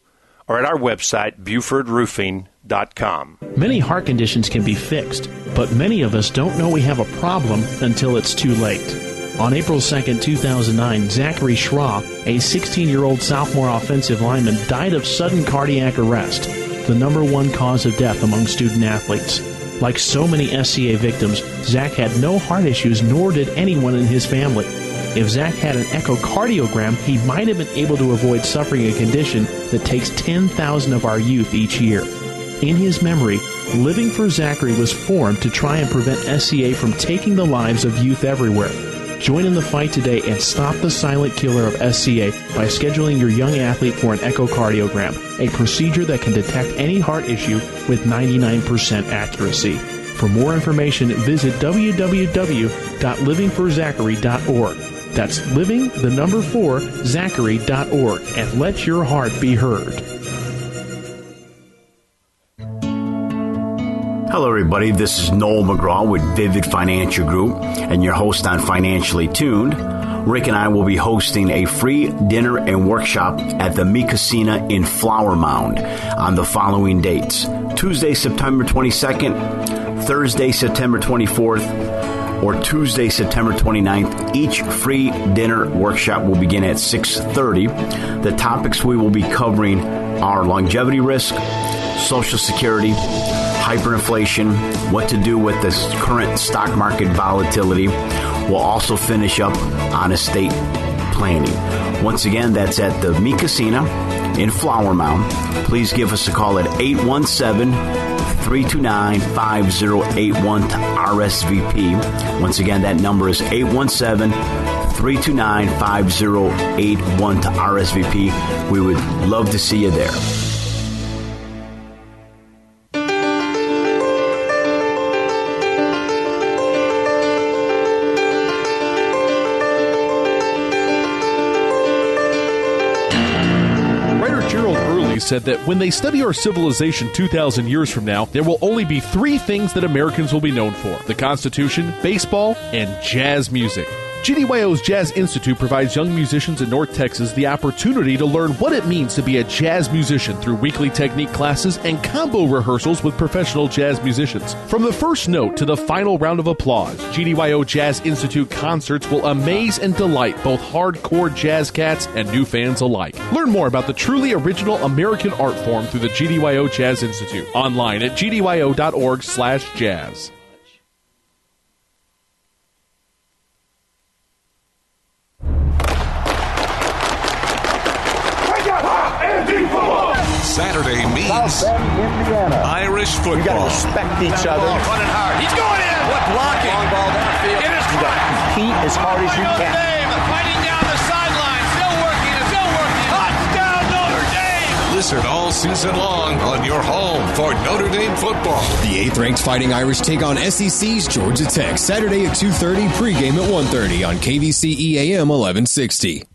or at our website, BufordRoofing.com. Many heart conditions can be fixed, but many of us don't know we have a problem until it's too late. On April 2, 2009, Zachary Schraw, a 16-year-old sophomore offensive lineman, died of sudden cardiac arrest, the number one cause of death among student athletes. Like so many SCA victims, Zach had no heart issues, nor did anyone in his family. If Zach had an echocardiogram, he might have been able to avoid suffering a condition that takes 10,000 of our youth each year. In his memory, Living for Zachary was formed to try and prevent SCA from taking the lives of youth everywhere. Join in the fight today and stop the silent killer of SCA by scheduling your young athlete for an echocardiogram, a procedure that can detect any heart issue with 99% accuracy. For more information, visit www.livingforzachary.org. That's living4zachary.org and let your heart be heard. Hello, everybody. This is Noel McGraw with Vivid Financial Group and your host on Financially Tuned. Rick and I will be hosting a free dinner and workshop at the Mi Casina in Flower Mound on the following dates: Tuesday, September 22nd, Thursday, September 24th, or Tuesday, September 29th. Each free dinner workshop will begin at 6:30. The topics we will be covering are longevity risk, Social Security, hyperinflation, what to do with this current stock market volatility. We'll also finish up on estate planning. Once again, that's at the Mi Casina in Flower Mound. Please give us a call at 817-329-5081 to RSVP. Once again, that number is 817-329-5081 to RSVP. We would love to see you there. Said that when they study our civilization 2,000 years from now, there will only be 3 things that Americans will be known for: the Constitution, baseball, and jazz music. GDYO's Jazz Institute provides young musicians in North Texas the opportunity to learn what it means to be a jazz musician through weekly technique classes and combo rehearsals with professional jazz musicians. From the first note to the final round of applause, GDYO Jazz Institute concerts will amaze and delight both hardcore jazz cats and new fans alike. Learn more about the truly original American art form through the GDYO Jazz Institute online at gdyo.org/jazz. Saturday means Irish football. You got to respect each other. Running hard. He's going in. What blocking? Long ball downfield. It is you got to compete as hard as you can. Fighting down the sideline. Still working. Touchdown Notre Dame. Listen all season long on your home for Notre Dame football. The 8th-ranked Fighting Irish take on SEC's Georgia Tech Saturday at 2:30, pregame at 1:30 on KVCE AM 1160.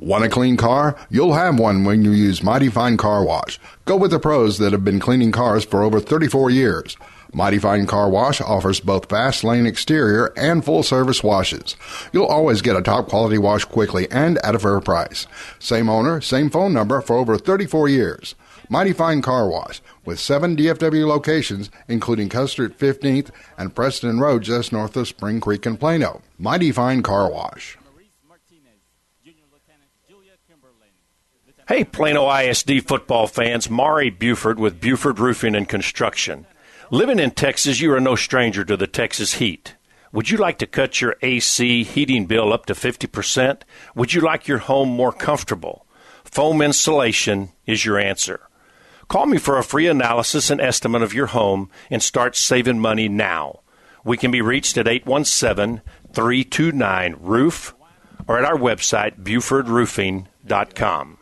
Want a clean car? You'll have one when you use Mighty Fine Car Wash. Go with the pros that have been cleaning cars for over 34 years. Mighty Fine Car Wash offers both fast lane exterior and full-service washes. You'll always get a top-quality wash quickly and at a fair price. Same owner, same phone number for over 34 years. Mighty Fine Car Wash, with 7 DFW locations, including Custer at 15th and Preston Road just north of Spring Creek and Plano. Mighty Fine Car Wash. Hey, Plano ISD football fans, Maury Buford with Buford Roofing and Construction. Living in Texas, you are no stranger to the Texas heat. Would you like to cut your AC heating bill up to 50%? Would you like your home more comfortable? Foam insulation is your answer. Call me for a free analysis and estimate of your home and start saving money now. We can be reached at 817-329-ROOF or at our website, BufordRoofing.com.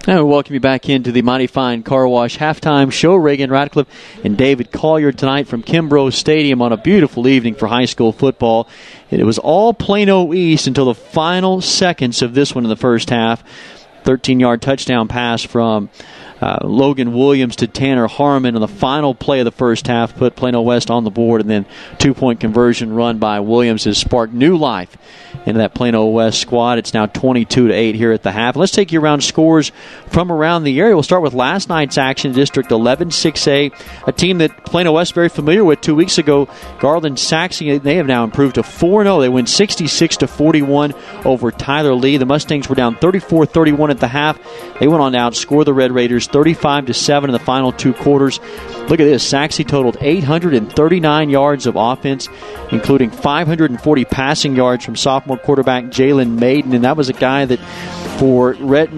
Now we welcome you back into the Mighty Fine Car Wash halftime show. Reagan Ratcliffe and David Collier tonight from Kimbrough Stadium on a beautiful evening for high school football. And it was all Plano East until the final seconds of this one in the first half. 13-yard touchdown pass from Logan Williams to Tanner Harmon on the final play of the first half put Plano West on the board, and then 2-point conversion run by Williams has sparked new life into that Plano West squad. It's now 22-8 here at the half. Let's take you around scores from around the area. We'll start with last night's action, District 11 6A, a team that Plano West very familiar with 2 weeks ago. Garland Saxon, they have now improved to 4-0. They win 66-41 over Tyler Lee. The Mustangs were down 34-31 at the half. They went on to outscore the Red Raiders 35-7 in the final 2 quarters. Look at this. Saxon totaled 839 yards of offense, including 540 passing yards from sophomore quarterback Jalen Maiden. And that was a guy that for Red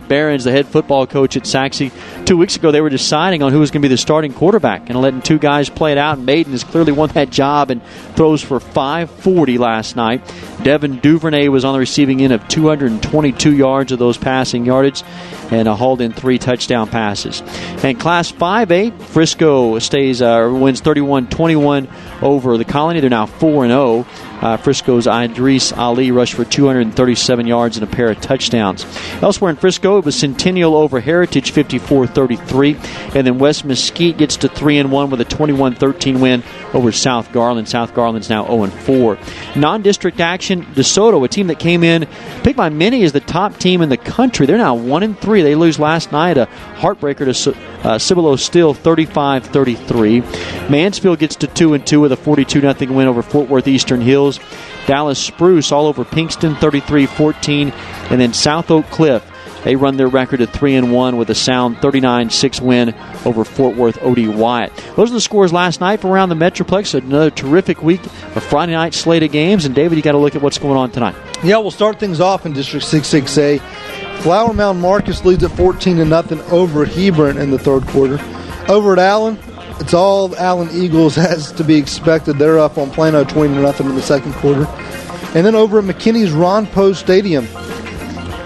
Barons, the head football coach at Saxon, 2 weeks ago they were deciding on who was going to be the starting quarterback and letting 2 guys play it out. And Maiden has clearly won that job and throws for 540 last night. Devin Duvernay was on the receiving end of 222 yards of those passing yardage and hauled in 3 touchdown passes. And Class 5A, Frisco wins 31-21 over the Colony. They're now 4-0. Frisco's Idris Ali rushed for 237 yards and a pair of touchdowns. Elsewhere in Frisco, it was Centennial over Heritage, 54-33. And then West Mesquite gets to 3-1 with a 21-13 win over South Garland. South Garland's now 0-4. Non-district action, DeSoto, a team that came in, picked by many as the top team in the country. They're now 1-3. They lose last night, a heartbreaker to Cibolo Still, 35-33. Mansfield gets to 2-2 with a 42-0 win over Fort Worth Eastern Hills. Dallas Spruce all over Pinkston, 33-14. And then South Oak Cliff, they run their record at 3-1 with a sound 39-6 win over Fort Worth O.D. Wyatt. Those are the scores last night from around the Metroplex. Another terrific week, a Friday night slate of games. And David, you got to look at what's going on tonight. Yeah, we'll start things off in District 6-6A. Flower Mound Marcus leads at 14-0 over Hebron in the third quarter. Over at Allen, it's all Allen Eagles as to be expected. They're up on Plano 20-0 in the second quarter. And then over at McKinney's Ron Poe Stadium,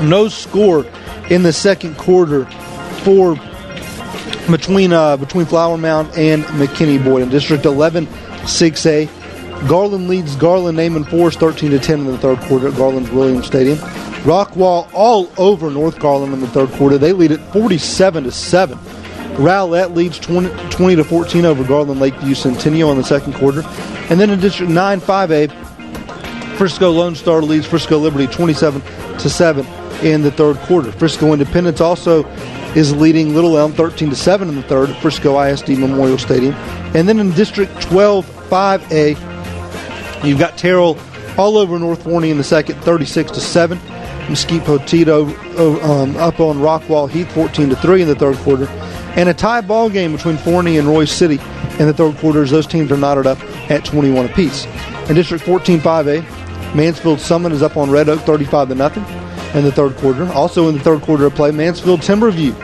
no score in the second quarter for between Flower Mound and McKinney Boyd in District 11 6A. Garland leads Garland-Naaman Forest 13-10 in the third quarter at Garland-Williams Stadium. Rockwall all over North Garland in the third quarter. They lead it 47-7. Rowlett leads 20-14 over Garland Lakeview Centennial in the second quarter. And then in District 9 5A, Frisco Lone Star leads Frisco Liberty 27-7 in the third quarter. Frisco Independence also is leading Little Elm 13-7 in the third at Frisco ISD Memorial Stadium. And then in District 12 5A, you've got Terrell all over North Forney in the second 36-7. Mesquite Potito up on Rockwall Heath 14-3 in the third quarter. And a tie ball game between Forney and Royce City in the third quarter as those teams are knotted up at 21 apiece. In District 14 5A, Mansfield Summit is up on Red Oak 35-0 in the third quarter. Also in the third quarter of play, Mansfield Timberview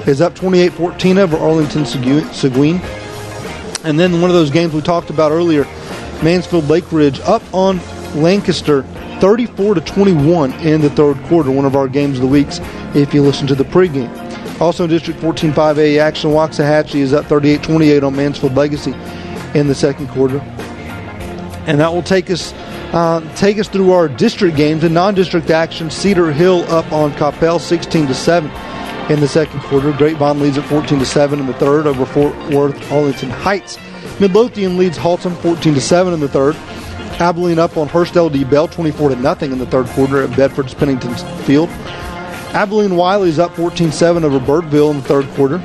is up 28-14 over Arlington Seguin. And then one of those games we talked about earlier, Mansfield Lake Ridge up on Lancaster 34-21 in the third quarter, one of our games of the weeks if you listen to the pregame. Also in District 14 5A action, Waxahachie is up 38-28 on Mansfield Legacy in the second quarter. And that will take us through our district games. In non-district action, Cedar Hill up on Coppell 16-7 in the second quarter. Grapevine leads at 14-7 in the third over Fort Worth Arlington Heights. Midlothian leads Haltom 14-7 in the third. Abilene up on Hearst LD Bell 24-0 in the third quarter at Bedford's Pennington Field. Abilene Wiley's up 14-7 over Burtville in the third quarter.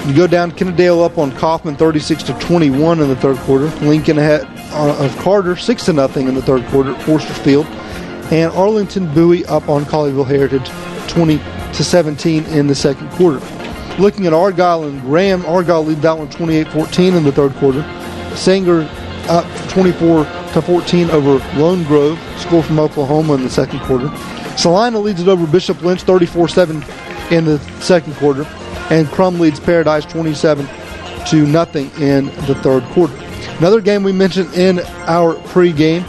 You go down, Kennedale up on Kaufman 36-21 in the third quarter. Lincoln ahead of Carter 6-0 in the third quarter at Forster Field. And Arlington Bowie up on Colleyville Heritage 20-17 in the second quarter. Looking at Argyle and Graham, Argyle lead that one 28-14 in the third quarter. Sanger up 24-14 over Lone Grove, score from Oklahoma in the second quarter. Salina leads it over Bishop Lynch 34-7 in the second quarter. And Crum leads Paradise 27-0 in the third quarter. Another game we mentioned in our pregame,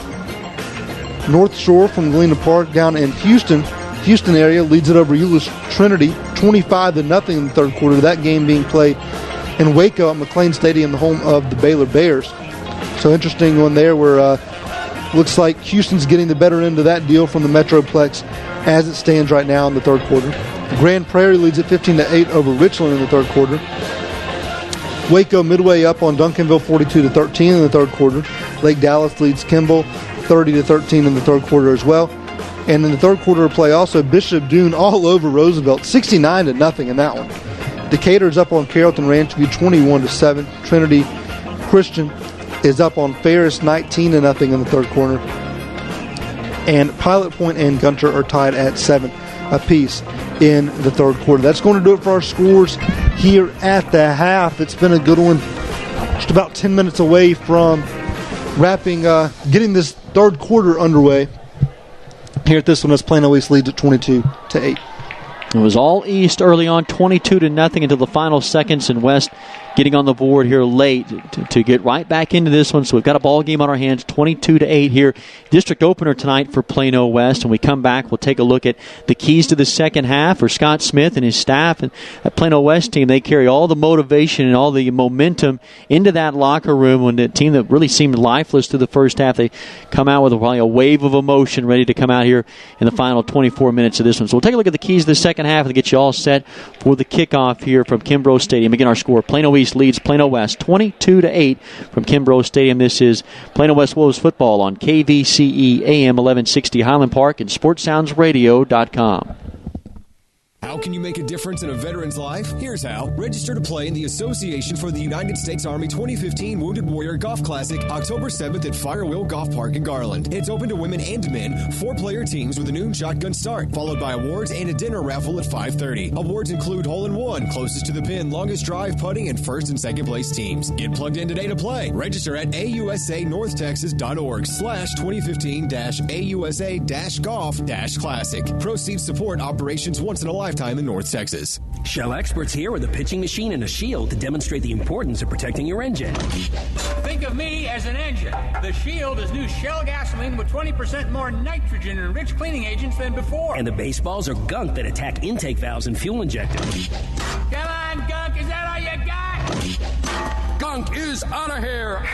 North Shore from Galena Park down in Houston area leads it over Euless Trinity 25-0 in the third quarter. That game being played in Waco at McLean Stadium, the home of the Baylor Bears. So interesting one there where looks like Houston's getting the better end of that deal from the Metroplex as it stands right now in the third quarter. Grand Prairie leads at 15-8 over Richland in the third quarter. Waco Midway up on Duncanville 42-13 in the third quarter. Lake Dallas leads Kimball 30-13 in the third quarter as well. And in the third quarter of play also, Bishop Dune all over Roosevelt 69-0 in that one. Decatur's up on Carrollton Ranchview 21-7. Trinity Christian is up on Ferris 19-0 in the third quarter. And Pilot Point and Gunter are tied at 7 apiece in the third quarter. That's going to do it for our scores here at the half. It's been a good one. Just about 10 minutes away from wrapping, getting this third quarter underway. Here at this one, as Plano East leads at 22-8. It was all East early on, 22-0 until the final seconds, and West getting on the board here late to get right back into this one. So we've got a ball game on our hands, 22-8 here. District opener tonight for Plano West. When we come back, we'll take a look at the keys to the second half for Scott Smith and his staff. And that Plano West team, they carry all the motivation and all the momentum into that locker room. When the team that really seemed lifeless through the first half, they come out with probably a wave of emotion ready to come out here in the final 24 minutes of this one. So we'll take a look at the keys to the second half and get you all set for the kickoff here from Kimbrough Stadium. Again, our score, Plano East leads Plano West 22-8 from Kimbrough Stadium. This is Plano West Wolves football on KVCE AM 1160 Highland Park and SportsSoundsRadio.com. How can you make a difference in a veteran's life? Here's how. Register to play in the Association for the United States Army 2015 Wounded Warrior Golf Classic, October 7th at Firewheel Golf Park in Garland. It's open to women and men, 4-player teams with a noon shotgun start, followed by awards and a dinner raffle at 5:30. Awards include hole-in-one, closest to the pin, longest drive, putting, and first and second place teams. Get plugged in today to play. Register at ausanorthtexas.org/2015-AUSA-golf-classic. Proceeds support operations once in a lifetime in North Texas. Shell experts here with a pitching machine and a shield to demonstrate the importance of protecting your engine. Think of me as an engine. The Shield is new Shell gasoline with 20% more nitrogen and rich cleaning agents than before. And the baseballs are gunk that attack intake valves and fuel injectors. Come on, gunk, is that all you got? Gunk is out of here.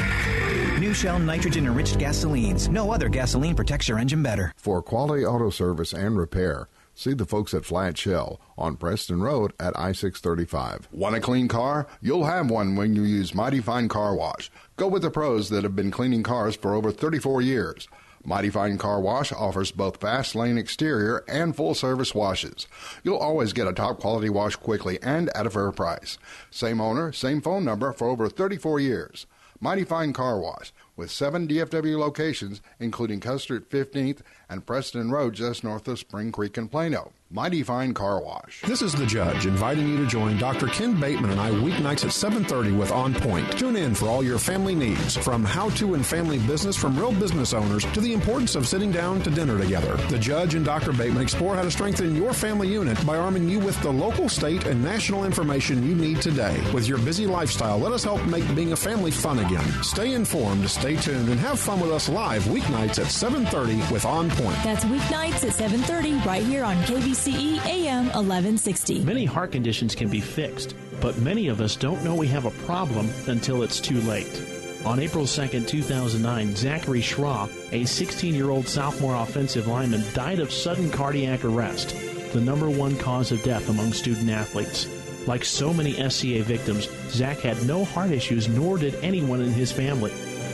New Shell nitrogen-enriched gasolines. No other gasoline protects your engine better. For quality auto service and repair, see the folks at Flat Shell on Preston Road at I-635. Want a clean car? You'll have one when you use Mighty Fine Car Wash. Go with the pros that have been cleaning cars for over 34 years. Mighty Fine Car Wash offers both fast lane exterior and full service washes. You'll always get a top quality wash quickly and at a fair price. Same owner, same phone number for over 34 years. Mighty Fine Car Wash with 7 DFW locations, including Custer at 15th and Preston Road just north of Spring Creek and Plano. Mighty Fine Car Wash. This is the Judge inviting you to join Dr. Ken Bateman and I weeknights at 7:30 with On Point. Tune in for all your family needs, from how-to and family business from real business owners to the importance of sitting down to dinner together. The Judge and Dr. Bateman explore how to strengthen your family unit by arming you with the local, state, and national information you need today. With your busy lifestyle, let us help make being a family fun again. Stay informed, stay tuned, and have fun with us live weeknights at 7:30 with On Point. That's weeknights at 7:30 right here on KBCE AM 1160. Many heart conditions can be fixed, but many of us don't know we have a problem until it's too late. On April 2nd, 2009, Zachary Schraw, a 16-year-old sophomore offensive lineman, died of sudden cardiac arrest, the number one cause of death among student athletes. Like so many SCA victims, Zach had no heart issues, nor did anyone in his family.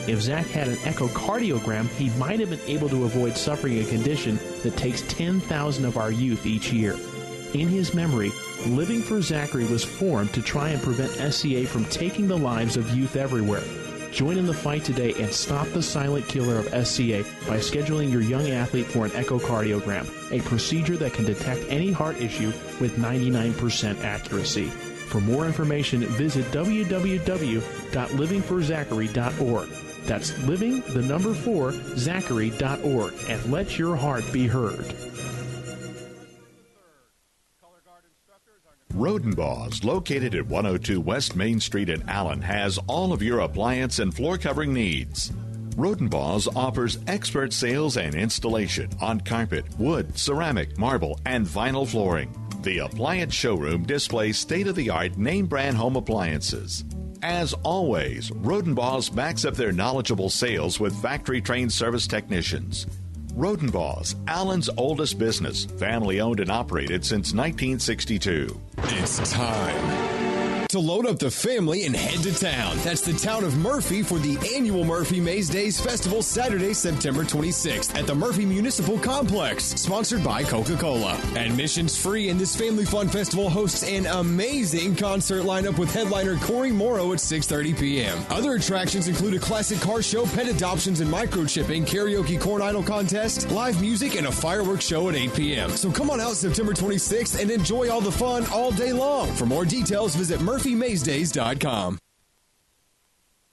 If Zach had an echocardiogram, he might have been able to avoid suffering a condition that takes 10,000 of our youth each year. In his memory, Living for Zachary was formed to try and prevent SCA from taking the lives of youth everywhere. Join in the fight today and stop the silent killer of SCA by scheduling your young athlete for an echocardiogram, a procedure that can detect any heart issue with 99% accuracy. For more information, visit www.livingforzachary.org. That's living4zachary.org, and let your heart be heard. Rodenbaugh's, located at 102 West Main Street in Allen, has all of your appliance and floor covering needs. Rodenbaugh's offers expert sales and installation on carpet, wood, ceramic, marble, and vinyl flooring. The appliance showroom displays state-of-the-art name-brand home appliances. As always, Rodenbaugh's backs up their knowledgeable sales with factory-trained service technicians. Rodenbaugh's, Allen's oldest business, family-owned and operated since 1962. It's time to load up the family and head to town. That's the town of Murphy for the annual Murphy Mays Days Festival, Saturday, September 26th at the Murphy Municipal Complex, sponsored by Coca-Cola. Admission's free, and this family fun festival hosts an amazing concert lineup with headliner Corey Morrow at 6:30 p.m. Other attractions include a classic car show, pet adoptions and microchipping, karaoke corn idol contest, live music, and a fireworks show at 8 p.m. So come on out September 26th and enjoy all the fun all day long. For more details, visit murphymaysdays.com.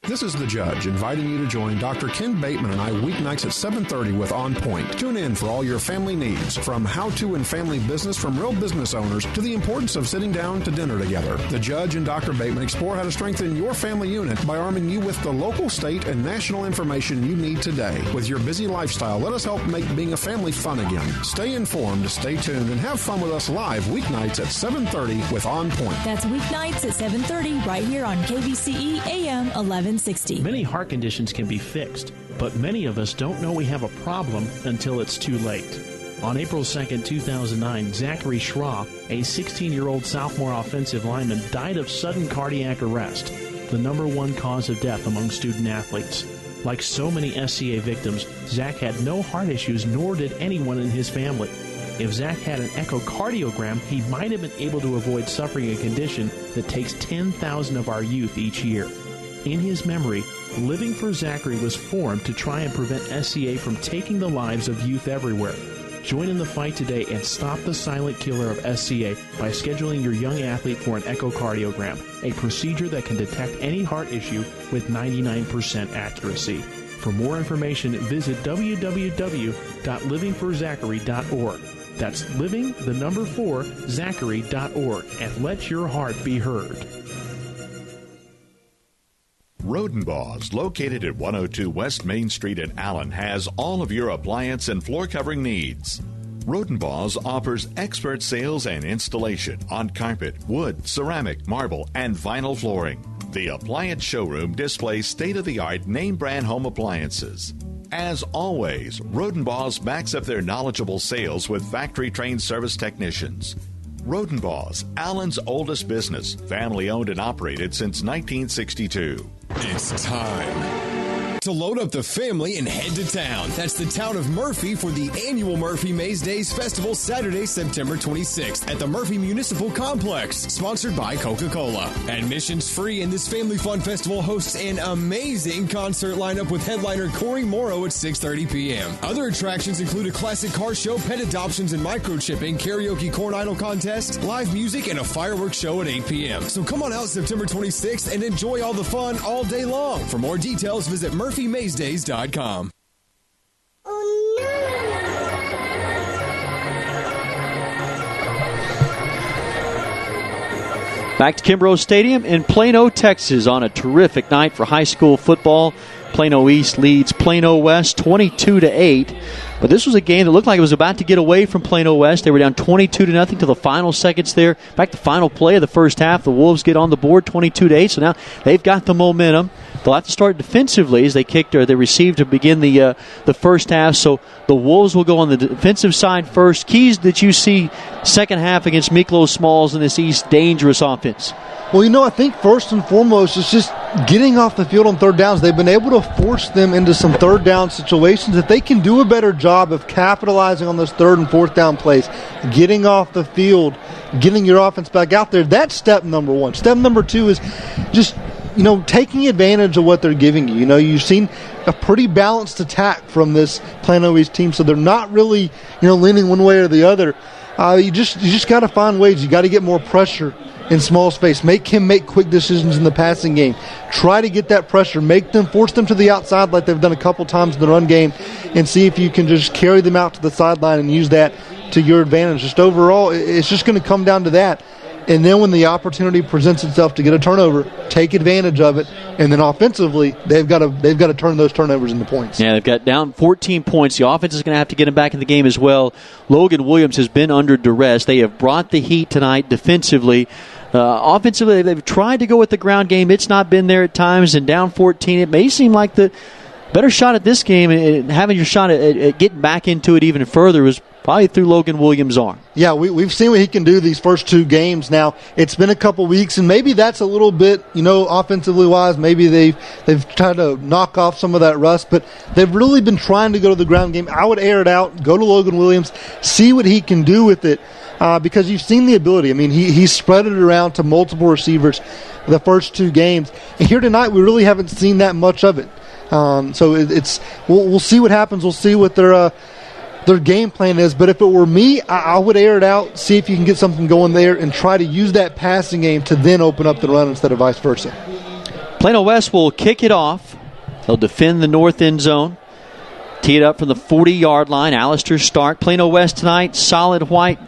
This is the Judge inviting you to join Dr. Ken Bateman and I weeknights at 7:30 with On Point. Tune in for all your family needs, from how-to and family business from real business owners to the importance of sitting down to dinner together. The Judge and Dr. Bateman explore how to strengthen your family unit by arming you with the local, state, and national information you need today. With your busy lifestyle, let us help make being a family fun again. Stay informed, stay tuned, and have fun with us live weeknights at 7:30 with On Point. That's weeknights at 7:30 right here on KBCE AM 1160. Many heart conditions can be fixed, but many of us don't know we have a problem until it's too late. On April 2nd, 2009, Zachary Schraw, a 16-year-old sophomore offensive lineman, died of sudden cardiac arrest, the number one cause of death among student athletes. Like so many SCA victims, Zach had no heart issues, nor did anyone in his family. If Zach had an echocardiogram, he might have been able to avoid suffering a condition that takes 10,000 of our youth each year. In his memory, Living for Zachary was formed to try and prevent SCA from taking the lives of youth everywhere. Join in the fight today and stop the silent killer of SCA by scheduling your young athlete for an echocardiogram, a procedure that can detect any heart issue with 99% accuracy. For more information, visit www.livingforzachary.org. That's living4zachary.org, and let your heart be heard. Rodenbaugh's, located at 102 West Main Street in Allen, has all of your appliance and floor covering needs. Rodenbaugh's offers expert sales and installation on carpet, wood, ceramic, marble, and vinyl flooring. The Appliance Showroom displays state-of-the-art name-brand home appliances. As always, Rodenbaugh's backs up their knowledgeable sales with factory-trained service technicians. Rodenbaugh's, Allen's oldest business, family-owned and operated since 1962. It's time to load up the family and head to town. That's the town of Murphy for the annual Murphy Mays Days Festival, Saturday, September 26th at the Murphy Municipal Complex, sponsored by Coca-Cola. Admission's free, and this family fun festival hosts an amazing concert lineup with headliner Corey Morrow at 6:30 p.m. Other attractions include a classic car show, pet adoptions and microchipping, karaoke corn idol contest, live music, and a fireworks show at 8 p.m. So come on out September 26th and enjoy all the fun all day long. For more details, visit MurphyMaysDays.com. Back to Kimbrough Stadium in Plano, Texas, on a terrific night for high school football. Plano East leads Plano West 22-8. But this was a game that looked like it was about to get away from Plano West. They were down 22-0 to the final seconds there. In fact, the final play of the first half, the Wolves get on the board 22-8. So now they've got the momentum. They'll have to start defensively as they received to begin the first half. So the Wolves will go on the defensive side first. Keys that you see second half against Miklos Smalls in this East dangerous offense. Well, I think first and foremost it's just getting off the field on third downs. They've been able to force them into some third down situations. If they can do a better job of capitalizing on those third and fourth down plays, getting off the field, getting your offense back out there, that's step number one. Step number two is just, taking advantage of what they're giving you. You've seen a pretty balanced attack from this Plano East team, so they're not really, leaning one way or the other. You just got to find ways. You got to get more pressure in small space. Make him make quick decisions in the passing game. Try to get that pressure. Force them to the outside like they've done a couple times in the run game, and see if you can just carry them out to the sideline and use that to your advantage. Just overall, it's just going to come down to that. And then when the opportunity presents itself to get a turnover, take advantage of it. And then offensively, they've got to turn those turnovers into points. Yeah, they've got down 14 points. The offense is going to have to get them back in the game as well. Logan Williams has been under duress. They have brought the heat tonight defensively. Offensively, they've tried to go with the ground game. It's not been there at times. And down 14, it may seem like the better shot at this game and having your shot at getting back into it even further was probably through Logan Williams' arm. Yeah, we've seen what he can do these first two games. Now, it's been a couple weeks, and maybe that's a little bit, offensively wise, maybe they've tried to knock off some of that rust, but they've really been trying to go to the ground game. I would air it out, go to Logan Williams, see what he can do with it, because you've seen the ability. I mean, he's spread it around to multiple receivers the first two games. And here tonight, we really haven't seen that much of it. So we'll see what happens. We'll see what their game plan is. But if it were me, I would air it out, see if you can get something going there, and try to use that passing game to then open up the run instead of vice versa. Plano West will kick it off. They'll defend the north end zone. Tee it up from the 40-yard line. Alistair Stark. Plano West tonight, solid white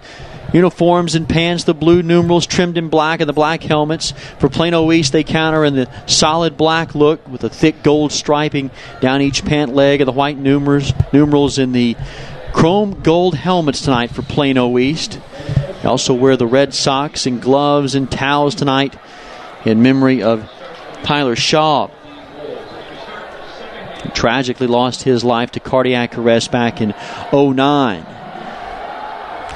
uniforms and pants, the blue numerals trimmed in black and the black helmets. For Plano East, they counter in the solid black look with a thick gold striping down each pant leg and the white numerals in the chrome gold helmets tonight for Plano East. They also wear the red socks and gloves and towels tonight in memory of Tyler Shaw. He tragically lost his life to cardiac arrest back in 2009.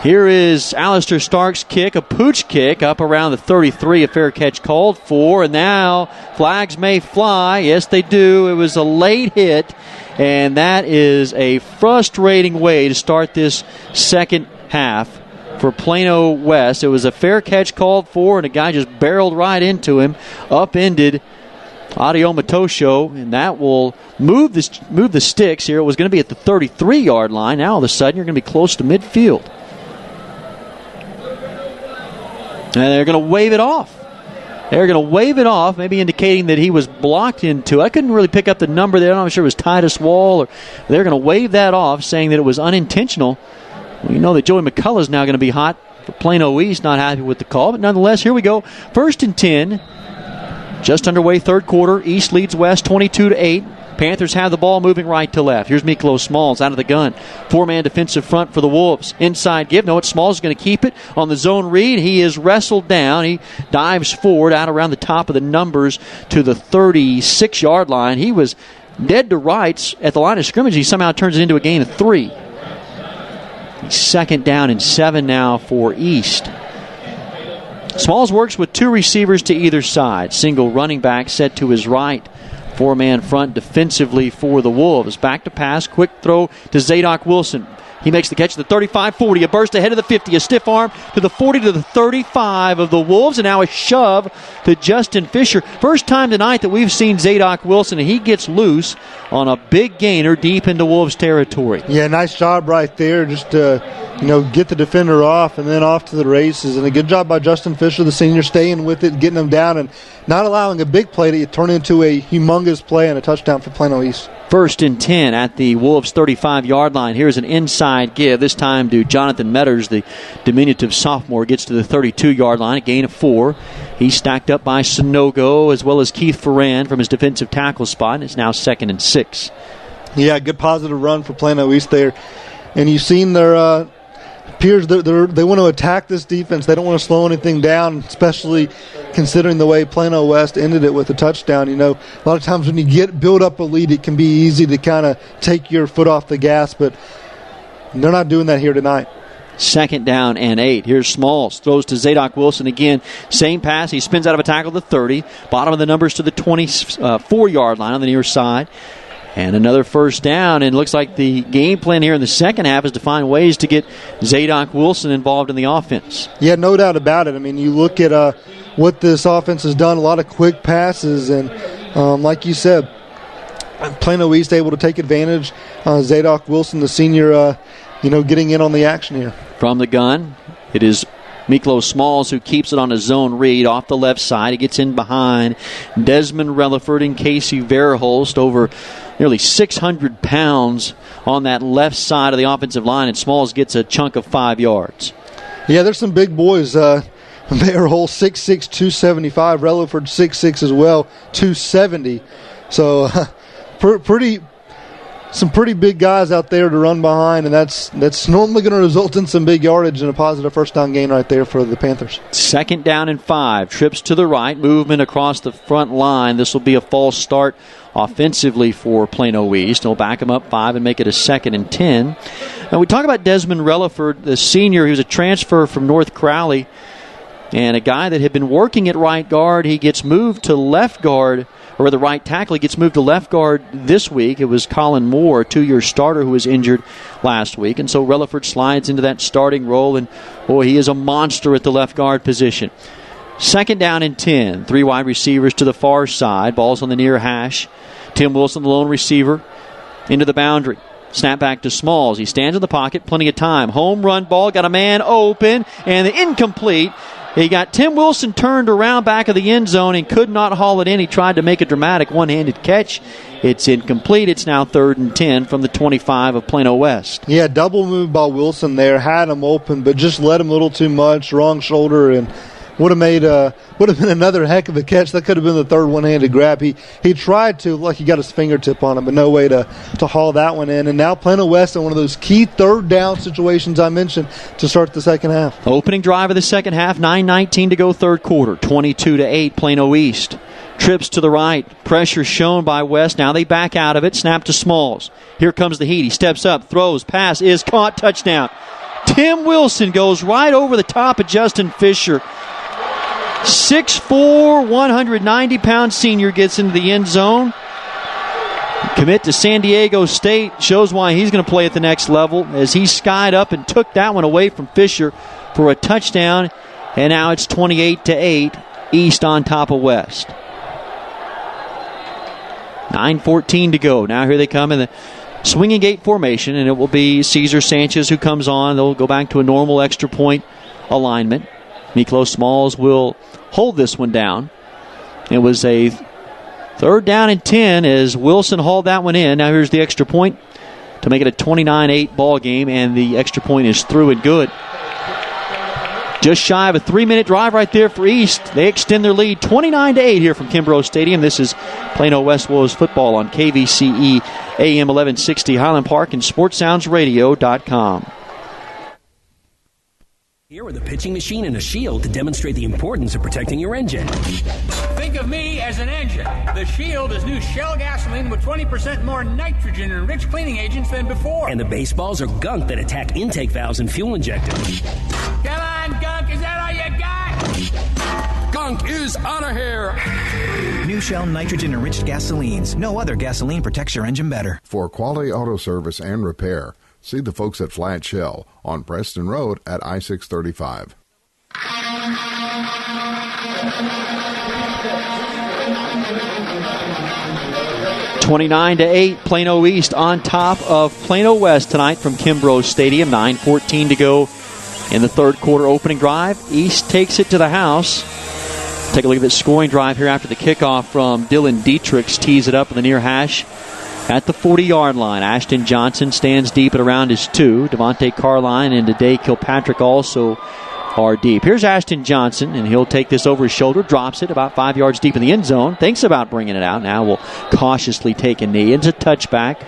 Here is Alistair Stark's kick, a pooch kick up around the 33, a fair catch called for, and now flags may fly. Yes, they do. It was a late hit, and that is a frustrating way to start this second half for Plano West. It was a fair catch called for, and a guy just barreled right into him, upended Adio Matosho, and that will move the sticks here. It was going to be at the 33-yard line. Now all of a sudden you're going to be close to midfield. And they're going to wave it off. They're going to wave it off, maybe indicating that he was blocked into. I couldn't really pick up the number there. I'm not sure it was Titus Wall. Or they're going to wave that off, saying that it was unintentional. Well, you know that Joey McCullough is now going to be hot for Plano East, not happy with the call. But nonetheless, here we go. 1st and 10. Just underway third quarter. East leads West 22-8. Panthers have the ball moving right to left. Here's Miklos Smalls out of the gun. 4-man defensive front for the Wolves. Inside give. No, it's Smalls going to keep it on the zone read. He is wrestled down. He dives forward out around the top of the numbers to the 36-yard line. He was dead to rights at the line of scrimmage. He somehow turns it into a gain of 3. 2nd down and 7 now for East. Smalls works with 2 receivers to either side. Single running back set to his right. 4-man front defensively for the Wolves. Back to pass. Quick throw to Zadok Wilson. He makes the catch at the 35-40. A burst ahead of the 50. A stiff arm to the 40 to the 35 of the Wolves. And now a shove to Justin Fisher. First time tonight that we've seen Zadok Wilson, and he gets loose on a big gainer deep into Wolves territory. Yeah, nice job right there. Just to, get the defender off and then off to the races. And a good job by Justin Fisher, the senior, staying with it, getting him down, and not allowing a big play to turn into a humongous play and a touchdown for Plano East. 1st and 10 at the Wolves' 35-yard line. Here's an inside give, this time to Jonathan Metters, the diminutive sophomore. Gets to the 32-yard line, a gain of 4. He's stacked up by Sonogo as well as Keith Ferran from his defensive tackle spot, and it's now 2nd and 6. Yeah, good positive run for Plano East there. And you've seen their peers, they want to attack this defense. They don't want to slow anything down, especially considering the way Plano West ended it with a touchdown. A lot of times when you build up a lead, it can be easy to kind of take your foot off the gas, but they're not doing that here tonight. 2nd down and 8. Here's Smalls. Throws to Zadok Wilson again. Same pass. He spins out of a tackle to the 30. Bottom of the numbers to the 24-yard line on the near side. And another 1st down, and it looks like the game plan here in the second half is to find ways to get Zadok Wilson involved in the offense. Yeah, no doubt about it. I mean, you look at what this offense has done, a lot of quick passes, and like you said, Plano East able to take advantage. Zadok Wilson, the senior, getting in on the action here. From the gun, it is Miklos Smalls who keeps it on a zone read off the left side. He gets in behind Desmond Relaford and Casey Verholst, over nearly 600 pounds on that left side of the offensive line, and Smalls gets a chunk of 5 yards. Yeah, there's some big boys. Verholst 6'6", 275. Relaford 6'6" as well, 270. So some pretty big guys out there to run behind, and that's normally going to result in some big yardage and a positive 1st down gain right there for the Panthers. 2nd down and 5. Trips to the right, movement across the front line. This will be a false start offensively for Plano East. He'll back him up 5 and make it a 2nd and 10. Now we talk about Desmond Relaford, the senior. He was a transfer from North Crowley, and a guy that had been working at right guard. He gets moved to left guard, or the right tackle. He gets moved to left guard this week. It was Colin Moore, a 2-year starter who was injured last week. And so Relaford slides into that starting role, and boy, he is a monster at the left guard position. 2nd down and 10. 3 wide receivers to the far side. Ball's on the near hash. Tim Wilson, the lone receiver, into the boundary. Snap back to Smalls. He stands in the pocket, plenty of time. Home run ball, got a man open, and the incomplete. He got Tim Wilson turned around back of the end zone and could not haul it in. He tried to make a dramatic one-handed catch. It's incomplete. It's now 3rd and 10 from the 25 of Plano West. Yeah, double move by Wilson there. Had him open, but just let him a little too much. Wrong shoulder, and would have been another heck of a catch. That could have been the 3rd one-handed grab. He tried to, like he got his fingertip on him, but no way to haul that one in. And now Plano West in one of those key 3rd down situations I mentioned to start the second half. Opening drive of the second half, 9:19 to go 3rd quarter, 22-8 Plano East. Trips to the right, pressure shown by West. Now they back out of it, snap to Smalls. Here comes the heat. He steps up, throws, pass is caught, touchdown. Tim Wilson goes right over the top of Justin Fisher. 6'4", 190-pound senior gets into the end zone. Commit to San Diego State. Shows why he's going to play at the next level as he skied up and took that one away from Fisher for a touchdown. And now it's 28-8, East on top of West. 9:14 to go. Now here they come in the swinging gate formation, and it will be Cesar Sanchez who comes on. They'll go back to a normal extra point alignment. Miklos Smalls will hold this one down. It was a 3rd down and 10 as Wilson hauled that one in. Now here's the extra point to make it a 29-8 ball game, and the extra point is through and good. Just shy of a 3-minute drive right there for East. They extend their lead 29-8 here from Kimbrough Stadium. This is Plano West Wolves football on KVCE AM 1160 Highland Park and SportsSoundsRadio.com. Here with a pitching machine and a shield to demonstrate the importance of protecting your engine. Think of me as an engine. The Shield is new Shell gasoline with 20% more nitrogen and rich cleaning agents than before. And the baseballs are gunk that attack intake valves and fuel injectors. Come on, Gunk, is that all you got? Gunk is out of here. New Shell nitrogen-enriched gasolines. No other gasoline protects your engine better. For quality auto service and repair, see the folks at Flat Shell on Preston Road at I-635. 29-8, Plano East on top of Plano West tonight from Kimbrough Stadium. 9:14 to go in the third quarter opening drive. East takes it to the house. Take a look at this scoring drive here after the kickoff from Dylan Dietrichs. Tees it up in the near hash at the 40-yard line. Ashton Johnson stands deep at around his 2. Devontae Carline and today Kilpatrick also are deep. Here's Ashton Johnson, and he'll take this over his shoulder, drops it about 5 yards deep in the end zone, thinks about bringing it out. Now will cautiously take a knee. It's a touchback.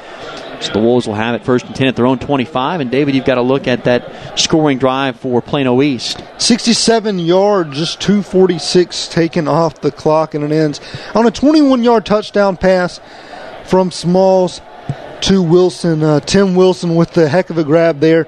So the Wolves will have it 1st and 10 at their own 25. And, David, you've got to look at that scoring drive for Plano East. 67 yards, just 2:46 taken off the clock, and it ends on a 21-yard touchdown pass from Smalls to Wilson. Tim Wilson with the heck of a grab there.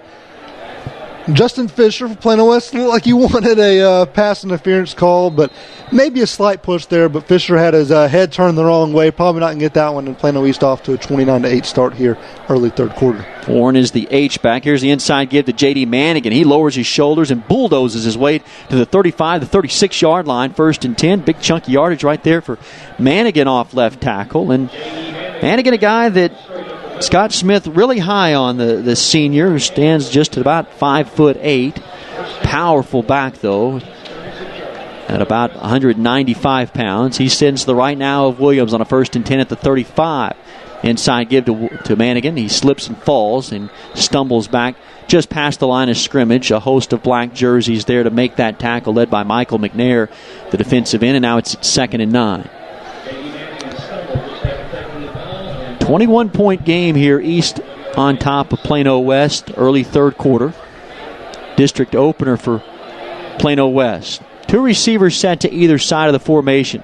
Justin Fisher for Plano West looked like he wanted a pass interference call, but maybe a slight push there. But Fisher had his head turned the wrong way. Probably not going to get that one. And Plano East off to a 29-8 start here, early third quarter. Warren is the H-back. Here's the inside give to J.D. Mannigan. He lowers his shoulders and bulldozes his way to the 35, the 36-yard line. 1st and 10. Big chunky yardage right there for Mannigan off left tackle. And Mannigan, a guy that Scott Smith really high on, the senior, who stands just at about 5'8". Powerful back, though, at about 195 pounds. He sends to the right now of Williams on a 1st and 10 at the 35. Inside give to Mannigan. He slips and falls and stumbles back just past the line of scrimmage. A host of black jerseys there to make that tackle, led by Michael McNair, the defensive end, and now it's 2nd and 9. 21-point game here, East on top of Plano West, early third quarter. District opener for Plano West. 2 receivers set to either side of the formation.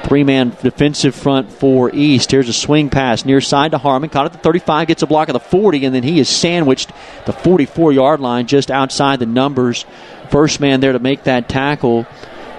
3-man defensive front for East. Here's a swing pass near side to Harmon. Caught at the 35, gets a block at the 40, and then he is sandwiched the 44-yard line just outside the numbers. First man there to make that tackle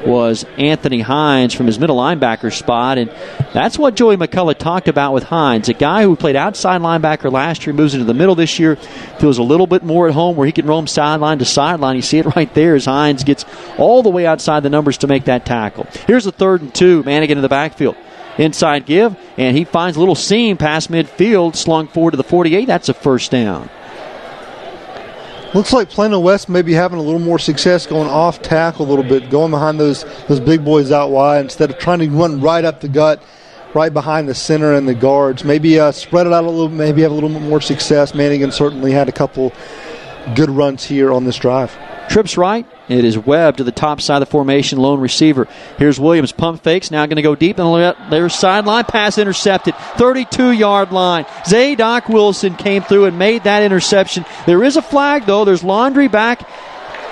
was Anthony Hines from his middle linebacker spot, and that's what Joey McCullough talked about with Hines, a guy who played outside linebacker last year, moves into the middle this year, feels a little bit more at home where he can roam sideline to sideline. You see it right there as Hines gets all the way outside the numbers to make that tackle. Here's the 3rd and 2, Mannigan in the backfield. Inside give, and he finds a little seam past midfield, slung forward to the 48. That's a first down. Looks like Plano West may be having a little more success going off tackle a little bit, going behind those big boys out wide instead of trying to run right up the gut, right behind the center and the guards. Maybe spread it out a little, maybe have a little bit more success. Mannigan certainly had a couple good runs here on this drive. Trips right. It is Webb to the top side of the formation, lone receiver. Here's Williams, pump fakes, now going to go deep on their sideline, pass intercepted, 32-yard line. Zadok Wilson came through and made that interception. There is a flag, though. There's Laundry back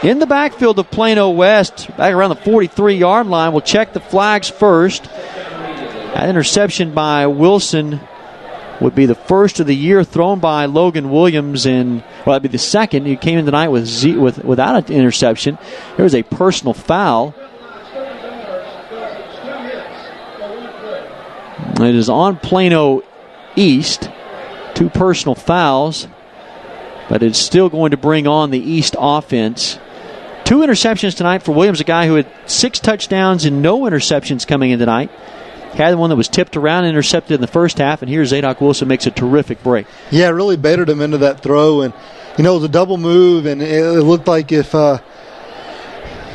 in the backfield of Plano West, back around the 43-yard line. We'll check the flags first. That interception by Wilson would be the first of the year thrown by Logan Williams, and that'd be the second. He came in tonight without an interception. There was a personal foul. It is on Plano East. 2 personal fouls, but it's still going to bring on the East offense. 2 interceptions tonight for Williams, a guy who had 6 touchdowns and no interceptions coming in tonight. Had one that was tipped around and intercepted in the first half, and here Zadok Wilson makes a terrific break. Yeah, really baited him into that throw, and it was a double move, and it looked like if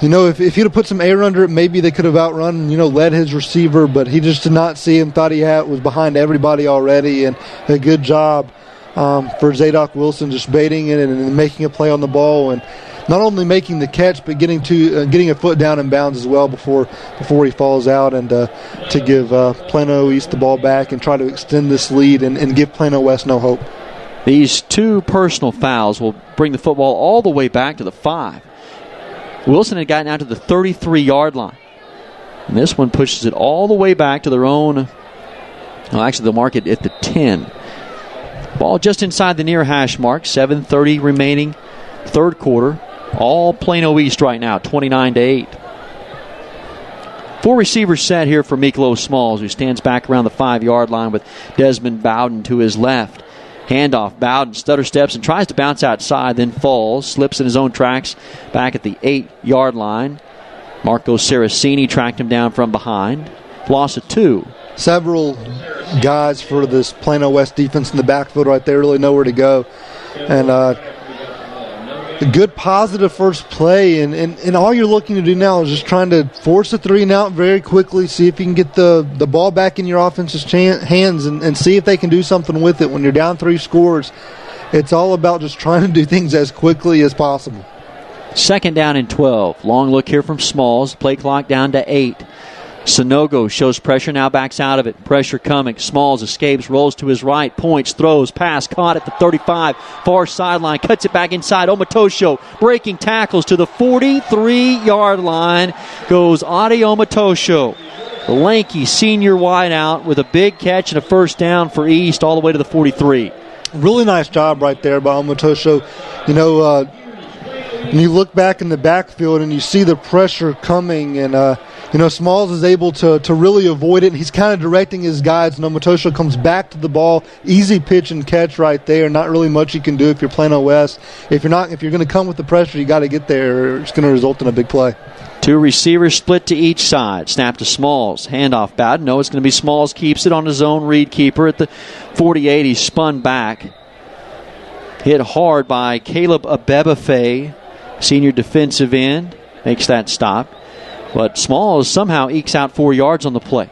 he'd have put some air under it, maybe they could have outrun, led his receiver, but he just did not see him, thought he was behind everybody already, and a good job for Zadok Wilson just baiting it and making a play on the ball, and not only making the catch, but getting a foot down in bounds as well before he falls out, and to give Plano East the ball back and try to extend this lead and give Plano West no hope. These 2 personal fouls will bring the football all the way back to the 5. Wilson had gotten out to the 33-yard line. And this one pushes it all the way back to their own. Well, actually, they'll mark it at the 10. Ball just inside the near hash mark. 7:30 remaining, third quarter. All Plano East right now, 29-8. 4 receivers set here for Miklo Smalls, who stands back around the 5-yard line with Desmond Bowden to his left. Handoff, Bowden stutter steps and tries to bounce outside, then falls, slips in his own tracks back at the 8-yard line. Marco Saraceni tracked him down from behind. Loss of 2. Several guys for this Plano West defense in the backfield right there, really nowhere to go. And a good positive first play, and all you're looking to do now is just trying to force a 3 and out very quickly, see if you can get the ball back in your offense's hands and see if they can do something with it. When you're down 3 scores, it's all about just trying to do things as quickly as possible. 2nd down and 12. Long look here from Smalls. Play clock down to 8. Sonogo shows pressure, now backs out of it. Pressure coming. Smalls escapes, rolls to his right, points, throws, pass, caught at the 35. Far sideline, cuts it back inside. Omatosho breaking tackles to the 43-yard line. Goes Adi Omatosho, the lanky senior wideout, with a big catch and a first down for East all the way to the 43. Really nice job right there by Omatosho. And you look back in the backfield and you see the pressure coming, and Smalls is able to really avoid it. He's kind of directing his guys, and Omatosho comes back to the ball. Easy pitch and catch right there. Not really much you can do if you're Plano West. If you're going to come with the pressure, you got to get there. It's going to result in a big play. 2 receivers split to each side. Snap to Smalls. Handoff Bowden. No, it's going to be Smalls. Keeps it on his own read keeper at the 48. He's spun back. Hit hard by Caleb Abebefe, senior defensive end. Makes that stop. But Smalls somehow ekes out 4 yards on the play.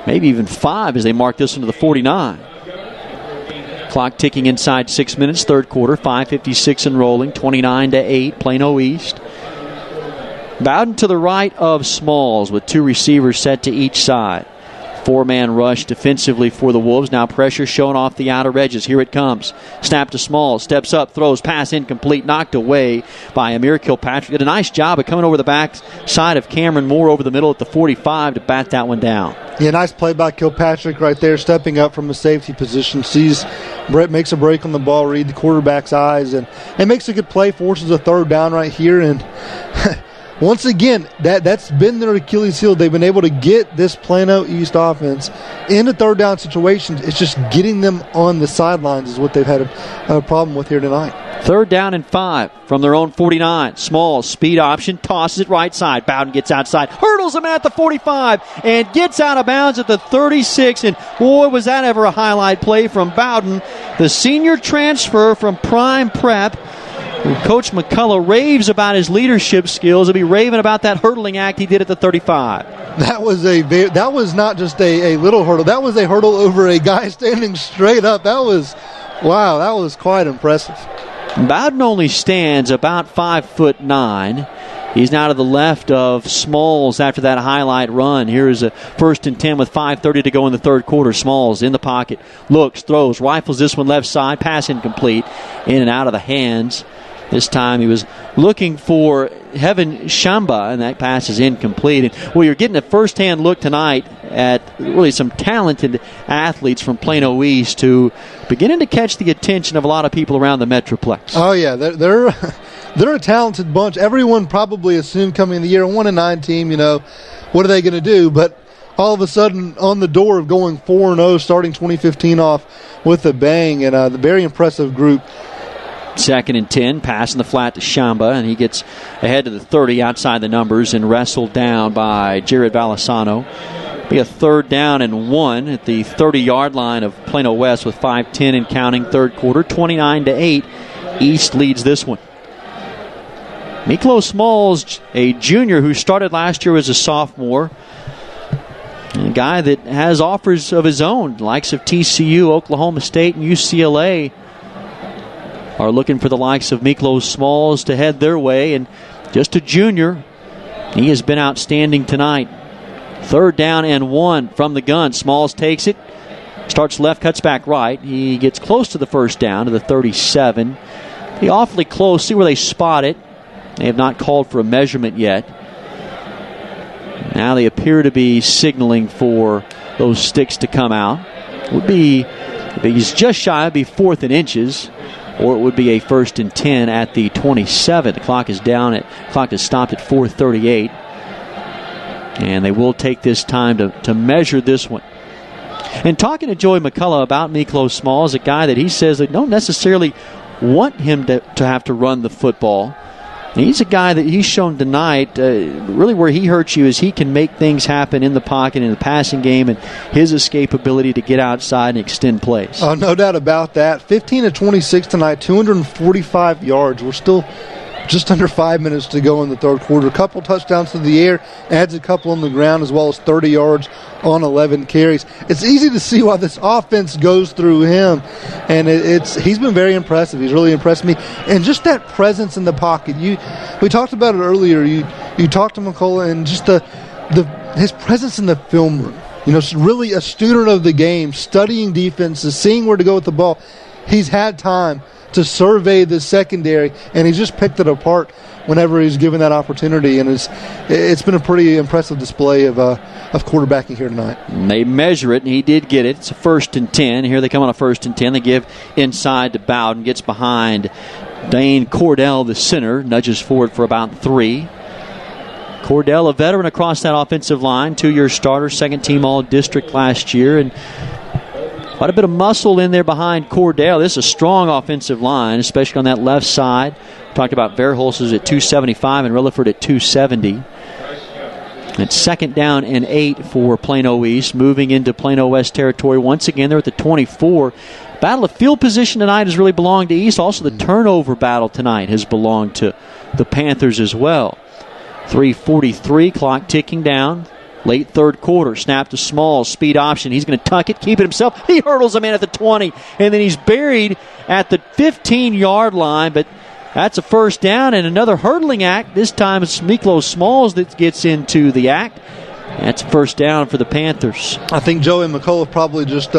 Maybe even 5 as they mark this one to the 49. Clock ticking inside 6 minutes, third quarter. 5:56 and rolling. 29-8, Plano East. Bowden to the right of Smalls with 2 receivers set to each side. 4-man rush defensively for the Wolves. Now pressure showing off the outer edges. Here it comes. Snap to Smalls. Steps up, throws, pass incomplete. Knocked away by Amir Kilpatrick. Did a nice job of coming over the back side of Cameron Moore over the middle at the 45 to bat that one down. Yeah, nice play by Kilpatrick right there, stepping up from the safety position. Sees Brett makes a break on the ball, read the quarterback's eyes, and makes a good play, forces a third down right here. And once again, that's been their Achilles heel. They've been able to get this Plano East offense into third down situations. It's just getting them on the sidelines is what they've had a problem with here tonight. 3rd down and 5 from their own 49. Small speed option, tosses it right side. Bowden gets outside, hurdles him at the 45, and gets out of bounds at the 36. And boy, was that ever a highlight play from Bowden, the senior transfer from Prime Prep. Coach McCullough raves about his leadership skills. He'll be raving about that hurdling act he did at the 35. That was not just a little hurdle. That was a hurdle over a guy standing straight up. That was quite impressive. Bowden only stands about 5'9". He's now to the left of Smalls after that highlight run. Here is a 1st and 10 with 5:30 to go in the third quarter. Smalls in the pocket, looks, throws, rifles this one left side, pass incomplete, in and out of the hands. This time he was looking for Heaven Shamba, and that pass is incomplete. And, well, you're getting a first-hand look tonight at really some talented athletes from Plano East who beginning to catch the attention of a lot of people around the Metroplex. Oh, yeah, they're a talented bunch. Everyone probably assumed coming in the year, a 1-9 team, what are they going to do? But all of a sudden on the door of going 4-0, starting 2015 off with a bang, and the very impressive group. 2nd and 10, pass in the flat to Shamba, and he gets ahead to the 30 outside the numbers and wrestled down by Jared Valisano. Be a 3rd down and 1 at the 30-yard line of Plano West with 5:10 and counting, third quarter. 29-8, East leads this one. Miklo Smalls, a junior who started last year as a sophomore, a guy that has offers of his own, likes of TCU, Oklahoma State, and UCLA. are looking for the likes of Miklos Smalls to head their way. And just a junior, he has been outstanding tonight. 3rd down and 1 from the gun. Smalls takes it. Starts left, cuts back right. He gets close to the first down to the 37. Be awfully close. See where they spot it. They have not called for a measurement yet. Now they appear to be signaling for those sticks to come out. Would be, if he's just shy, it would be 4th and inches, or it would be a 1st and 10 at the 27. The clock is stopped at 4:38, and they will take this time to measure this one. And talking to Joey McCullough about Miklos Smalls, a guy that he says they don't necessarily want him to have to run the football. He's a guy that he's shown tonight, really where he hurts you is he can make things happen in the pocket, in the passing game, and his escapability to get outside and extend plays. Oh, no doubt about that. 15 of 26 tonight, 245 yards. We're still just under 5 minutes to go in the third quarter. A couple touchdowns to the air, adds a couple on the ground, as well as 30 yards on 11 carries. It's easy to see why this offense goes through him, and he's been very impressive. He's really impressed me, and just that presence in the pocket. We talked about it earlier. You talked to McCullough, and just his presence in the film room. Really a student of the game, studying defenses, seeing where to go with the ball. He's had time to survey the secondary, and he's just picked it apart whenever he's given that opportunity, and it's been a pretty impressive display of quarterbacking here tonight. And they measure it, and he did get it. It's a 1st and 10. Here they come on a 1st and 10. They give inside to Bowden, gets behind Dane Cordell, the center, nudges forward for about 3. Cordell, a veteran across that offensive line, 2-year starter, 2nd-team All-District last year, and quite a bit of muscle in there behind Cordell. This is a strong offensive line, especially on that left side. Talked about Verhulst at 275 and Rilliford at 270. It's 2nd down and 8 for Plano East, moving into Plano West territory. Once again, they're at the 24. Battle of field position tonight has really belonged to East. Also, the turnover battle tonight has belonged to the Panthers as well. 3:43, clock ticking down. Late third quarter, snap to Smalls, speed option. He's going to tuck it, keep it himself. He hurdles him in at the 20, and then he's buried at the 15-yard line, but that's a 1st down and another hurdling act. This time it's Miklos Smalls that gets into the act. That's a 1st down for the Panthers. I think Joey McCullough probably just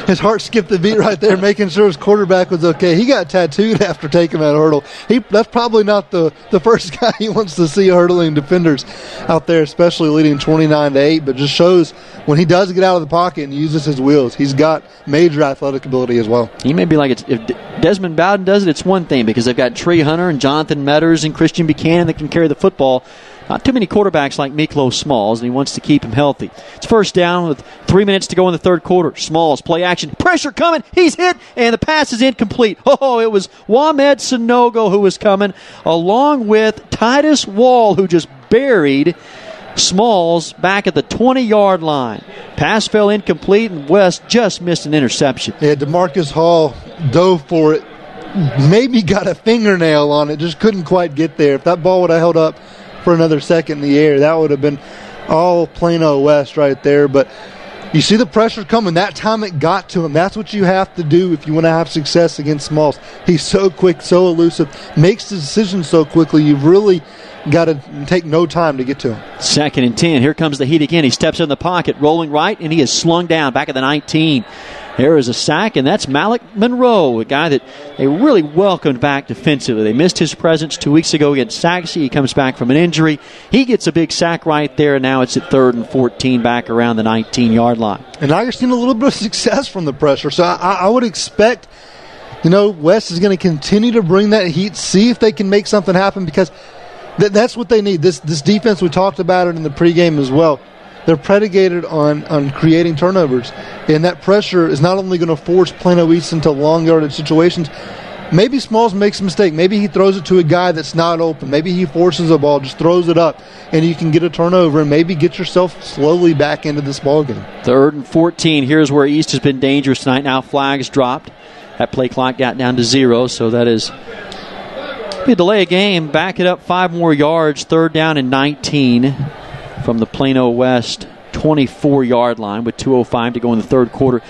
his heart skipped the beat right there, making sure his quarterback was okay. He got tattooed after taking that hurdle. That's probably not the first guy he wants to see hurdling defenders out there, especially leading 29-8, but just shows when he does get out of the pocket and uses his wheels, he's got major athletic ability as well. He may be like, if Desmond Bowden does it, it's one thing, because they've got Trey Hunter and Jonathan Metters and Christian Buchanan that can carry the football. Not too many quarterbacks like Miklos Smalls, and he wants to keep him healthy. It's 1st down with 3 minutes to go in the third quarter. Smalls, play action, pressure coming, he's hit, and the pass is incomplete. Oh, it was Wamed Sanogo who was coming, along with Titus Wall, who just buried Smalls back at the 20-yard line. Pass fell incomplete, and West just missed an interception. Yeah, DeMarcus Hall dove for it, maybe got a fingernail on it, just couldn't quite get there. If that ball would have held up for another second in the air, that would have been all Plano West right there. But you see the pressure coming. That time it got to him. That's what you have to do if you want to have success against Smalls. He's so quick, so elusive, makes the decision so quickly. You've really got to take no time to get to him. 2nd and 10. Here comes the heat again. He steps in the pocket, rolling right, and he is slung down back at the 19. There is a sack, and that's Malik Monroe, a guy that they really welcomed back defensively. They missed his presence 2 weeks ago against Sachse. He comes back from an injury. He gets a big sack right there, and now it's at 3rd and 14 back around the 19-yard line. And now you're seeing a little bit of success from the pressure. So I would expect, West is going to continue to bring that heat, see if they can make something happen, because that's what they need. This defense, we talked about it in the pregame as well. They're predicated on creating turnovers, and that pressure is not only going to force Plano East into long yardage situations. Maybe Smalls makes a mistake. Maybe he throws it to a guy that's not open. Maybe he forces a ball, just throws it up, and you can get a turnover and maybe get yourself slowly back into this ball game. 3rd and 14. Here's where East has been dangerous tonight. Now flags dropped. That play clock got down to 0, so that is a delay of game. Back it up 5 more yards. 3rd down and 19. From the Plano West 24-yard line with 2:05 to go in the third quarter.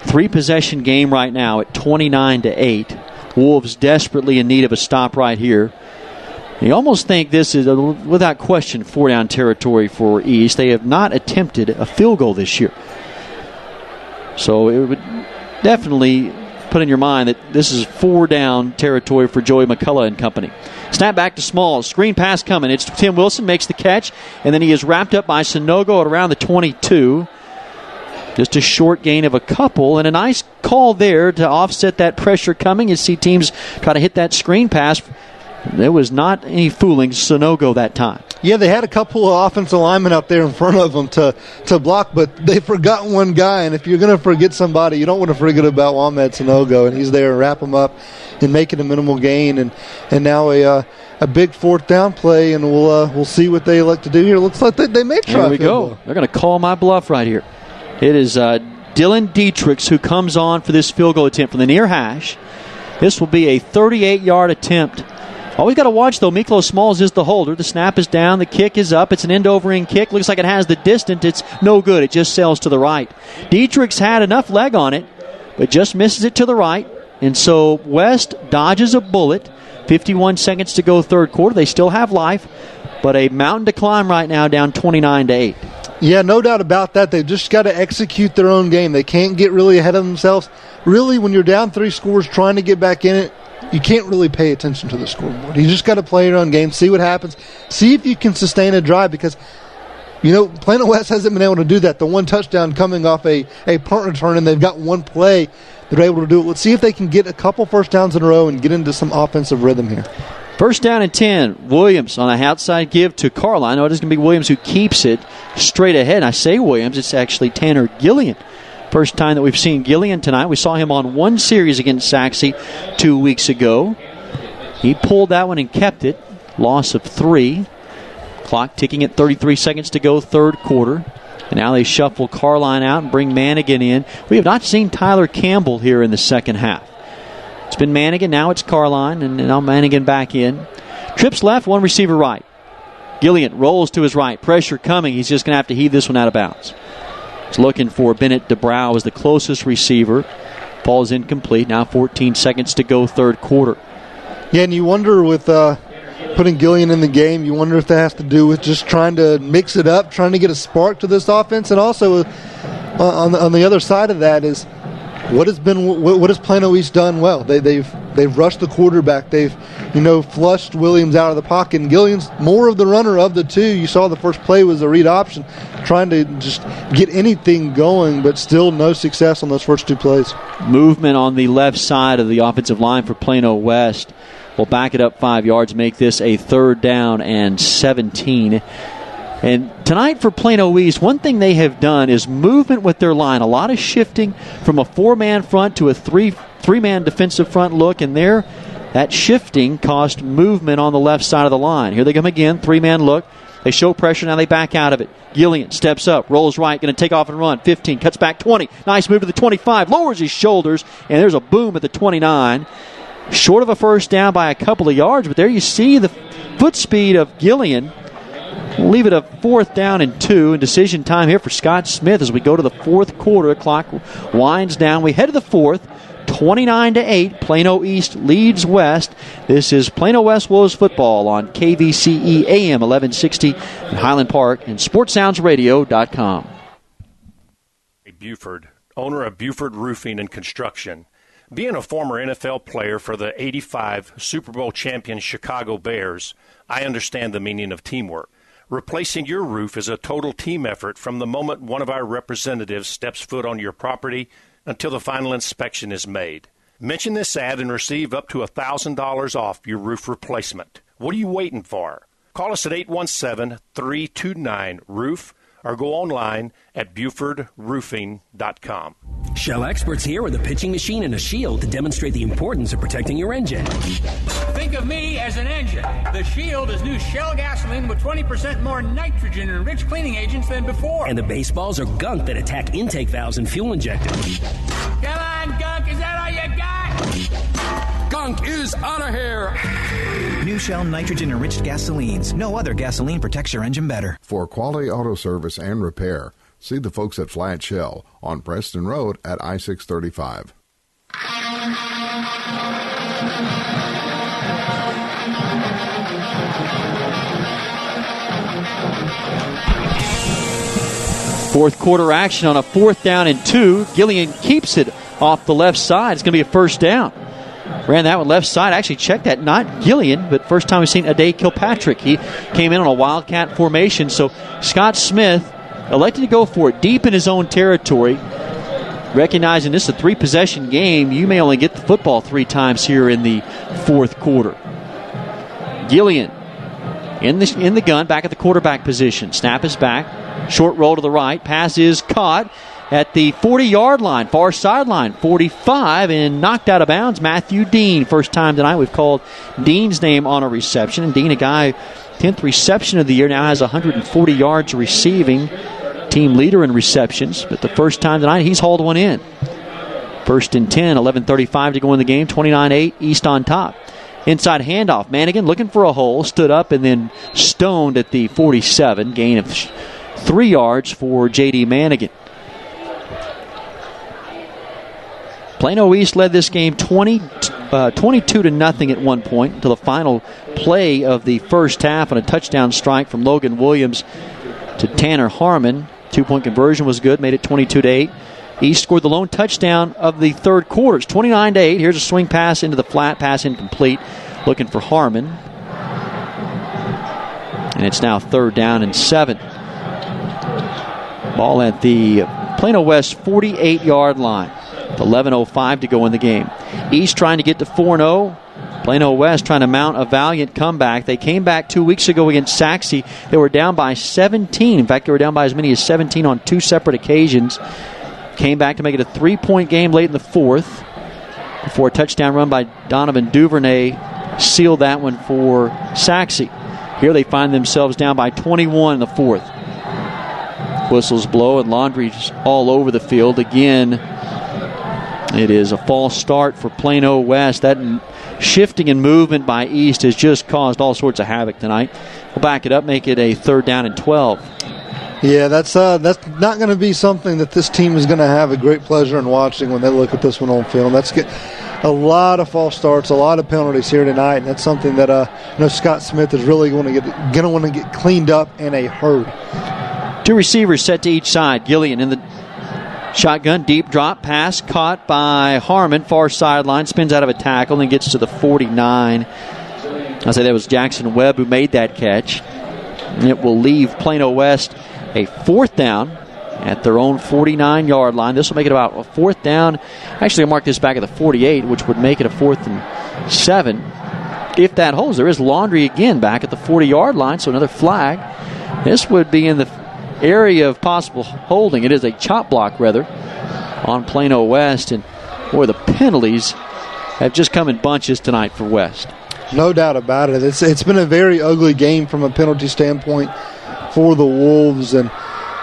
3-possession game right now at 29-8. Wolves desperately in need of a stop right here. You almost think this is, without question, 4-down territory for East. They have not attempted a field goal this year. So it would definitely put in your mind that this is 4-down territory for Joey McCullough and company. Snap back to Smalls. Screen pass coming. It's Tim Wilson, makes the catch, and then he is wrapped up by Sonogo at around the 22. Just a short gain of a couple, and a nice call there to offset that pressure coming. You see teams try to hit that screen pass. There was not any fooling Sonogo that time. Yeah, they had a couple of offensive linemen out there in front of them to block, but they forgot one guy, and if you're going to forget somebody, you don't want to forget about Ahmed Sonogo, and he's there and wrap him up and make it a minimal gain, and now a big 4th down play, and we'll see what they like to do here. Looks like they may try. Here we go. They're going to call my bluff right here. It is Dylan Dietrichs who comes on for this field goal attempt from the near hash. This will be a 38-yard attempt. Always got to watch, though. Miklos Smalls is the holder. The snap is down. The kick is up. It's an end-over-end kick. Looks like it has the distance. It's no good. It just sails to the right. Dietrichs had enough leg on it, but just misses it to the right. And so West dodges a bullet. 51 seconds to go, third quarter. They still have life, but a mountain to climb right now, down 29-8. Yeah, no doubt about that. They've just got to execute their own game. They can't get really ahead of themselves. Really, when you're down 3 scores trying to get back in it, you can't really pay attention to the scoreboard. You just got to play your own game, see what happens, see if you can sustain a drive, because, Plano West hasn't been able to do that. The one touchdown coming off a punt return, and they've got one play. They're able to do it. Let's see if they can get a couple first downs in a row and get into some offensive rhythm here. First down and 10. Williams on a outside give to Carline. No, it is going to be Williams who keeps it straight ahead. And I say Williams, it's actually Tanner Gillian. First time that we've seen Gillian tonight. We saw him on one series against Saxe 2 weeks ago. He pulled that one and kept it. Loss of 3. Clock ticking at 33 seconds to go, third quarter. And now they shuffle Carline out and bring Manigan in. We have not seen Tyler Campbell here in the second half. It's been Manigan, now it's Carline, and now Manigan back in. Trips left, one receiver right. Gillian rolls to his right. Pressure coming. He's just going to have to heave this one out of bounds. He's looking for Bennett DeBrow as the closest receiver. Ball's incomplete. Now 14 seconds to go, third quarter. Yeah, and you wonder with putting Gillian in the game, you wonder if that has to do with just trying to mix it up, trying to get a spark to this offense, and also on the other side of that is what has Plano East done well? They've rushed the quarterback. They've flushed Williams out of the pocket. And Gillian's more of the runner of the two. You saw the first play was a read option, trying to just get anything going, but still no success on those first 2 plays. Movement on the left side of the offensive line for Plano West. Will back it up 5 yards, make this a 3rd down and 17. And tonight for Plano East, one thing they have done is movement with their line. A lot of shifting from a 4-man front to a three-man defensive front look, and there that shifting cost movement on the left side of the line. Here they come again, 3-man look. They show pressure, now they back out of it. Gillian steps up, rolls right, going to take off and run. 15, cuts back 20. Nice move to the 25, lowers his shoulders, and there's a boom at the 29. Short of a first down by a couple of yards, but there you see the foot speed of Gillian. We'll leave it a 4th down and 2, and decision time here for Scott Smith as we go to the 4th quarter. Clock winds down. We head to the 4th, 29-8. Plano East leads West. This is Plano West Wolves football on KVCE AM 1160 in Highland Park and SportsSoundsRadio.com. Buford, owner of Buford Roofing and Construction. Being a former NFL player for the '85 Super Bowl champion Chicago Bears, I understand the meaning of teamwork. Replacing your roof is a total team effort from the moment one of our representatives steps foot on your property until the final inspection is made. Mention this ad and receive up to $1,000 off your roof replacement. What are you waiting for? Call us at 817-329-ROOF or go online at BufordRoofing.com. Shell experts here with a pitching machine and a shield to demonstrate the importance of protecting your engine. Think of me as an engine. The Shield is new Shell gasoline with 20% more nitrogen and rich cleaning agents than before. And the baseballs are gunk that attack intake valves and fuel injectors. Come on, gunk, is that all you got? Gunk is out of here. New Shell nitrogen-enriched gasolines. No other gasoline protects your engine better. For quality auto service and repair, See the folks at Flat Shell on Preston Road at I-635. Fourth quarter action on a 4th down and 2. Gillian keeps it off the left side. It's going to be a first down. Ran that one left side. Actually checked that. Not Gillian, but first time we've seen Ade Kilpatrick. He came in on a Wildcat formation. So Scott Smith elected to go for it deep in his own territory. Recognizing this is a 3-possession game, you may only get the football 3 times here in the fourth quarter. Gillian in the gun, back at the quarterback position. Snap is back. Short roll to the right. Pass is caught at the 40-yard line, far sideline, 45, and knocked out of bounds. Matthew Dean. First time tonight we've called Dean's name on a reception. And Dean, a guy, 10th reception of the year, now has 140 yards receiving. Team leader in receptions. But the first time tonight, he's hauled one in. First and 10, 11:35 to go in the game, 29-8, East on top. Inside handoff. Manigan looking for a hole, stood up and then stoned at the 47. Gain of 3 yards for J.D. Manigan. Plano East led this game 22-0 at one point until the final play of the first half on a touchdown strike from Logan Williams to Tanner Harmon. 2-point conversion was good, made it 22-8. East scored the lone touchdown of the third quarter. It's 29-8. Here's a swing pass into the flat, pass incomplete. Looking for Harmon. And it's now 3rd down and 7. Ball at the Plano West 48-yard line. 11:05 to go in the game. East trying to get to 4-0. Plano West trying to mount a valiant comeback. They came back 2 weeks ago against Saxe. They were down by 17. In fact, they were down by as many as 17 on 2 separate occasions. Came back to make it a 3-point game late in the 4th before a touchdown run by Donovan Duvernay sealed that one for Saxe. Here they find themselves down by 21 in the 4th. Whistles blow and Laundrie's all over the field. Again, it is a false start for Plano West. That shifting and movement by East has just caused all sorts of havoc tonight. We'll back it up, make it a 3rd down and 12. Yeah, that's not going to be something that this team is going to have a great pleasure in watching when they look at this one on film. That's a lot of false starts, a lot of penalties here tonight, and that's something that Scott Smith is really going to want to get cleaned up in a hurry. 2 receivers set to each side. Gillian in the shotgun, deep drop, pass caught by Harmon, far sideline, spins out of a tackle and gets to the 49. I'll say that was Jackson Webb who made that catch. And it will leave Plano West a 4th down at their own 49-yard line. This will make it about a 4th down. Actually, I'll mark this back at the 48, which would make it a 4th and 7. If that holds, there is Laundrie again back at the 40-yard line, so another flag. This would be in the area of possible holding. It is a chop block, rather, on Plano West. And, boy, the penalties have just come in bunches tonight for West. No doubt about it. It's been a very ugly game from a penalty standpoint for the Wolves, and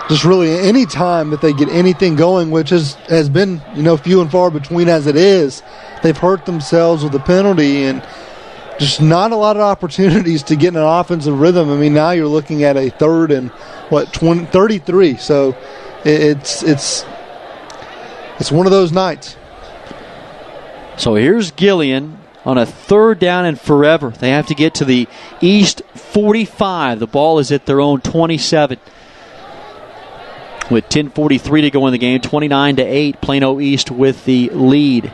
just really any time that they get anything going, which has been few and far between as it is, they've hurt themselves with the penalty and just not a lot of opportunities to get in an offensive rhythm. I mean, now you're looking at a 3rd and 33. So it's one of those nights. So here's Gillian on a 3rd down and forever. They have to get to the East 45. The ball is at their own 27. With 10:43 to go in the game, 29-8, Plano East with the lead.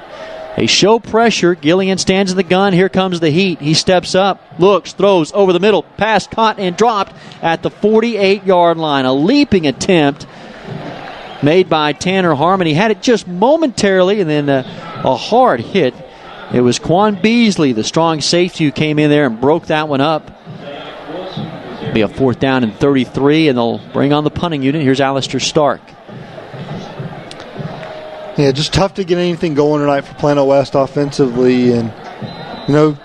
They show pressure. Gillian stands in the gun. Here comes the heat. He steps up, looks, throws over the middle. Pass caught and dropped at the 48-yard line. A leaping attempt made by Tanner Harmon. He had it just momentarily, and then a hard hit. It was Quan Beasley, the strong safety, who came in there and broke that one up. It'll be a 4th down and 33, and they'll bring on the punting unit. Here's Alistair Stark. Yeah, just tough to get anything going tonight for Plano West offensively, and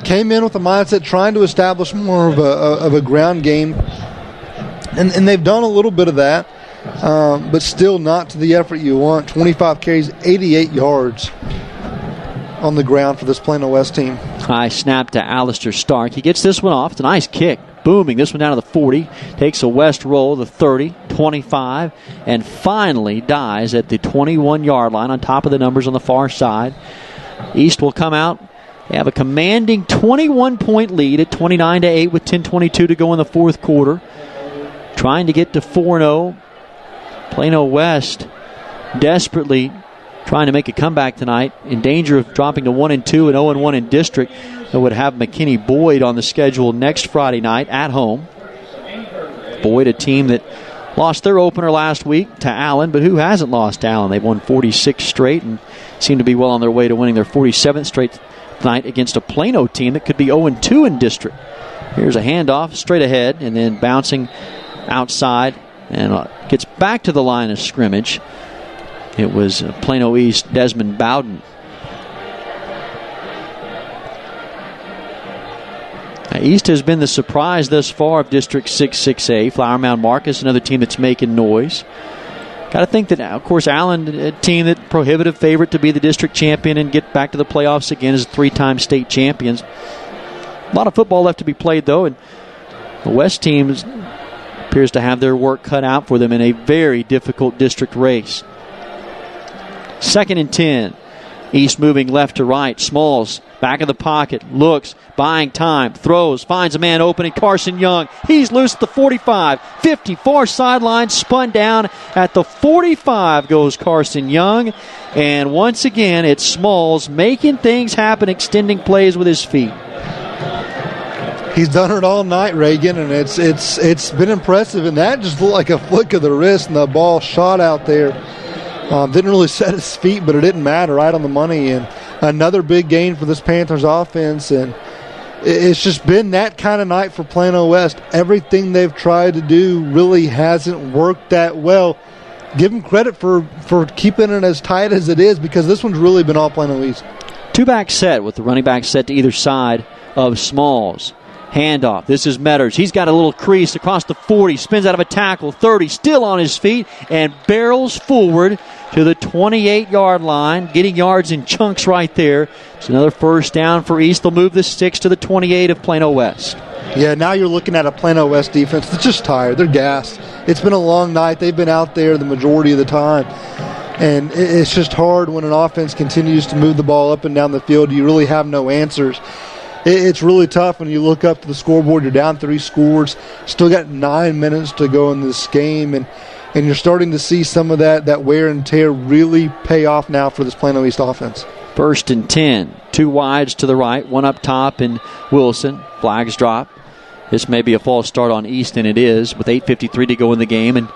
came in with a mindset trying to establish more of a ground game, and they've done a little bit of that, but still not to the effort you want. 25 carries, 88 yards on the ground for this Plano West team. High snap to Alistair Stark. He gets this one off. It's a nice kick. booming. This one down to the 40. Takes a west roll, the 30, 25, and finally dies at the 21-yard line on top of the numbers on the far side. East will come out. They have a commanding 21-point lead at 29-8 with 10:22 to go in the fourth quarter. Trying to get to 4-0. Plano West desperately trying to make a comeback tonight, in danger of dropping to 1-2 and 0-1 in district. That would have McKinney Boyd on the schedule next Friday night at home. Boyd, a team that lost their opener last week to Allen, but who hasn't lost to Allen? They've won 46 straight and seem to be well on their way to winning their 47th straight tonight against a Plano team that could be 0-2 in district. Here's a handoff straight ahead and then bouncing outside and gets back to the line of scrimmage. It was Plano East Desmond Bowden. East has been the surprise thus far of District 6-6A. Flower Mound Marcus, another team that's making noise. Got to think that, of course, Allen, a team that prohibitive favorite to be the district champion and get back to the playoffs again as 3-time state champions. A lot of football left to be played, though, and the West team appears to have their work cut out for them in a very difficult district race. 2nd and 10. East moving left to right. Smalls back of the pocket. Looks, buying time. Throws, finds a man open, and Carson Young. He's loose at the 45. 50, far sideline, spun down at the 45 goes Carson Young. And once again, it's Smalls making things happen, extending plays with his feet. He's done it all night, Reagan, and it's been impressive. And that just looked like a flick of the wrist, and the ball shot out there. Didn't really set his feet, but it didn't matter, right on the money. And another big gain for this Panthers offense. And it's just been that kind of night for Plano West. Everything they've tried to do really hasn't worked that well. Give them credit for keeping it as tight as it is, because this one's really been all Plano East. Two-back set with the running back set to either side of Smalls. Handoff. This is Metters. He's got a little crease across the 40. Spins out of a tackle. 30. Still on his feet and barrels forward to the 28-yard line. Getting yards in chunks right there. It's another first down for East. They'll move the sticks to the 28 of Plano West. Yeah, now you're looking at a Plano West defense that's just tired. They're gassed. It's been a long night. They've been out there the majority of the time. And it's just hard when an offense continues to move the ball up and down the field. You really have no answers. It's really tough when you look up to the scoreboard. You're down 3 scores. Still got 9 minutes to go in this game. And you're starting to see some of that wear and tear really pay off now for this Plano East offense. 1st and 10. 2 wides to the right. 1 up top and Wilson. Flags drop. This may be a false start on East, and it is, with 8:53 to go in the game. And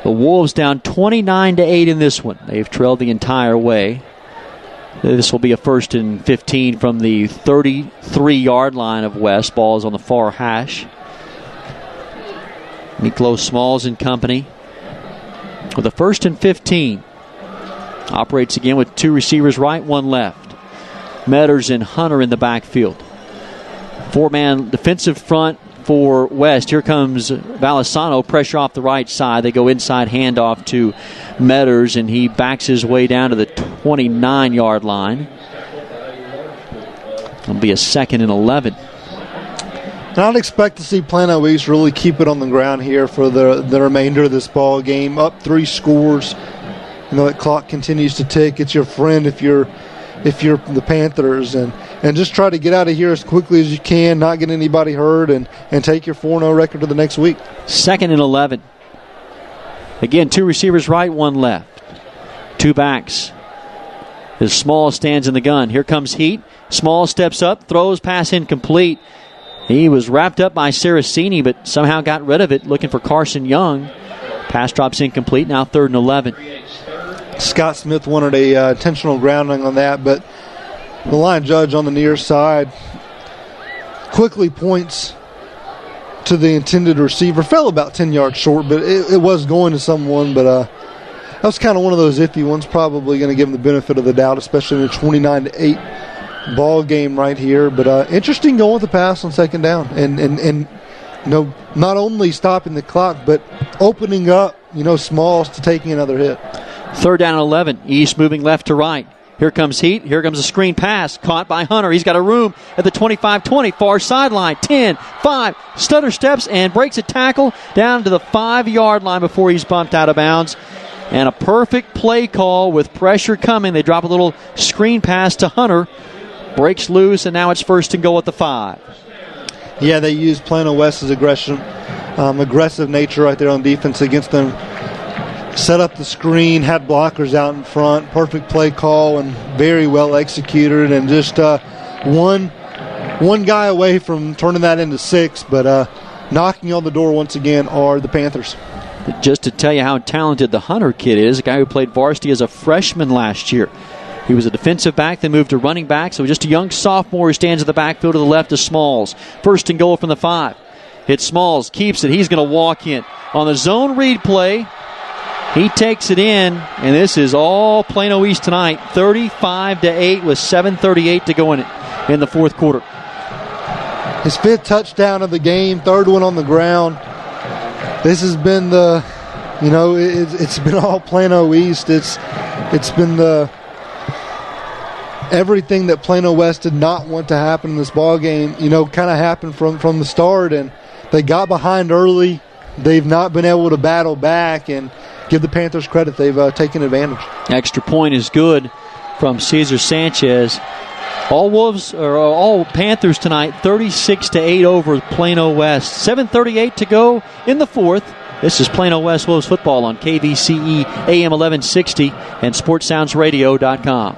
the Wolves down 29-8 in this one. They've trailed the entire way. This will be a 1st and 15 from the 33-yard line of West. Ball is on the far hash. Miklo Smalls and company with a 1st and 15. Operates again with 2 receivers right, 1 left. Metters and Hunter in the backfield. 4-man defensive front for West. Here comes Valisano. Pressure off the right side. They go inside, handoff to Metters, and he backs his way down to the 29-yard line. It'll be a 2nd and 11. I'd expect to see Plano East really keep it on the ground here for the remainder of this ball game. Up 3 scores. You know, that clock continues to tick. It's your friend if you're the Panthers, and just try to get out of here as quickly as you can, not get anybody hurt, and take your 4-0 record to the next week. 2nd and 11. Again, 2 receivers right, 1 left. 2 backs. As Small stands in the gun. Here comes Heat. Small steps up, throws, pass incomplete. He was wrapped up by Saraceni, but somehow got rid of it, looking for Carson Young. Pass drops incomplete, now 3rd and 11. Scott Smith wanted a intentional grounding on that, but the line judge on the near side quickly points to the intended receiver. Fell about 10 yards short, but it was going to someone. But that was kind of one of those iffy ones. Probably going to give him the benefit of the doubt, especially in a 29-8 ball game right here. But interesting going with the pass on 2nd down, and you know, not only stopping the clock, but opening up, Smalls to taking another hit. 3rd down and 11. East moving left to right. Here comes Heat. Here comes a screen pass. Caught by Hunter. He's got a room at the 25-20. Far sideline. 10, 5. Stutter steps and breaks a tackle down to the 5-yard line before he's bumped out of bounds. And a perfect play call with pressure coming. They drop a little screen pass to Hunter. Breaks loose, and now it's 1st and goal at the 5. Yeah, they used Plano West's aggressive nature right there on defense against them. Set up the screen, had blockers out in front. Perfect play call and very well executed, and just one guy away from turning that into 6, but knocking on the door once again are the Panthers. Just to tell you how talented the Hunter kid is, a guy who played varsity as a freshman last year. He was a defensive back, then moved to running back, so just a young sophomore who stands in the backfield to the left of Smalls. 1st and goal from the 5. Hits Smalls, keeps it. He's going to walk in. On the zone read play, he takes it in, and this is all Plano East tonight. 35-8 with 7:38 to go in the 4th quarter. His 5th touchdown of the game, 3rd one on the ground. This has been it's been all Plano East. It's been everything that Plano West did not want to happen in this ball game, kind of happened from the start, and they got behind early. They've not been able to battle back, and give the Panthers credit. They've taken advantage. Extra point is good from Cesar Sanchez. All Panthers tonight, 36-8 over Plano West. 7:38 to go in the 4th. This is Plano West Wolves football on KVCE AM 1160 and SportsSoundsRadio.com.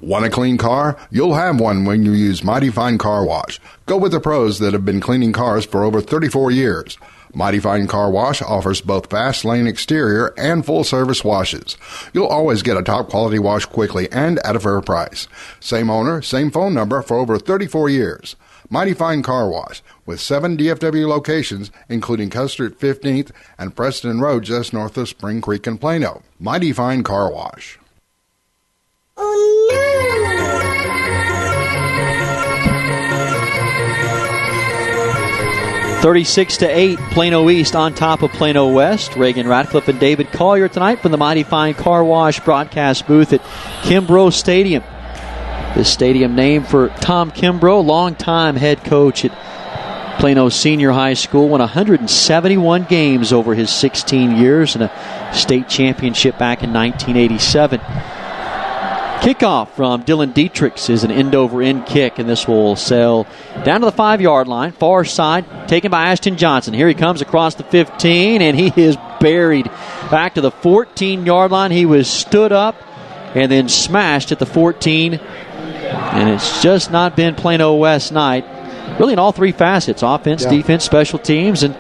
Want a clean car? You'll have one when you use Mighty Fine Car Wash. Go with the pros that have been cleaning cars for over 34 years. Mighty Fine Car Wash offers both fast lane exterior and full service washes. You'll always get a top quality wash quickly and at a fair price. Same owner, same phone number for over 34 years. Mighty Fine Car Wash with 7 DFW locations, including Custer at 15th and Preston Road just north of Spring Creek and Plano. Mighty Fine Car Wash. 36-8, Plano East on top of Plano West. Reagan Ratcliffe and David Collier tonight from the Mighty Fine Car Wash broadcast booth at Kimbrough Stadium. This stadium named for Tom Kimbrough, longtime head coach at Plano Senior High School, won 171 games over his 16 years and a state championship back in 1987. Kickoff from Dylan Dietrichs is an end-over-end kick, and this will sail down to the 5-yard line, far side, taken by Ashton Johnson. Here he comes across the 15, and he is buried back to the 14-yard line. He was stood up and then smashed at the 14, and it's just not been Plano West night, really in all 3 facets, offense, defense, special teams, and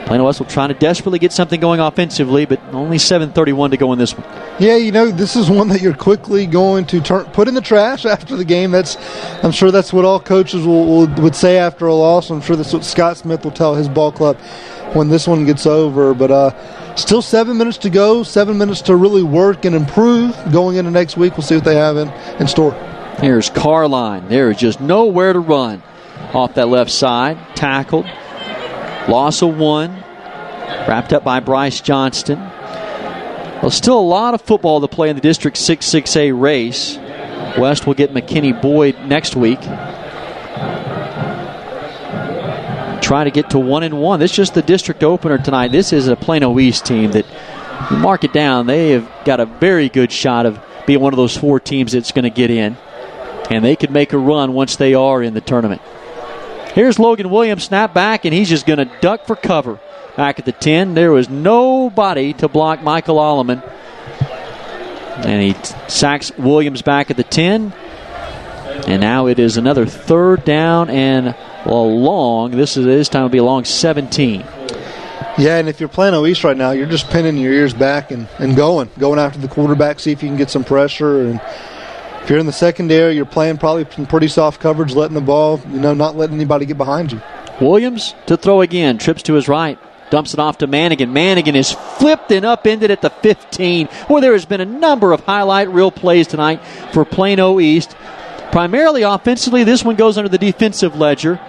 Plano West will try to desperately get something going offensively, but only 7:31 to go in this one. Yeah, this is one that you're quickly going to put in the trash after the game. I'm sure that's what all coaches would say after a loss. I'm sure that's what Scott Smith will tell his ball club when this one gets over. But still 7 minutes to go, 7 minutes to really work and improve going into next week. We'll see what they have in store. Here's Carline. There is just nowhere to run off that left side. Tackled. Loss of 1. Wrapped up by Bryce Johnston. Well, still a lot of football to play in the District 6-6A race. West will get McKinney Boyd next week. Try to get to 1-1. This is just the district opener tonight. This is a Plano East team that, you mark it down, they have got a very good shot of being one of those 4 teams that's going to get in. And they could make a run once they are in the tournament. Here's Logan Williams, snap back, and he's just going to duck for cover. Back at the 10, there was nobody to block Michael Alleman. And he sacks Williams back at the 10. And now it is another 3rd down and a long. This time will be a long 17. Yeah, and if you're Plano East right now, you're just pinning your ears back and going after the quarterback, see if you can get some pressure. And if you're in the secondary, you're playing probably some pretty soft coverage, letting the ball, not letting anybody get behind you. Williams to throw again, trips to his right. Dumps it off to Manigan. Manigan is flipped and upended at the 15, where there has been a number of highlight reel plays tonight for Plano East. Primarily offensively, this one goes under the defensive ledger,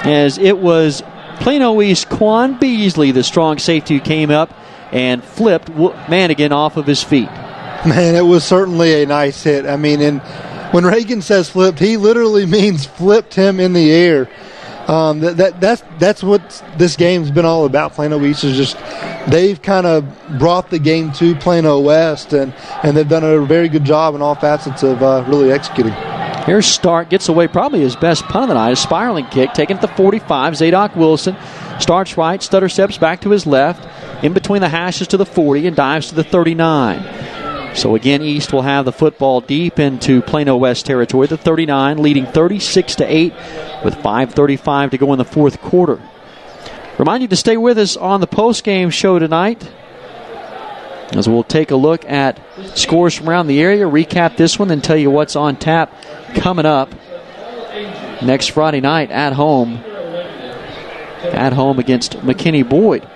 as it was Plano East Quan Beasley, the strong safety, who came up and flipped Manigan off of his feet. Man, it was certainly a nice hit. I mean, and when Reagan says flipped, he literally means flipped him in the air. That's what this game's been all about. Plano East is just, they've kind of brought the game to Plano West, and they've done a very good job in all facets of really executing. Here's Stark, gets away probably his best punt of the night, a spiraling kick, taken at the 45. Zadok Wilson starts right, stutter steps back to his left, in between the hashes to the 40, and dives to the 39. So again, East will have the football deep into Plano West territory, the 39, leading 36-8 with 5:35 to go in the fourth quarter. Remind you to stay with us on the post-game show tonight, as we'll take a look at scores from around the area, recap this one, and tell you what's on tap coming up next Friday night at home against McKinney-Boyd.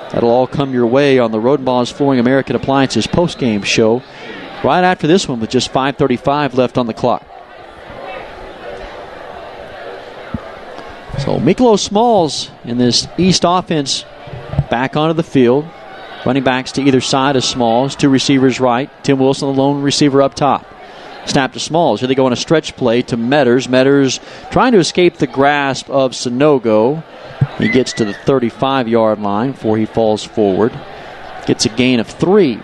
That'll all come your way on the Rodenbaugh's Flooring American Appliances post-game show right after this one with just 5:35 left on the clock. So Miklo Smalls in this East offense back onto the field. Running backs to either side of Smalls. Two receivers right. Tim Wilson, the lone receiver up top. Snap to Smalls. Here they go on a stretch play to Metters. Metters trying to escape the grasp of Sanogo. He gets to the 35-yard line before he falls forward. Gets a gain of 3.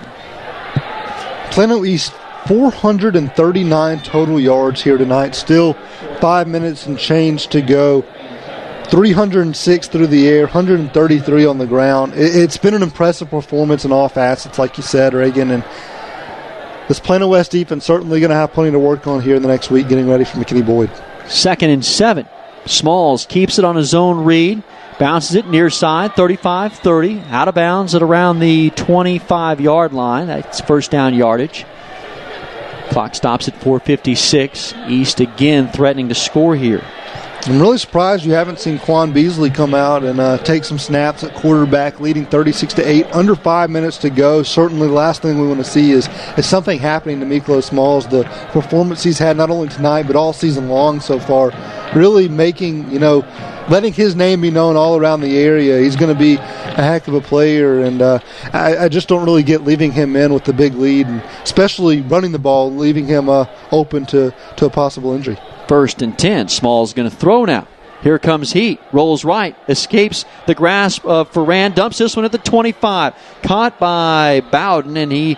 Plano East, 439 total yards here tonight. Still 5 minutes and change to go. 306 through the air, 133 on the ground. It's been an impressive performance in all facets, like you said, Reagan. And this Plano West defense certainly going to have plenty to work on here in the next week, getting ready for McKinney-Boyd. 2nd and 7. Smalls keeps it on his own read. Bounces it near side, 35-30. Out of bounds at around the 25-yard line. That's first down yardage. Clock stops at 4:56. East again threatening to score here. I'm really surprised you haven't seen Quan Beasley come out and take some snaps at quarterback, leading 36-8, under 5 minutes to go. Certainly the last thing we want to see is something happening to Miklo Smalls. The performance he's had not only tonight but all season long so far, really making, letting his name be known all around the area. He's going to be a heck of a player, and I just don't really get leaving him in with the big lead, and especially running the ball, leaving him open to a possible injury. 1st and 10. Smalls going to throw now. Here comes Heat. Rolls right. Escapes the grasp of Ferran. Dumps this one at the 25. Caught by Bowden, and he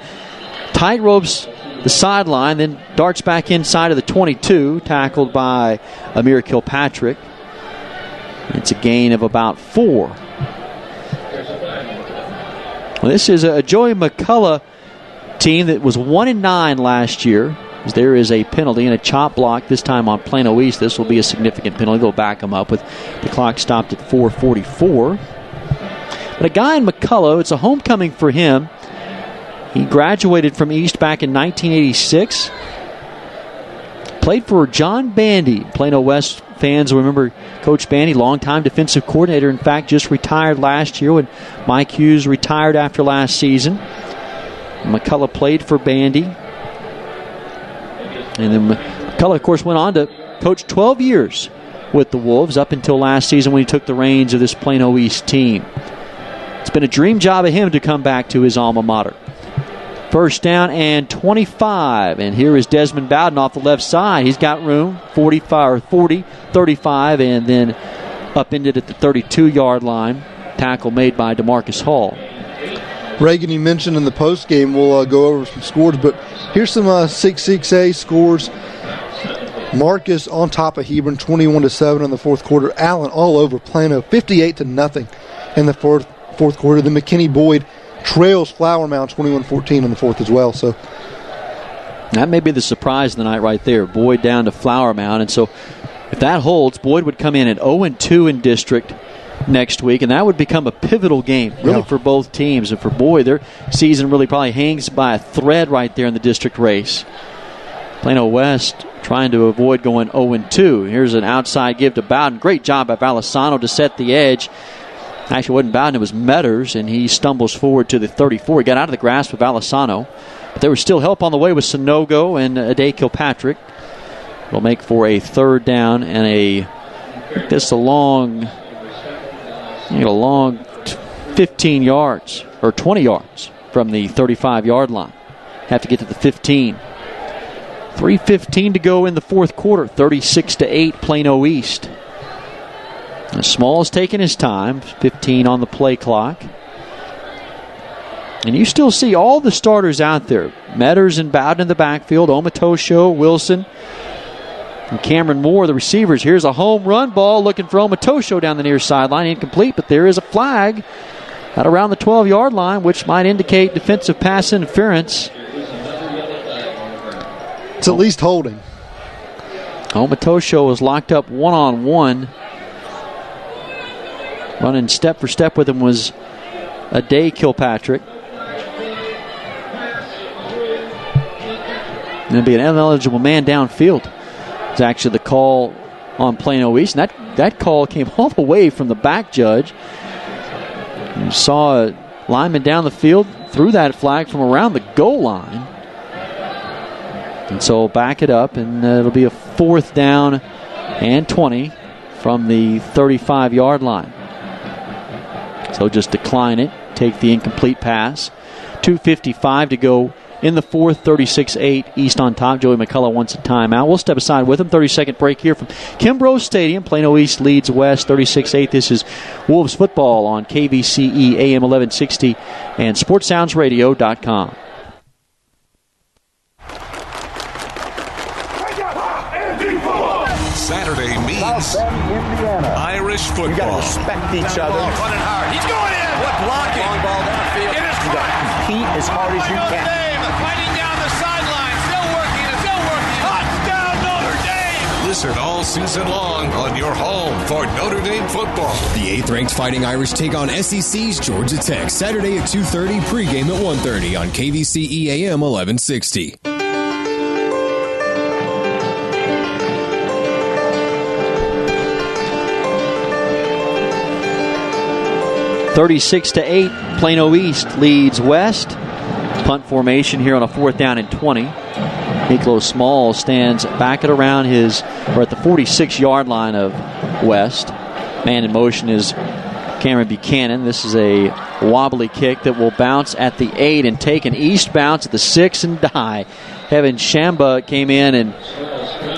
tight ropes the sideline, then darts back inside of the 22. Tackled by Amir Kilpatrick. It's a gain of about 4. Well, this is a Joey McCullough team that was 1-9 last year. There is a penalty and a chop block this time on Plano East. This will be a significant penalty. They'll back him up with the clock stopped at 4:44. But a guy in McCullough, it's a homecoming for him. He graduated from East back in 1986. Played for John Bandy. Plano West fans remember Coach Bandy, longtime defensive coordinator. In fact, just retired last year when Mike Hughes retired after last season. McCullough played for Bandy. And then McCullough, of course, went on to coach 12 years with the Wolves up until last season when he took the reins of this Plano East team. It's been a dream job of him to come back to his alma mater. 1st down and 25. And here is Desmond Bowden off the left side. He's got room, 40, 35, and then upended at the 32-yard line. Tackle made by DeMarcus Hall. Reagan, you mentioned in the post game, we'll go over some scores, but here's some 6-6A scores. Marcus on top of Hebron, 21-7 in the fourth quarter. Allen all over Plano, 58-0 in the fourth quarter. Then McKinney-Boyd trails Flower Mound 21-14 in the fourth as well. So that may be the surprise of the night right there. Boyd down to Flower Mound, and so if that holds, Boyd would come in at 0-2 in district next week, and that would become a pivotal game really for both teams. And for Boyd, their season really probably hangs by a thread right there in the district race. Plano West trying to avoid going 0-2. Here's an outside give to Bowden. Great job by Valisano to set the edge. Actually, it wasn't Bowden, it was Metters, and he stumbles forward to the 34. He got out of the grasp of Valisano, but there was still help on the way with Sanogo and Ade Kilpatrick. It'll make for a 3rd down and a long 15 yards or 20 yards from the 35-yard line. have to get to the 15. 3:15 to go in the fourth quarter. 36-8 Plano East. Small is taking his time. 15 on the play clock. And you still see all the starters out there. Metters and Bowden in the backfield. Omatosho, Wilson, and Cameron Moore, the receivers. Here's a home run ball looking for Omatosho down the near sideline. Incomplete, but there is a flag at around the 12-yard line, which might indicate defensive pass interference. It's at least holding. Omatosho was locked up one-on-one. Running step for step with him was Ade Kilpatrick. It'll be an ineligible man downfield. It's actually the call on Plano East. And that call came all the way from the back judge. You saw a lineman down the field, threw that flag from around the goal line. And so back it up, and it'll be a 4th down and 20 from the 35-yard line. So just decline it, take the incomplete pass. 2:55 to go in the fourth, 36-8 East on top. Joey McCullough wants a timeout. We'll step aside with him. 30-second break here from Kimbrough Stadium. Plano East leads West 36-8. This is Wolves football on KVCE AM 1160 and SportsSoundsRadio.com. Saturday means Irish football. You got to respect each other. Running hard. He's going in. What blocking? Long ball downfield. You got to compete as hard as you can. Fighting down the sideline. Still working. Touchdown, Notre Dame. Listen all season long on your home for Notre Dame football. The 8th-ranked Fighting Irish take on SEC's Georgia Tech Saturday at 2:30, pregame at 1:30 on KVCE AM 1160. 36-8, Plano East leads West. Punt formation here on a 4th down and 20. Miklo Small stands back at around at the 46-yard line of West. Man in motion is Cameron Buchanan. This is a wobbly kick that will bounce at the 8 and take an east bounce at the 6 and die. Kevin Shamba came in and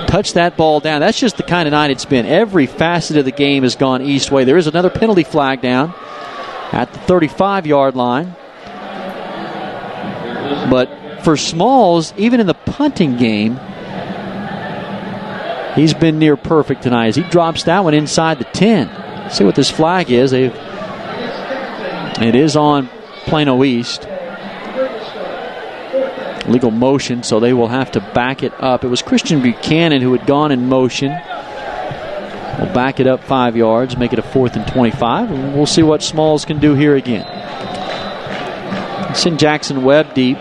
touched that ball down. That's just the kind of night it's been. Every facet of the game has gone east way. There is another penalty flag down at the 35-yard line. But for Smalls, even in the punting game, he's been near perfect tonight as he drops that one inside the 10. Let's see what this flag is. It is on Plano East. Legal motion, so they will have to back it up. It was Christian Buchanan who had gone in motion. We'll back it up 5 yards, make it a 4th and 25, and we'll see what Smalls can do here again. Send Jackson Webb deep.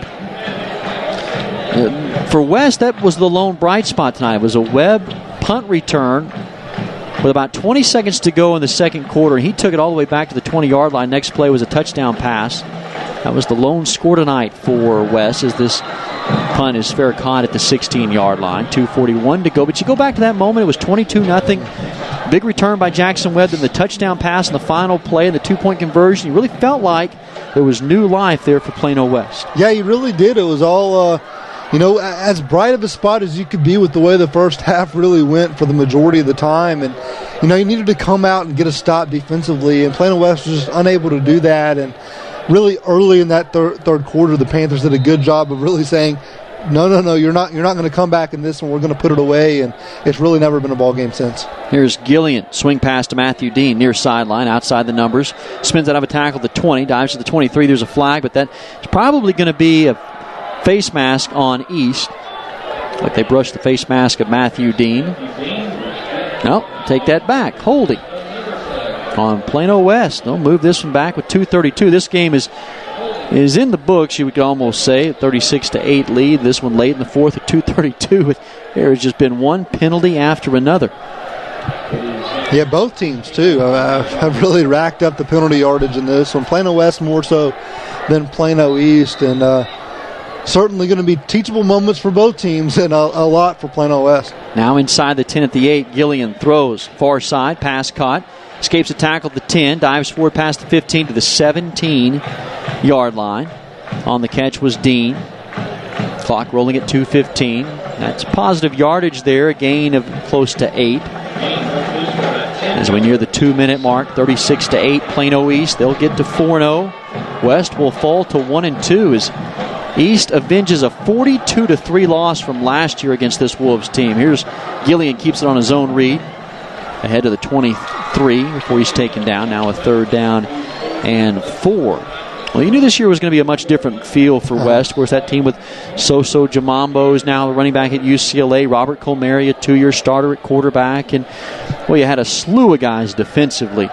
For West, that was the lone bright spot tonight. It was a Webb punt return with about 20 seconds to go in the second quarter. He took it all the way back to the 20-yard line. Next play was a touchdown pass. That was the lone score tonight for West, as this punt is fair caught at the 16-yard line. 2:41 to go. But you go back to that moment, it was 22-0. Big return by Jackson Webb, and the touchdown pass in the final play and the 2-point conversion. You really felt like there was new life there for Plano West. Yeah, you really did. It was all, as bright of a spot as you could be with the way the first half really went for the majority of the time. And, you needed to come out and get a stop defensively, and Plano West was just unable to do that. And really early in that third quarter, the Panthers did a good job of really saying, no, you're not going to come back in this one. We're going to put it away, and it's really never been a ball game since. Here's Gillian, swing pass to Matthew Dean, near sideline, outside the numbers. Spins out of a tackle at the 20, dives to the 23. There's a flag, but that is probably going to be a face mask on East. Like they brushed the face mask of Matthew Dean. Nope, take that back. Holding on Plano West. They'll move this one back with 2:32. This game is in the books, you could almost say. 36-8 lead. This one late in the fourth at 2:32. There has just been one penalty after another. Yeah, both teams, too, have really racked up the penalty yardage in this one. Plano West more so than Plano East, and certainly going to be teachable moments for both teams and a lot for Plano West. Now inside the 10 at the 8, Gillian throws. Far side, pass caught. Escapes a tackle at the 10, dives forward past the 15 to the 17-yard line. On the catch was Dean. Clock rolling at 2:15. That's positive yardage there, a gain of close to 8. As we near the 2-minute mark, 36-8, Plano East. They'll get to 4-0. West will fall to 1-2 as East avenges a 42-3 loss from last year against this Wolves team. Here's Gillian, keeps it on his own read, ahead of the 23 before he's taken down. Now a 3rd down and 4. Well, you knew this year was going to be a much different feel for West. Of course, that team with Soso Jamambo is now the running back at UCLA. Robert Colmeri, a 2-year starter at quarterback. And, well, you had a slew of guys defensively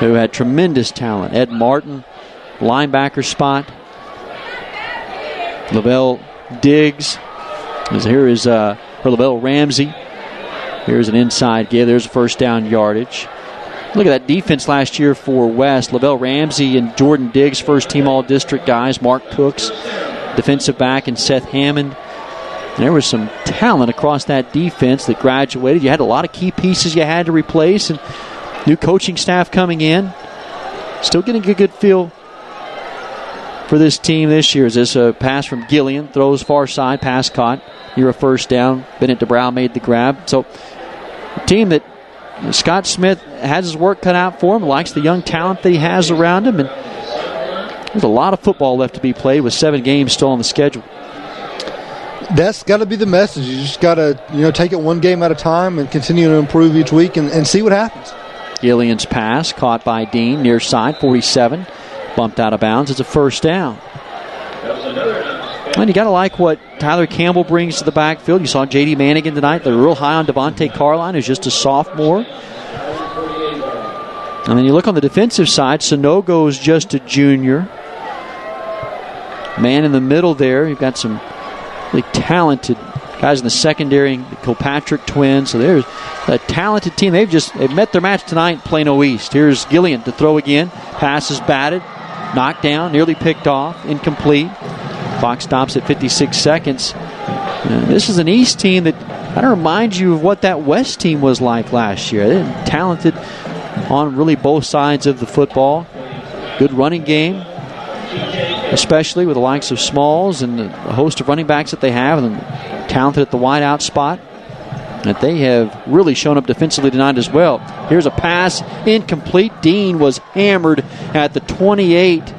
who had tremendous talent. Ed Martin, linebacker spot. Lavelle Diggs. Here is Lavelle Ramsey. Here's an inside give. There's a 1st down yardage. Look at that defense last year for West. Lavelle Ramsey and Jordan Diggs, first-team all-district guys. Mark Cooks, defensive back, and Seth Hammond. And there was some talent across that defense that graduated. You had a lot of key pieces you had to replace, and new coaching staff coming in. Still getting a good feel for this team this year. Is this a pass from Gillian? Throws far side, pass caught. Near a 1st down. Bennett DeBrow made the grab. So a team that Scott Smith has his work cut out for him, likes the young talent that he has around him, and there's a lot of football left to be played with 7 games still on the schedule. That's got to be the message. You just got to take it one game at a time and continue to improve each week and see what happens. Gillian's pass caught by Dean, near side, 47, bumped out of bounds. It's a 1st down. And you got to like what Tyler Campbell brings to the backfield. You saw J.D. Mannigan tonight. They're real high on Devontae Carline, who's just a sophomore. And then you look on the defensive side, Sonogo's just a junior. Man in the middle there. You've got some really talented guys in the secondary, the Kilpatrick twins. So there's a talented team. They've met their match tonight, Plano East. Here's Gillian to throw again. Pass is batted. Knocked down, nearly picked off, incomplete. Clock stops at 56 seconds. This is an East team that kind of reminds you of what that West team was like last year. They're talented on really both sides of the football. Good running game, especially with the likes of Smalls and the host of running backs that they have, and talented at the wideout spot. That they have really shown up defensively tonight as well. Here's a pass, incomplete. Dean was hammered at the 28.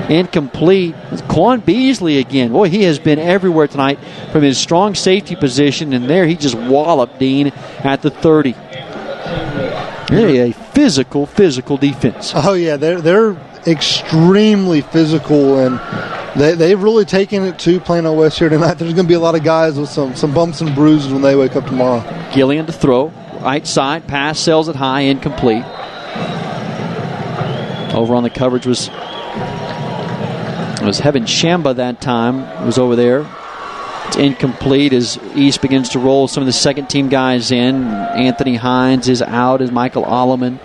Incomplete. It's Quan Beasley again. Boy, he has been everywhere tonight from his strong safety position, and there he just walloped Dean at the 30. Really a physical defense. Oh, yeah, they're extremely physical, and they've really taken it to Plano West here tonight. There's going to be a lot of guys with some bumps and bruises when they wake up tomorrow. Gillian to throw. Right side, pass, sails it high, incomplete. Over on the coverage was Heaven Shamba that time. Was over there. It's incomplete as East begins to roll some of the second-team guys in. Anthony Hines is out as Michael Alleman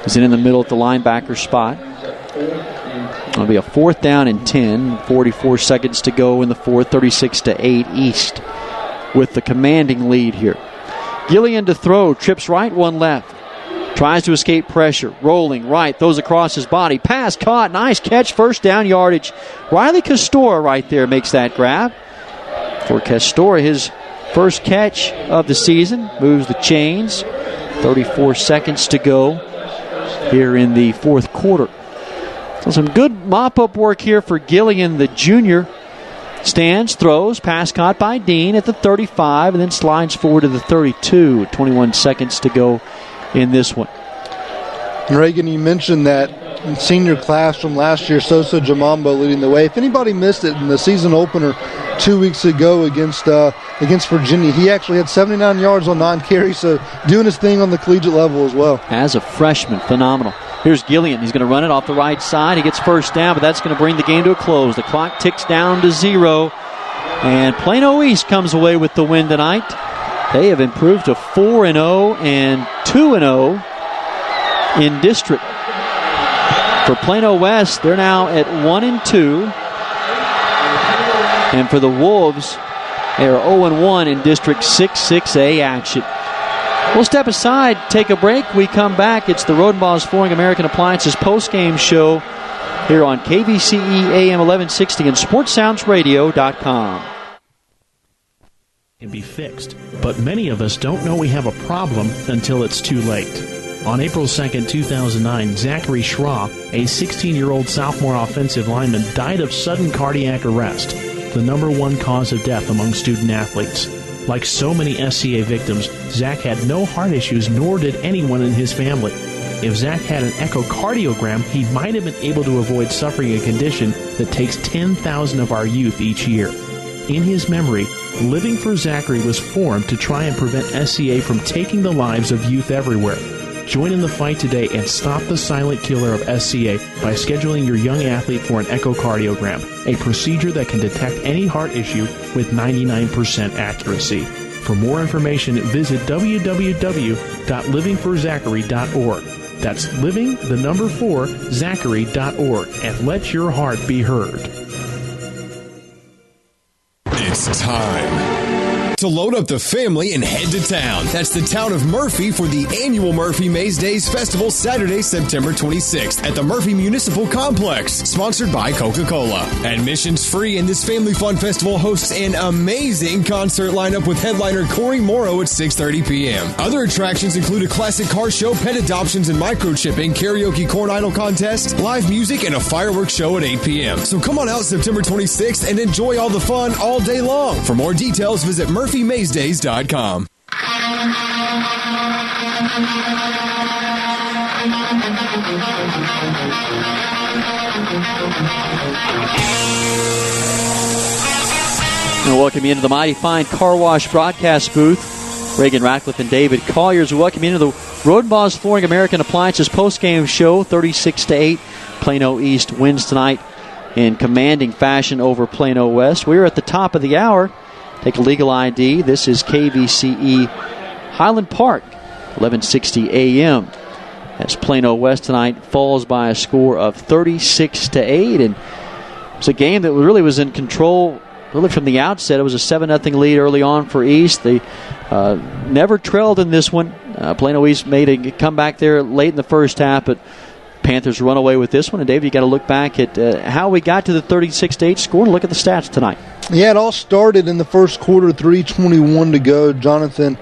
is in the middle at the linebacker spot. It'll be a 4th down and 10. 44 seconds to go in the 4th. 36-8 East with the commanding lead here. Gillian to throw. Trips right, one left. Tries to escape pressure. Rolling right. Throws across his body. Pass caught. Nice catch. 1st down yardage. Riley Castora right there makes that grab. For Castora, his first catch of the season. Moves the chains. 34 seconds to go here in the 4th quarter. So some good mop-up work here for Gillian, the junior. Stands, throws, pass caught by Dean at the 35, and then slides forward to the 32. 21 seconds to go in this one. And Reagan, you mentioned that senior class from last year, Sosa Jamambo leading the way. If anybody missed it in the season opener 2 weeks ago against Virginia, he actually had 79 yards on 9 carries, so doing his thing on the collegiate level as well. As a freshman, phenomenal. Here's Gillian. He's going to run it off the right side. He gets 1st down, but that's going to bring the game to a close. The clock ticks down to 0, and Plano East comes away with the win tonight. They have improved to 4-0 and 2-0 in district. For Plano West, they're now at 1-2. And for the Wolves, they are 0-1 in District 6-6A action. We'll step aside, take a break. We come back. It's the Rodenbaugh's Flooring American Appliances postgame show here on KVCE AM 1160 and SportsSoundsRadio.com. can be fixed. But many of us don't know we have a problem until it's too late. On April 2nd, 2009, Zachary Schraw, a 16-year-old sophomore offensive lineman, died of sudden cardiac arrest, the number one cause of death among student athletes. Like so many SCA victims, Zach had no heart issues, nor did anyone in his family. If Zach had an echocardiogram, he might have been able to avoid suffering a condition that takes 10,000 of our youth each year. In his memory, Living for Zachary was formed to try and prevent SCA from taking the lives of youth everywhere. Join in the fight today and stop the silent killer of SCA by scheduling your young athlete for an echocardiogram, a procedure that can detect any heart issue with 99% accuracy. For more information, visit www.livingforzachary.org. That's living4zachary.org, and let your heart be heard. It's time to load up the family and head to town. That's the town of Murphy for the annual Murphy Mays Days Festival, Saturday, September 26th at the Murphy Municipal Complex, sponsored by Coca-Cola. Admission's free, and this family fun festival hosts an amazing concert lineup with headliner Corey Morrow at 6:30 p.m. Other attractions include a classic car show, pet adoptions and microchipping, karaoke corn idol contest, live music, and a fireworks show at 8 p.m. So come on out September 26th and enjoy all the fun all day long. For more details, visit murphymaysdays.com. And welcome you into the Mighty Fine Car Wash broadcast booth. Reagan Ratcliffe and David Colliers welcome you into the Rodenbaugh's Flooring American Appliances postgame show. 36-8. Plano East wins tonight in commanding fashion over Plano West. We're at the top of the hour. Take a legal ID. This is KVCE Highland Park, 1160 a.m. As Plano West tonight falls by a score of 36-8. And it's a game that really was in control really from the outset. It was a 7-0 lead early on for East. They never trailed in this one. Plano East made a comeback there late in the first half, but Panthers run away with this one. And Dave, you got to look back at how we got to the 36-8 score and look at the stats tonight. Yeah, it all started in the first quarter, 3:21 to go. Jonathan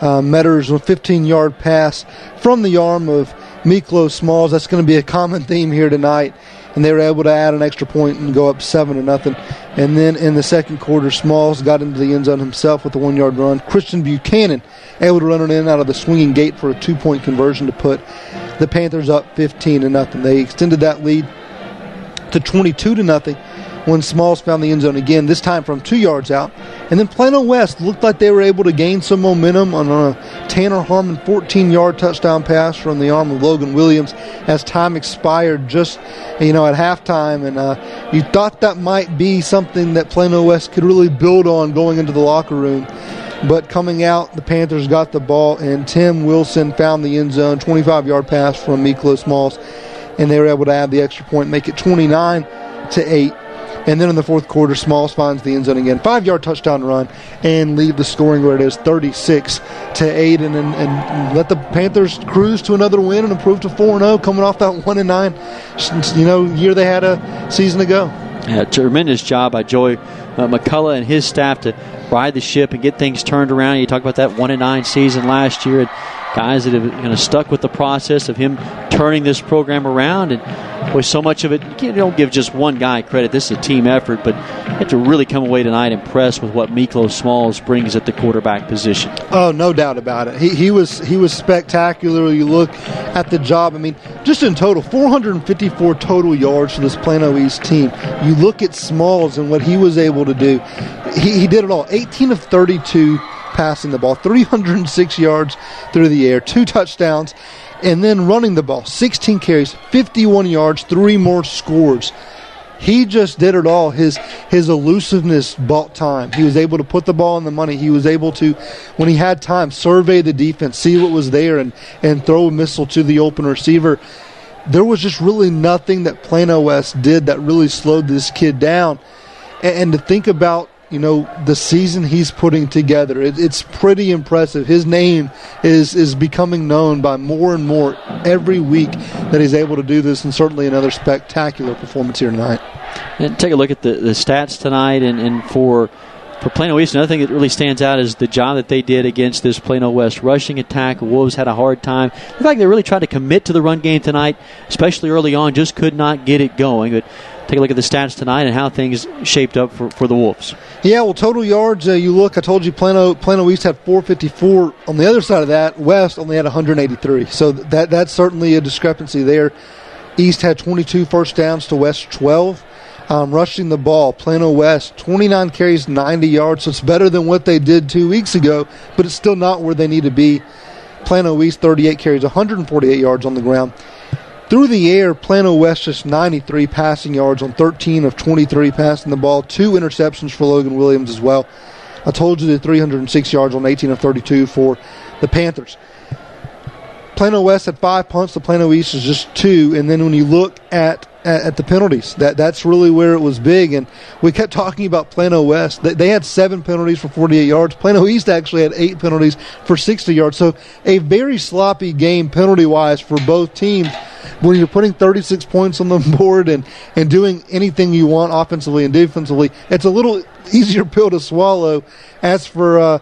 Metters with a 15-yard pass from the arm of Miklo Smalls. That's going to be a common theme here tonight. And they were able to add an extra point and go up 7-0. And then in the second quarter, Smalls got into the end zone himself with a 1-yard run. Christian Buchanan able to run it in out of the swinging gate for a 2-point conversion to put the Panthers up 15-0. They extended that lead to 22-0 when Smalls found the end zone again, this time from 2 yards out. And then Plano West looked like they were able to gain some momentum on a Tanner Harmon 14-yard touchdown pass from the arm of Logan Williams as time expired just, at halftime. And you thought that might be something that Plano West could really build on going into the locker room. But coming out, the Panthers got the ball, and Tim Wilson found the end zone, 25-yard pass from Miklo Smalls, and they were able to add the extra point, make it 29-8. And then in the fourth quarter, Smalls finds the end zone again, 5-yard touchdown run, and leave the scoring where it is, 36-8, and let the Panthers cruise to another win and improve to 4-0, coming off that 1-9, year they had a season ago. Yeah, tremendous job by Joey McCullough and his staff to ride the ship and get things turned around. You talk about that 1-9 season last year, and guys that have kind of stuck with the process of him turning this program around. And boy, so much of it, you don't give just one guy credit. This is a team effort, but you have to really come away tonight impressed with what Miklo Smalls brings at the quarterback position. Oh, no doubt about it. He was spectacular. You look at the job. I mean, just in total, 454 total yards for this Plano East team. You look at Smalls and what he was able to do. He did it all. 18 of 32 passing the ball, 306 yards through the air, 2 touchdowns, and then running the ball, 16 carries, 51 yards, 3 more scores. He just did it all. His elusiveness bought time. He was able to put the ball in the money. He was able to, when he had time, survey the defense, see what was there, and throw a missile to the open receiver. There was just really nothing that Plano West did that really slowed this kid down. And to think about, the season he's putting together, it's pretty impressive. His name is becoming known by more and more every week that he's able to do this, and certainly another spectacular performance here tonight. And take a look at the stats tonight, and for For Plano East, another thing that really stands out is the job that they did against this Plano West rushing attack. Wolves had a hard time. Looked like they really tried to commit to the run game tonight, especially early on, just could not get it going. But take a look at the stats tonight and how things shaped up for the Wolves. Yeah, well, total yards, you look, I told you Plano East had 454. On the other side of that, West only had 183. So that's certainly a discrepancy there. East had 22 first downs to West 12. Rushing the ball, Plano West, 29 carries, 90 yards. So it's better than what they did 2 weeks ago, but it's still not where they need to be. Plano East, 38 carries, 148 yards on the ground. Through the air, Plano West just 93 passing yards on 13 of 23 passing the ball. 2 interceptions for Logan Williams as well. I told you the 306 yards on 18 of 32 for the Panthers. Plano West had 5 punts. The Plano East is just 2. And then when you look at the penalties, that's really where it was big. And we kept talking about Plano West. They had 7 penalties for 48 yards. Plano East actually had 8 penalties for 60 yards. So a very sloppy game penalty-wise for both teams. When you're putting 36 points on the board and doing anything you want offensively and defensively, it's a little easier pill to swallow. As for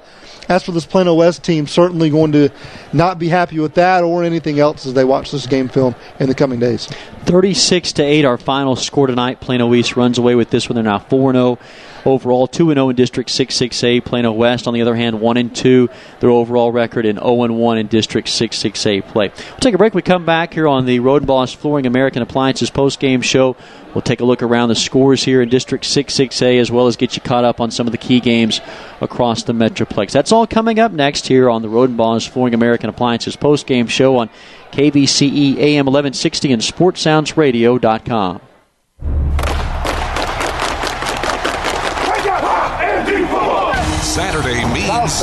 this Plano West team, certainly going to not be happy with that or anything else as they watch this game film in the coming days. 36-8, our final score tonight. Plano East runs away with this one. They're now 4-0 overall, 2-0 in District 6-6A. Plano West, on the other hand, 1-2, their overall record, and 0-1 in District 6-6A play. We'll take a break. We come back here on the Road Boss Flooring American Appliances post-game show. We'll take a look around the scores here in District 6-6A, as well as get you caught up on some of the key games across the Metroplex. That's all coming up next here on the Road Boss Flooring American Appliances post-game show on KVCE AM 1160 and SportsSoundsRadio.com. Saturday means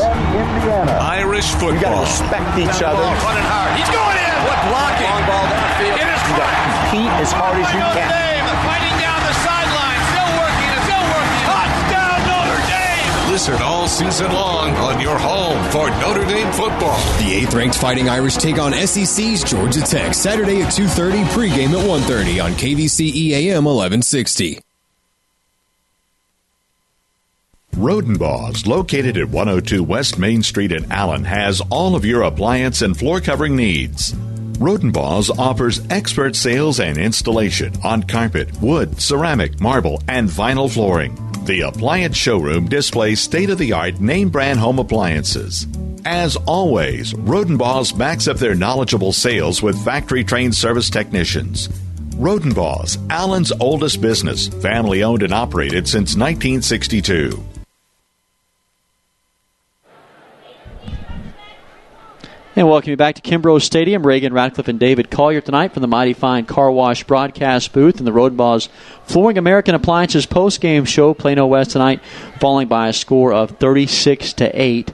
Irish football. You got to respect each other. Running hard. He's going in. What blocking? Long ball downfield. It is compete as hard as you can. Fighting down the sideline. Still working. Touchdown, Notre Dame. Listen all season long on your home for Notre Dame football. The 8th-ranked Fighting Irish take on SEC's Georgia Tech Saturday at 2:30, pregame at 1:30 on KVCE AM 1160. Rodenbaugh's, located at 102 West Main Street in Allen, has all of your appliance and floor covering needs. Rodenbaugh's offers expert sales and installation on carpet, wood, ceramic, marble, and vinyl flooring. The appliance showroom displays state-of-the-art name-brand home appliances. As always, Rodenbaugh's backs up their knowledgeable sales with factory-trained service technicians. Rodenbaugh's, Allen's oldest business, family-owned and operated since 1962. And welcome you back to Kimbrough Stadium. Reagan Radcliffe and David Collier tonight from the Mighty Fine Car Wash broadcast booth in the Rodenbaugh's Flooring American Appliances post-game show. Plano West tonight falling by a score of 36-8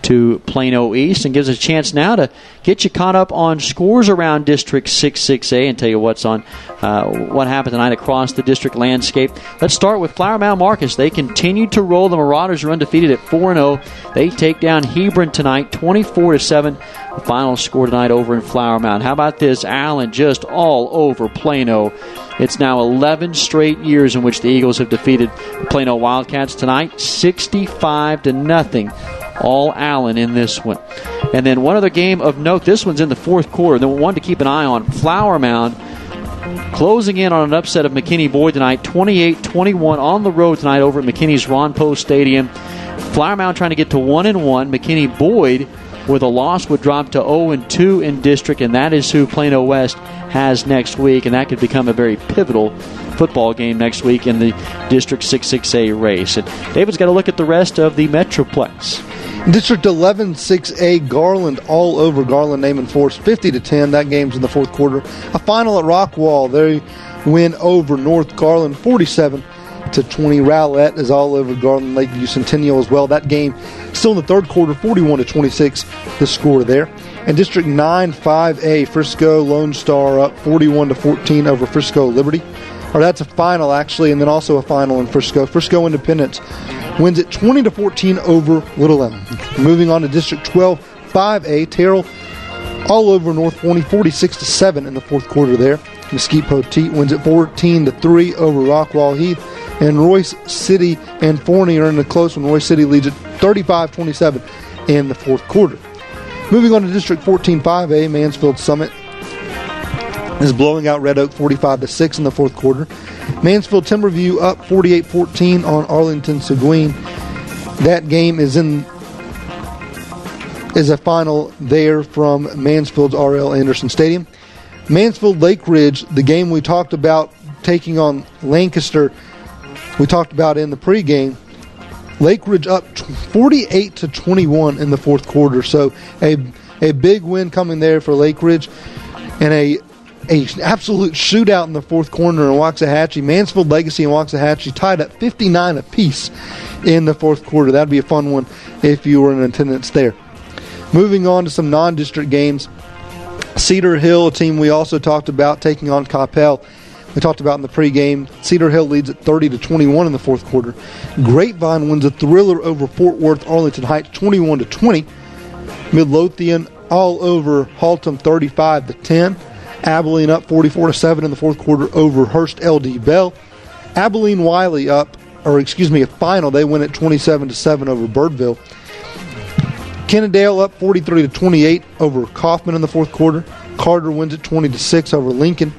to Plano East, and gives us a chance now to get you caught up on scores around District 6-6A and tell you what happened tonight across the district landscape. Let's start with Flower Mound Marcus. They continue to roll. The Marauders are undefeated at 4-0. They take down Hebron tonight, 24-7. The final score tonight over in Flower Mound. How about this? Allen just all over Plano. It's now 11 straight years in which the Eagles have defeated the Plano Wildcats. Tonight, 65-0. All Allen in this one. And then one other game of note. This one's in the fourth quarter. The one to keep an eye on. Flower Mound closing in on an upset of McKinney Boyd tonight. 28-21 on the road tonight over at McKinney's Ron Poe Stadium. Flower Mound trying to get to 1-1. McKinney Boyd with a loss would drop to 0-2 in district, and that is who Plano West has next week, and that could become a very pivotal football game next week in the District 6-6A race. And David's got to look at the rest of the Metroplex. District 11, 6A, Garland all over Garland Name and Force, 50-10. That game's in the fourth quarter. A final at Rockwall. They win over North Garland, 47-20. Rowlett is all over Garland Lakeview Centennial as well. That game still in the third quarter, 41-26, the score there. And District 9, 5A, Frisco Lone Star up 41-14 over Frisco Liberty. Or that's a final, actually, and then also a final in Frisco. Frisco Independence wins it 20-14 over Little Elm. Moving on to District 12, 5A, Terrell all over North Forney, 46-7 in the fourth quarter there. Mesquite Poteet wins it 14-3 over Rockwall Heath. And Royce City and Forney are in the close one. Royce City leads at 35-27 in the fourth quarter. Moving on to District 14-5A, Mansfield Summit is blowing out Red Oak 45-6 in the fourth quarter. Mansfield Timberview up 48-14 on Arlington Seguin. That game is a final there from Mansfield's R.L. Anderson Stadium. Mansfield Lake Ridge, the game we talked about taking on Lancaster, we talked about in the pregame. Lake Ridge up 48-21 in the fourth quarter. So a big win coming there for Lake Ridge, and a absolute shootout in the fourth quarter in Waxahachie. Mansfield Legacy and Waxahachie tied at 59 apiece in the fourth quarter. That'd be a fun one if you were in attendance there. Moving on to some non-district games. Cedar Hill, a team we also talked about taking on Coppell. We talked about in the pregame. Cedar Hill leads at 30-21 in the fourth quarter. Grapevine wins a thriller over Fort Worth Arlington Heights 21-20. Midlothian all over Haltom 35-10. Abilene up 44-7 in the fourth quarter over Hearst LD Bell. Abilene Wiley a final. They win at 27-7 over Birdville. Kennedale up 43-28 over Kaufman in the fourth quarter. Carter wins at 20-6 over Lincoln.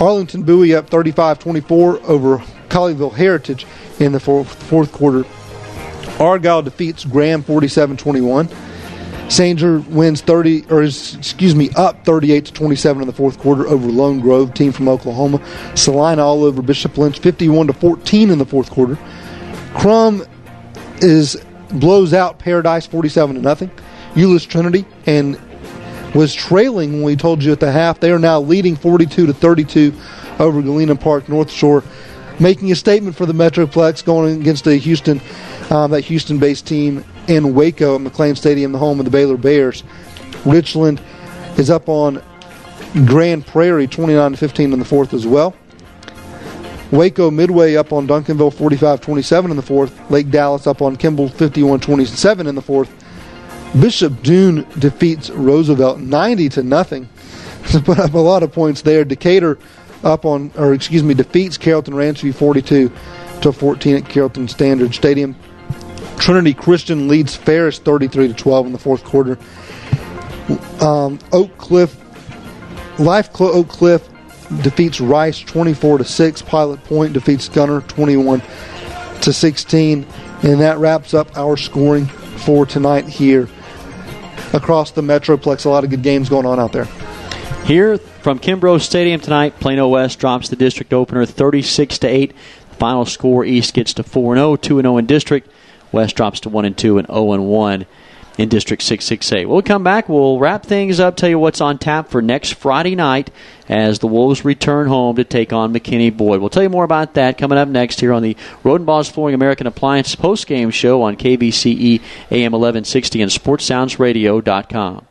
Arlington Bowie up 35-24 over Colleyville Heritage in the fourth quarter. Argyle defeats Graham 47-21. Sanger wins up 38-27 in the fourth quarter over Lone Grove, team from Oklahoma. Salina all over Bishop Lynch 51-14 in the fourth quarter. Crum blows out Paradise 47-0. Euless Trinity was trailing when we told you at the half. They are now leading 42-32 over Galena Park North Shore, making a statement for the Metroplex, going against that Houston-based team in Waco at McLean Stadium, the home of the Baylor Bears. Richland is up on Grand Prairie 29-15 in the fourth as well. Waco Midway up on Duncanville 45-27 in the fourth. Lake Dallas up on Kimball 51-27 in the fourth. Bishop Dune defeats Roosevelt 90-0 to put up a lot of points there. Decatur defeats Carrollton Ranchview 42-14 at Carrollton Standard Stadium. Trinity Christian leads Ferris 33-12 in the fourth quarter. Oak Cliff defeats Rice 24-6. Pilot Point defeats Gunner 21-16, and that wraps up our scoring for tonight here across the Metroplex. A lot of good games going on out there. Here from Kimbrough Stadium tonight, Plano West drops the district opener 36-8. Final score: East gets to 4-0, 2-0 in district. West drops to 1-2 and 0-1 in District 6-6A. We'll come back. We'll wrap things up, tell you what's on tap for next Friday night as the Wolves return home to take on McKinney-Boyd. We'll tell you more about that coming up next here on the Rodenbaugh's Flooring American Appliance postgame show on KBCE AM 1160 and SportsSoundsRadio.com.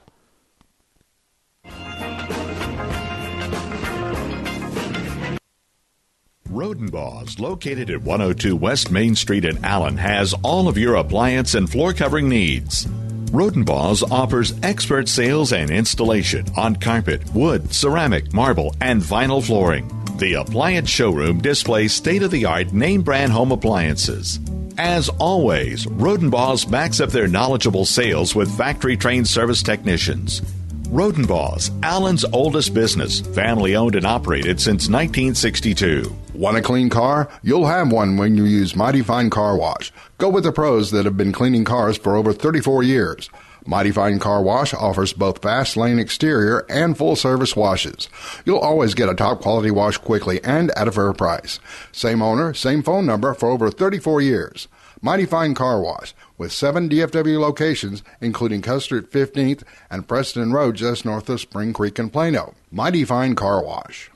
Rodenbaugh's, located at 102 West Main Street in Allen, has all of your appliance and floor covering needs. Rodenbaugh's offers expert sales and installation on carpet, wood, ceramic, marble, and vinyl flooring. The appliance showroom displays state-of-the-art name-brand home appliances. As always, Rodenbaugh's backs up their knowledgeable sales with factory-trained service technicians. Rodenbaugh's, Allen's oldest business, family-owned and operated since 1962. Want a clean car? You'll have one when you use Mighty Fine Car Wash. Go with the pros that have been cleaning cars for over 34 years. Mighty Fine Car Wash offers both fast lane exterior and full-service washes. You'll always get a top-quality wash quickly and at a fair price. Same owner, same phone number for over 34 years. Mighty Fine Car Wash, with 7 DFW locations, including Custer at 15th and Preston Road just north of Spring Creek and Plano. Mighty Fine Car Wash.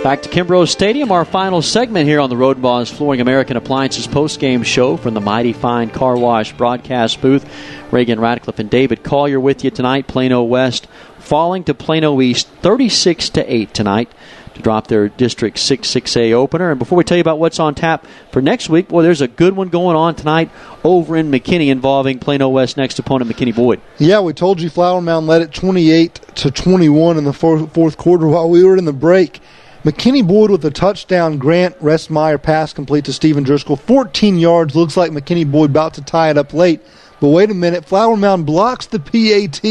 Back to Kimbrough Stadium, our final segment here on the Rodenbaugh's Flooring American Appliances postgame show from the Mighty Fine Car Wash broadcast booth. Reagan Radcliffe and David Collier with you tonight. Plano West falling to Plano East 36-8 tonight to drop their District 6-6A opener. And before we tell you about what's on tap for next week, well, there's a good one going on tonight over in McKinney involving Plano West next opponent McKinney Boyd. Yeah, we told you Flower Mound led it 28-21 in the fourth quarter while we were in the break. McKinney Boyd with a touchdown. Grant Restmeyer pass complete to Stephen Driscoll. 14 yards. Looks like McKinney Boyd about to tie it up late. But wait a minute. Flower Mound blocks the PAT.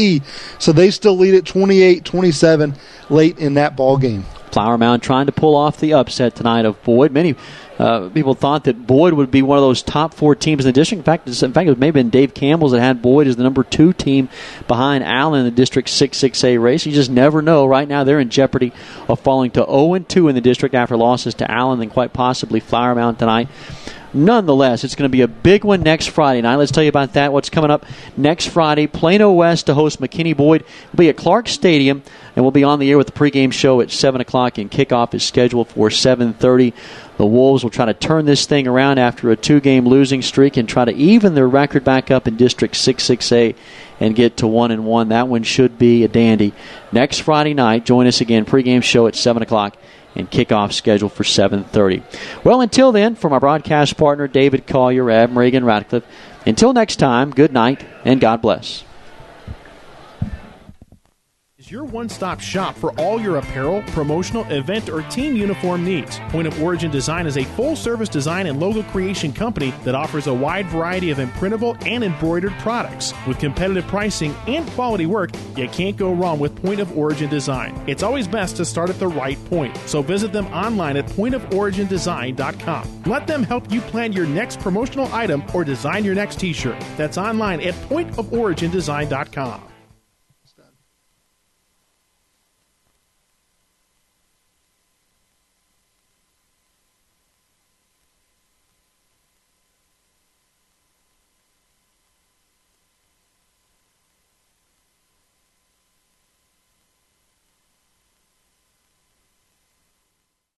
So they still lead it 28-27 late in that ball game. Flower Mound trying to pull off the upset tonight of Boyd. Many people thought that Boyd would be one of those top 4 teams in the district. In fact, it may have been Dave Campbell's that had Boyd as the number 2 team behind Allen in the District 6-6A race. You just never know. Right now, they're in jeopardy of falling to 0-2 in the district after losses to Allen and quite possibly Flower Mound tonight. Nonetheless, it's going to be a big one next Friday night. Let's tell you about that. What's coming up next Friday, Plano West to host McKinney Boyd. We'll be at Clark Stadium, and we'll be on the air with the pregame show at 7 o'clock, and kickoff is scheduled for 7:30. The Wolves will try to turn this thing around after a 2-game losing streak and try to even their record back up in District 6-6A and get to 1-1. That one should be a dandy. Next Friday night, join us again, pregame show at 7 o'clock. And kickoff scheduled for 7:30. Well, until then, from our broadcast partner, David Collier, Adam Reagan, Radcliffe, until next time, good night and God bless. Your one-stop shop for all your apparel, promotional, event, or team uniform needs. Point of Origin Design is a full-service design and logo creation company that offers a wide variety of imprintable and embroidered products. With competitive pricing and quality work, you can't go wrong with Point of Origin Design. It's always best to start at the right point, so visit them online at pointoforigindesign.com. Let them help you plan your next promotional item or design your next t-shirt. That's online at pointoforigindesign.com.